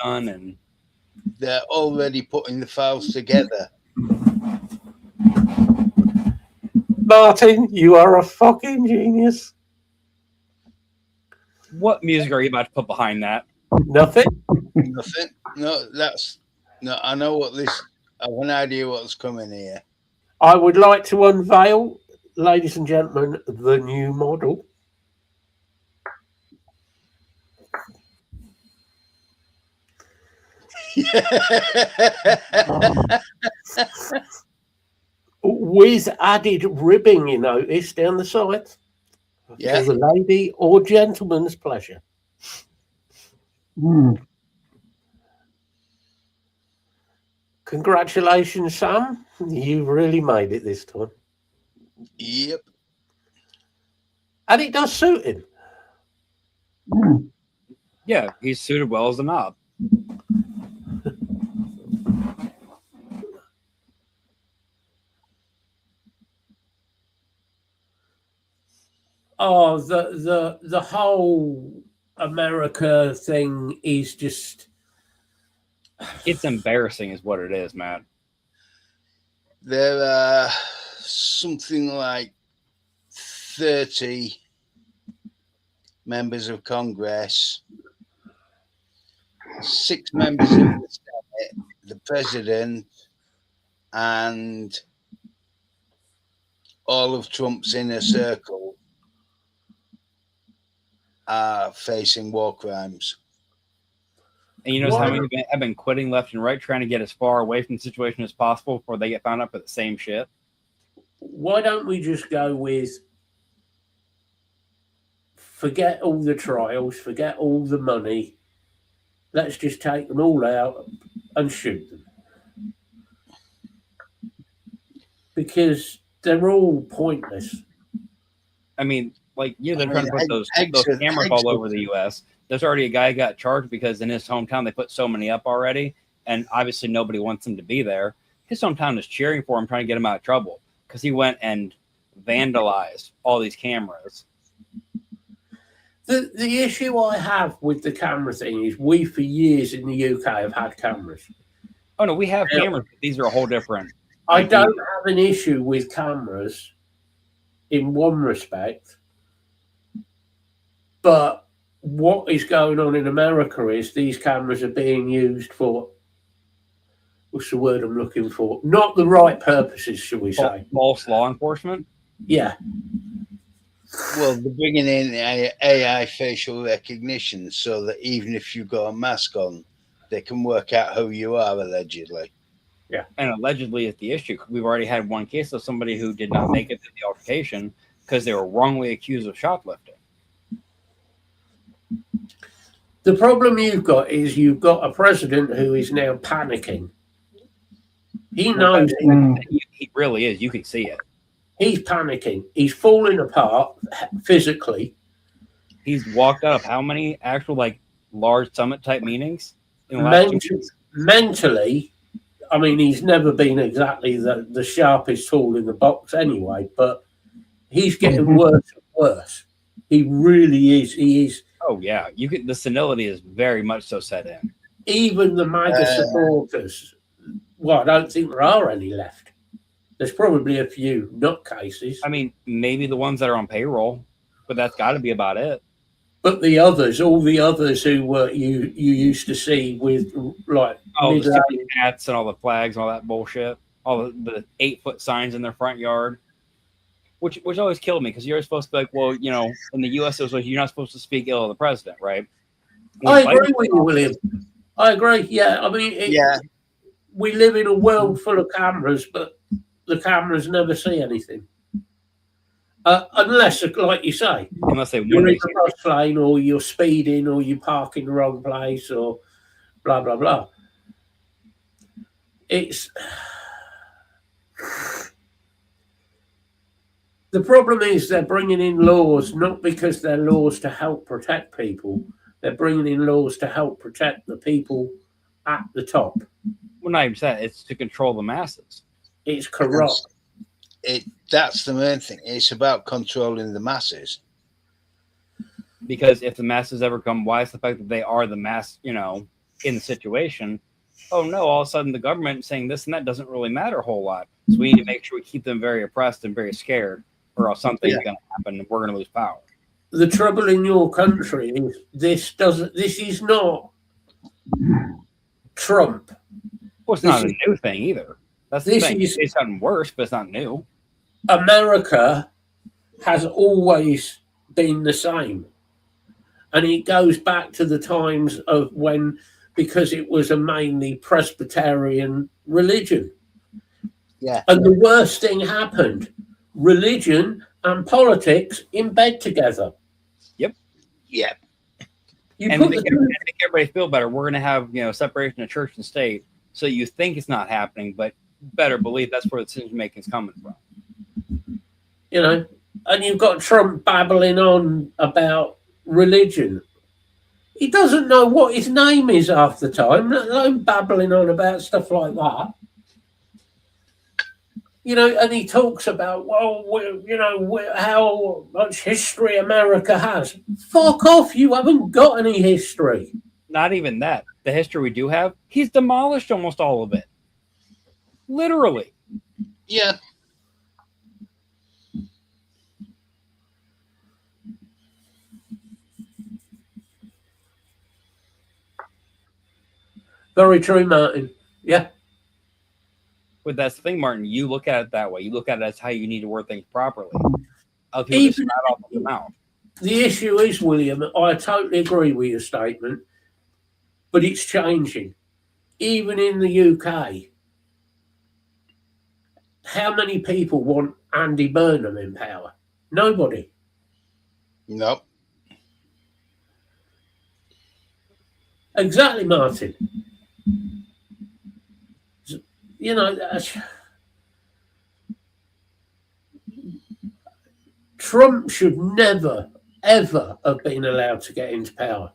son and they're already putting the files together. Martin, you are a fucking genius. what music are you about to put behind that? Nothing. Nothing. No, I know what this. I have an idea what's coming here. I would like to unveil, ladies and gentlemen, the new model. With added ribbing, you notice, down the sides. Yeah. For the lady or gentleman's pleasure. Congratulations, Sam. You've really made it this time. Yep. And it does suit him. Yeah, he's suited well as a knob. Oh, the whole America thing is just. It's embarrassing, is what it is, Matt. There are something like 30 members of Congress 6 members of the Senate, the president, and all of Trump's inner circle are facing war crimes. And you notice how many have been quitting left and right, trying to get as far away from the situation as possible before they get found out for the same shit. Why don't we just go with forget all the trials, forget all the money, let's just take them all out and shoot them? Because they're all pointless. I mean, like, yeah, they're trying to put those cameras all over the U.S. There's already a guy who got charged because in his hometown they put so many up already, and obviously nobody wants him to be there. His hometown is cheering for him, trying to get him out of trouble because he went and vandalized all these cameras. The issue I have with the camera thing is we, for years in the UK, have had cameras. Oh, no, we have cameras, but these are a whole different. I don't have an issue with cameras in one respect, but what is going on in America is these cameras are being used for, what's the word I'm looking for? Not the right purposes, shall we say. False law enforcement? Yeah. Well, they're bringing in AI facial recognition so that even if you've got a mask on, they can work out who you are, allegedly. Yeah. And allegedly is the issue. We've already had one case of somebody who did not make it to the altercation because they were wrongly accused of shoplifting. The problem you've got is you've got a president who is now panicking. He knows he really is. You can see it. He's panicking. He's falling apart physically. He's walked out of how many actual like large summit type meetings? Mentally, I mean, he's never been exactly the sharpest tool in the box anyway, but he's getting worse and worse. He really is. He is. Oh yeah, the senility is very much so set in. Even the MAGA supporters. Well, I don't think there are any left. There's probably a few nutcases. I mean, maybe the ones that are on payroll, but that's got to be about it. But the others, all the others who were you used to see with like the hats and all the flags and all that bullshit, all the 8-foot signs in their front yard, which always killed me because you're supposed to be like, well, you know, in the U.S. it was like you're not supposed to speak ill of the president, right? I agree with you, William. I agree. Yeah, I mean, we live in a world full of cameras, but the cameras never see anything. Unless, like you say, you're in the bus lane or you're speeding or you park in the wrong place or blah, blah, blah. The problem is they're bringing in laws not because they're laws to help protect people. They're bringing in laws to help protect the people at the top. Well, not even that. It's to control the masses. It's corrupt. That's the main thing. It's about controlling the masses. Because if the masses ever come wise to the fact that they are the mass, you know, in the situation, oh no, all of a sudden the government saying this and that doesn't really matter a whole lot. So we need to make sure we keep them very oppressed and very scared, or else something's going to happen and we're going to lose power. The trouble in your country is this is not Trump. Well, it's not a new thing either. That's the thing. It's gotten worse, but it's not new. America has always been the same. And it goes back to the times of when, because it was a mainly Presbyterian religion. Yeah. And the worst thing happened. Religion and politics in bed together. Yep. Yep. And to make everybody feel better, we're going to have, you know, separation of church and state. So you think it's not happening, but better believe that's where the decision making is coming from. You know, and you've got Trump babbling on about religion. He doesn't know what his name is half the time, let alone babbling on about stuff like that. You know, and he talks about, well, you know, how much history America has. Fuck off, you haven't got any history. Not even that. The history we do have, he's demolished almost all of it. Literally. Yeah. Very true, Martin. Yeah. But that's the thing, Martin. You look at it that way. You look at it as how you need to word things properly. Other people just Even spout off the mouth. the issue is, William, I totally agree with your statement, but it's changing. Even in the UK, how many people want Andy Burnham in power? Nobody. No. Exactly, Martin. You know, Trump should never, ever have been allowed to get into power.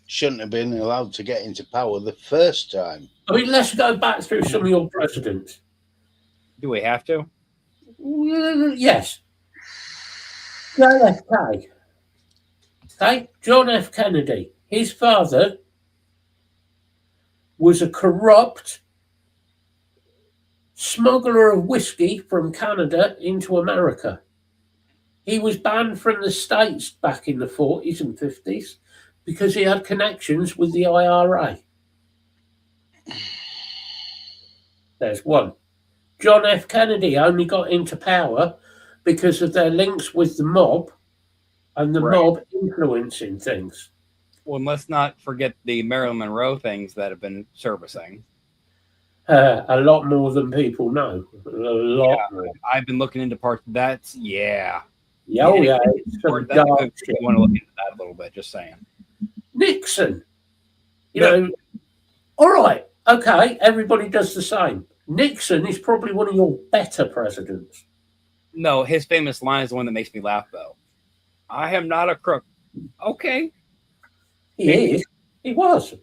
Shouldn't have been allowed to get into power the first time. I mean, let's go back through some of your presidents. Do we have to? Yes. JFK. Okay, John F. Kennedy. His father was a corrupt smuggler of whiskey from Canada into America. He was banned from the States back in the 40s and 50s because he had connections with the IRA. There's one. John F. Kennedy only got into power because of their links with the mob and the mob influencing things. Well, and let's not forget the Marilyn Monroe things that have been servicing. A lot more than people know. A lot more. I've been looking into parts. That's Yeah, it's some That's dark good. shit. You want to look into that a little bit. Just saying. Nixon. You know, all right, okay, everybody does the same. Nixon is probably one of your better presidents. No, his famous line is the one that makes me laugh, though. I am not a crook. Okay, He is. He was.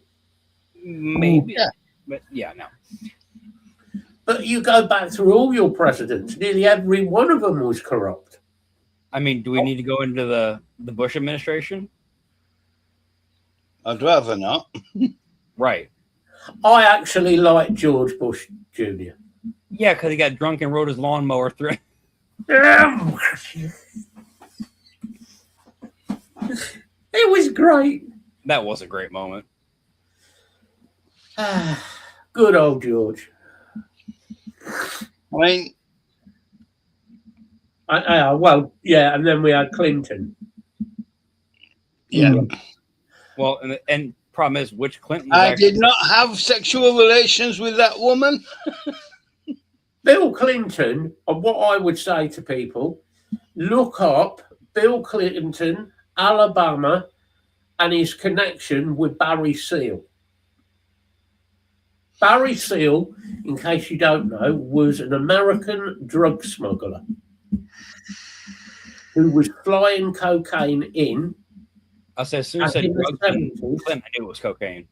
maybe. Yeah. But yeah, no. But you go back through all your presidents, nearly every one of them was corrupt. I mean, do we need to go into the Bush administration? I'd rather not. Right. I actually like George Bush Jr. Yeah, because he got drunk and rode his lawnmower through. It was great. That was a great moment. Good old George. I mean, Well, yeah, and then we had Clinton. yeah. Well, and problem is, which Clinton? I did not have sexual relations with that woman. Bill Clinton, and what I would say to people, look up Bill Clinton, Alabama, and his connection with Barry Seal. Barry Seal, in case you don't know, was an American drug smuggler who was flying cocaine in. I said, as soon as I said in the drugs, 70s, Clinton, I knew it was cocaine.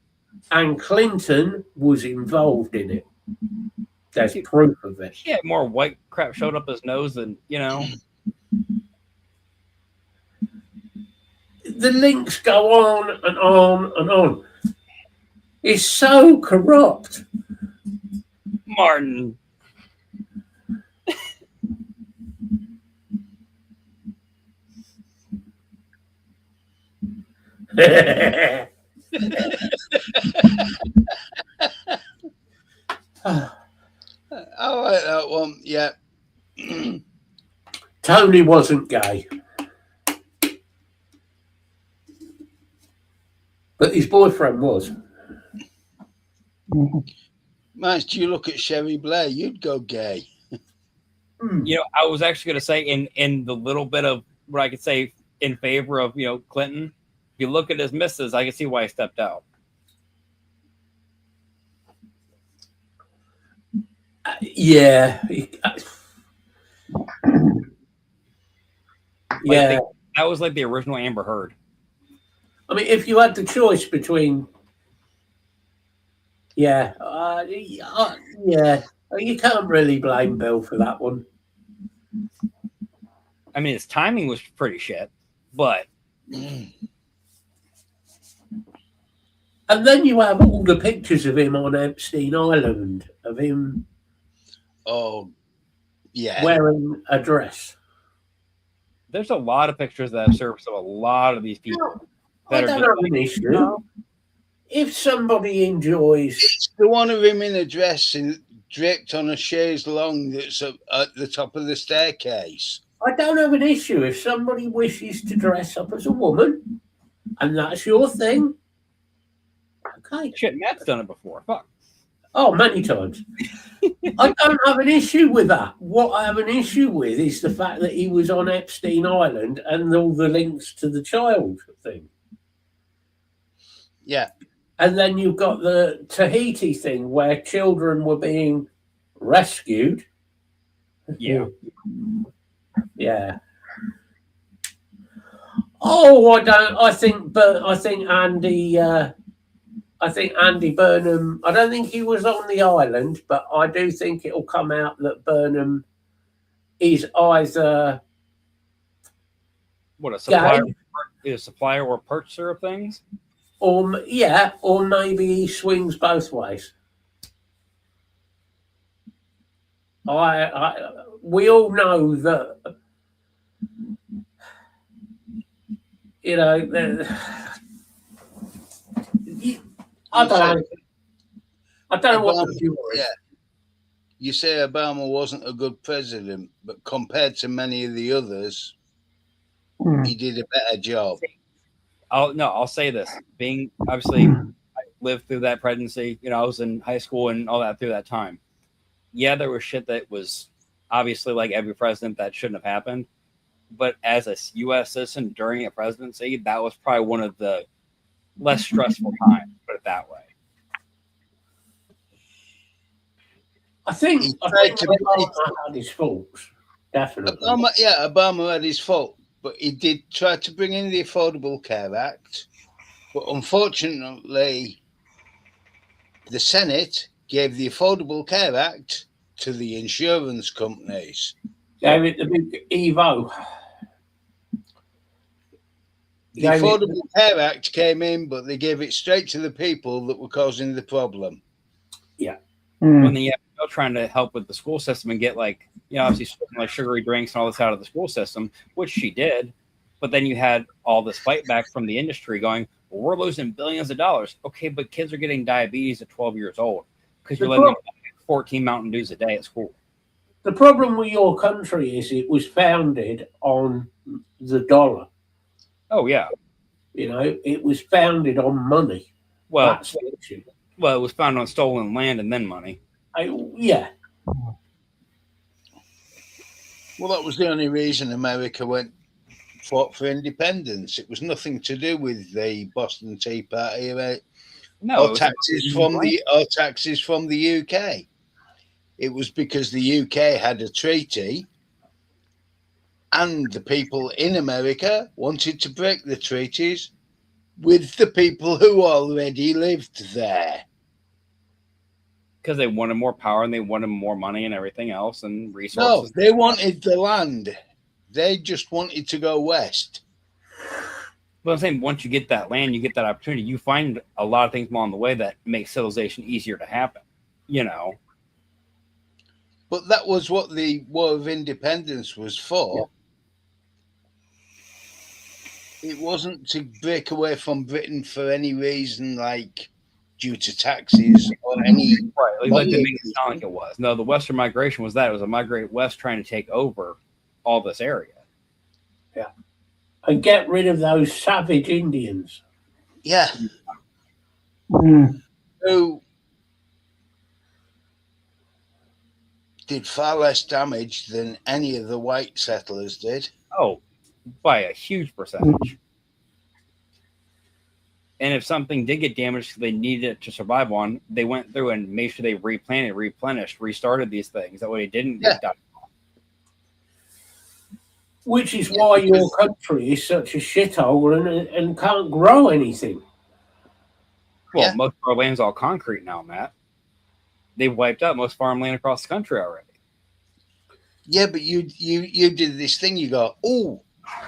and Clinton was involved in it. There's proof of it. He had more white crap showed up his nose than, you know. The links go on and on and on. It's so corrupt. Martin. I like that one. Yeah. Tony wasn't gay. But his boyfriend was. Max, do you look at Sherry Blair? You'd go gay. You know, I was actually going to say in the little bit of what I could say in favor of, you know, Clinton, if you look at his misses, I can see why he stepped out. Yeah. Yeah. That was like the original Amber Heard. I mean, if you had the choice between, yeah, you can't really blame Bill for that one. I mean, his timing was pretty shit, but and then you have all the pictures of him on Epstein Island, of him wearing a dress. there's a lot of pictures that have surfaced of a lot of these people. I that are don't just have an issue. If somebody enjoys, It's the one of him in a dress and draped on a chaise longue that's at the top of the staircase. I don't have an issue if somebody wishes to dress up as a woman, and that's your thing. Okay. shit. Matt's done it before. Fuck. Oh, many times. I don't have an issue with that. What I have an issue with is the fact that he was on Epstein Island and all the links to the child thing. Yeah. And then you've got the Tahiti thing where children were being rescued. Yeah. Yeah. Oh, I don't. I think Andy. I think Andy Burnham. I don't think he was on the island, but I do think it'll come out that Burnham is either What a supplier, gay, a supplier or purchaser of things. or maybe he swings both ways. We all know that. You know, I don't know what the view is. Yeah. You say Obama wasn't a good president, but compared to many of the others, he did a better job. I'll say this. Being obviously I lived through that presidency, I was in high school and all that through that time. Yeah, there was shit that was obviously like every president that shouldn't have happened. But as a U.S. citizen during a presidency, that was probably one of the less stressful times, put it that way. I think Obama had his faults, definitely. Obama had his fault, but he did try to bring in the Affordable Care Act. But unfortunately, the Senate gave the Affordable Care Act to the insurance companies. Gave it the big Evo. The Affordable Care Act came in, but they gave it straight to the people that were causing the problem. Yeah. When the trying to help with the school system and get obviously like sugary drinks and all this out of the school system, which she did. But then you had all this fight back from the industry going, well, we're losing billions of dollars. Okay, but kids are getting diabetes at 12 years old because you're letting them get 14 Mountain Dews a day at school. The problem with your country is it was founded on the dollar. Oh, yeah. It was founded on money. Well, that's the issue. Well, it was founded on stolen land and then money. Yeah. Well, that was the only reason America fought for independence. It was nothing to do with the Boston Tea Party or taxes from the UK. It was because the UK had a treaty and the people in America wanted to break the treaties with the people who already lived there. Because they wanted more power and they wanted more money and everything else and resources. No, they wanted the land. They just wanted to go west. But I'm saying once you get that land, you get that opportunity, you find a lot of things along the way that make civilization easier to happen, But that was what the War of Independence was for. Yeah. It wasn't to break away from Britain for any reason, like due to taxes or any. Right, like they make it sound like it was. No, the Western migration was that. It was a migrate west trying to take over all this area. Yeah. And get rid of those savage Indians. Yeah. Who did far less damage than any of the white settlers did. Oh, by a huge percentage. And if something did get damaged, they needed it to survive on, they went through and made sure they replanted, replenished, restarted these things. That way it didn't get done. Which is why your country is such a shithole and can't grow anything. Well, most of our land's all concrete now, Matt. They've wiped out most farmland across the country already. Yeah, but you did this thing. You go, oh,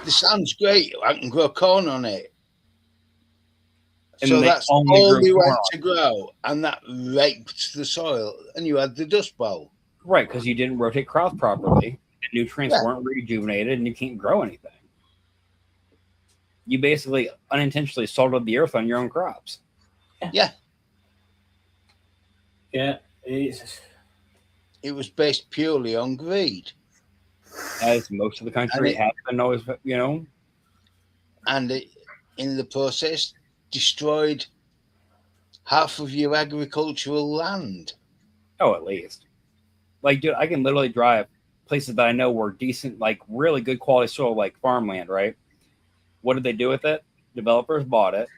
the sounds great. I can grow corn on it. And so that's all you had to grow, and that raped the soil, and you had the Dust Bowl. Right, because you didn't rotate crops properly, and nutrients weren't rejuvenated, and you can't grow anything. You basically unintentionally salted the earth on your own crops. Yeah, it's it was based purely on greed, As most of the country has been always, and it, in the process, destroyed half of your agricultural land. Oh, at least. Like, dude, I can literally drive places that I know were decent, like really good quality soil, like farmland, right? What did they do with it? Developers bought it.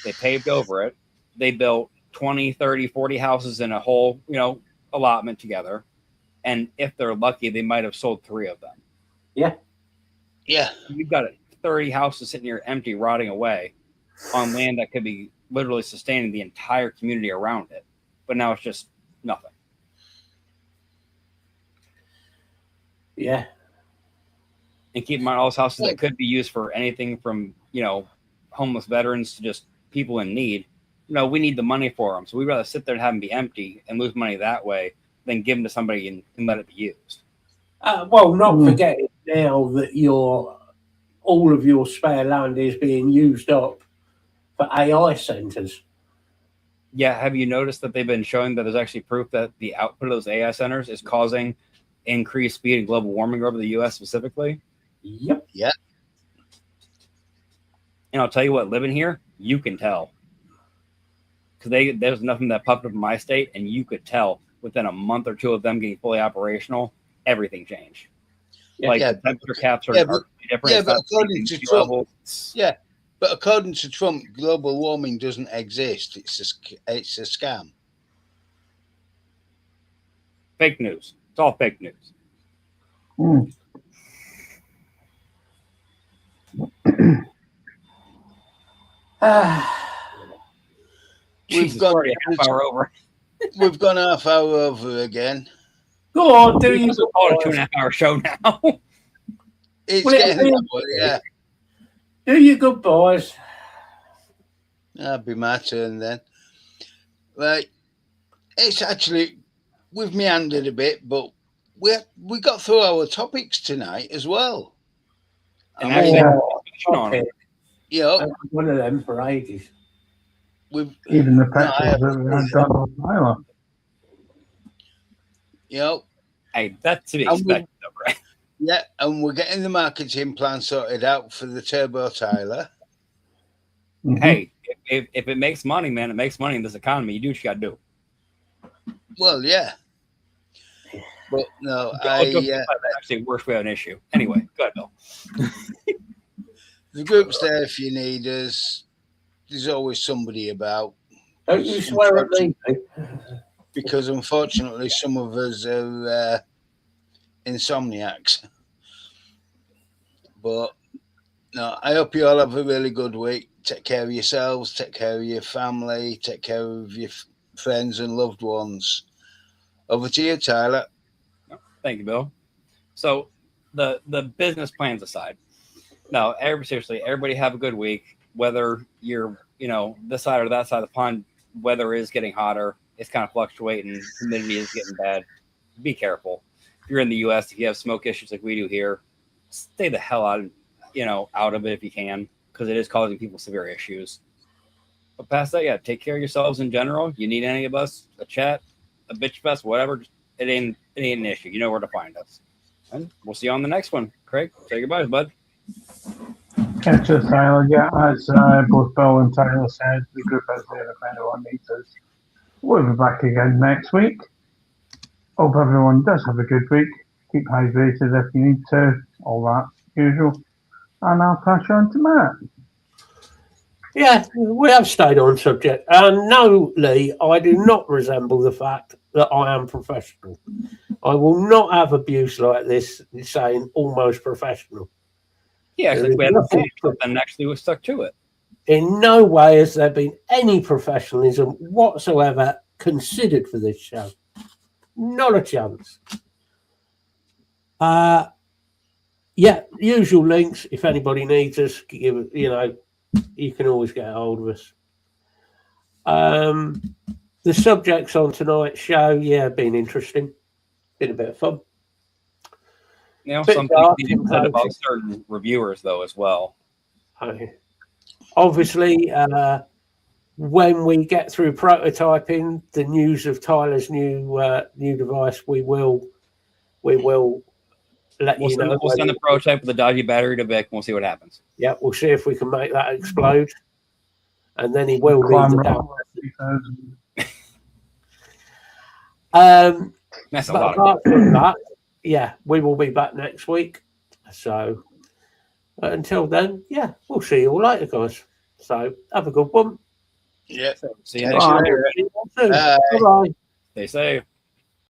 They paved over it. They built 20, 30, 40 houses in a whole, allotment together. And if they're lucky, they might have sold 3 of them. Yeah, You've got 30 houses sitting here empty, rotting away on land that could be literally sustaining the entire community around it. But now it's just nothing. yeah. And keep in mind, all those houses that could be used for anything from, homeless veterans to just people in need. We need the money for them. So we'd rather sit there and have them be empty and lose money that way than give them to somebody and let it be used. Well, not forgetting now that all of your spare land is being used up for AI centers. Yeah, have you noticed that they've been showing that there's actually proof that the output of those AI centers is causing increased speed and global warming over the U.S. specifically? Yep. Yeah. And I'll tell you what, living here, you can tell. Because there's nothing that popped up in my state, and you could tell within a month or 2 of them getting fully operational, everything changed. The temperature caps are different. Yeah, but according to Trump, but according to Trump, global warming doesn't exist. It's a scam. Fake news. It's all fake news. We've gone already a half hour over. We've gone a half hour over again. Go on, do you call it a 2.5 hour show now? It's getting that way, yeah. Do your goodbyes. That'll be my turn then. Right. It's actually, we've meandered a bit, but we got through our topics tonight as well. And actually, one of them for ages. Even the petrol that we had done on Tyler. Hey, that's to be expected, right? Yeah, and we're getting the marketing plan sorted out for the Turbo Tyler. Mm-hmm. Hey, if it makes money, man, it makes money in this economy. You do what you got to do. Well, yeah. But no, actually worse we have an issue. Anyway, go ahead, Bill. The group's there if you need us. There's always somebody about. Don't you swear at me. Because unfortunately, some of us are insomniacs. But no, I hope you all have a really good week. Take care of yourselves, take care of your family, take care of your friends and loved ones. Over to you, Tyler. Thank you, Bill. So the business plans aside, no, seriously, everybody have a good week. Whether you're, this side or that side of the pond, weather is getting hotter. It's kind of fluctuating. Humidity is getting bad. Be careful. If you're in the U.S., if you have smoke issues like we do here, stay the hell out of it if you can, because it is causing people severe issues. But past that, take care of yourselves in general. You need any of us, a chat, a bitch fest, whatever, it ain't an issue. You know where to find us. And we'll see you on the next one. Craig, say goodbye, bud. Catch us, Tyler. Yeah, as both Bill and Tyler said, the group is there if anyone needs us. We'll be back again next week. Hope everyone does have a good week. Keep hydrated if you need to. All that usual. And I'll pass you on to Matt. Yeah, we have stayed on subject. And no, Lee, I do not resemble the fact that I am professional. I will not have abuse like this saying almost professional. Yeah, we had and actually we stuck to it. In no way has there been any professionalism whatsoever considered for this show. Not a chance. Usual links. If anybody needs us, you can always get a hold of us. The subjects on tonight's show, been interesting. Been a bit of fun. Some things need to be said about certain reviewers, though, as well. obviously, when we get through prototyping the news of Tyler's new device, we will let you know. We'll send the prototype with the dodgy battery to Vic. And we'll see what happens. Yeah, we'll see if we can make that explode, and then he will need the down. That's a But lot. apart from that, yeah, we will be back next week. So until then, yeah, we'll see you all later, guys. So have a good one. Yeah. See you next year. Bye. Bye. Bye. Stay safe.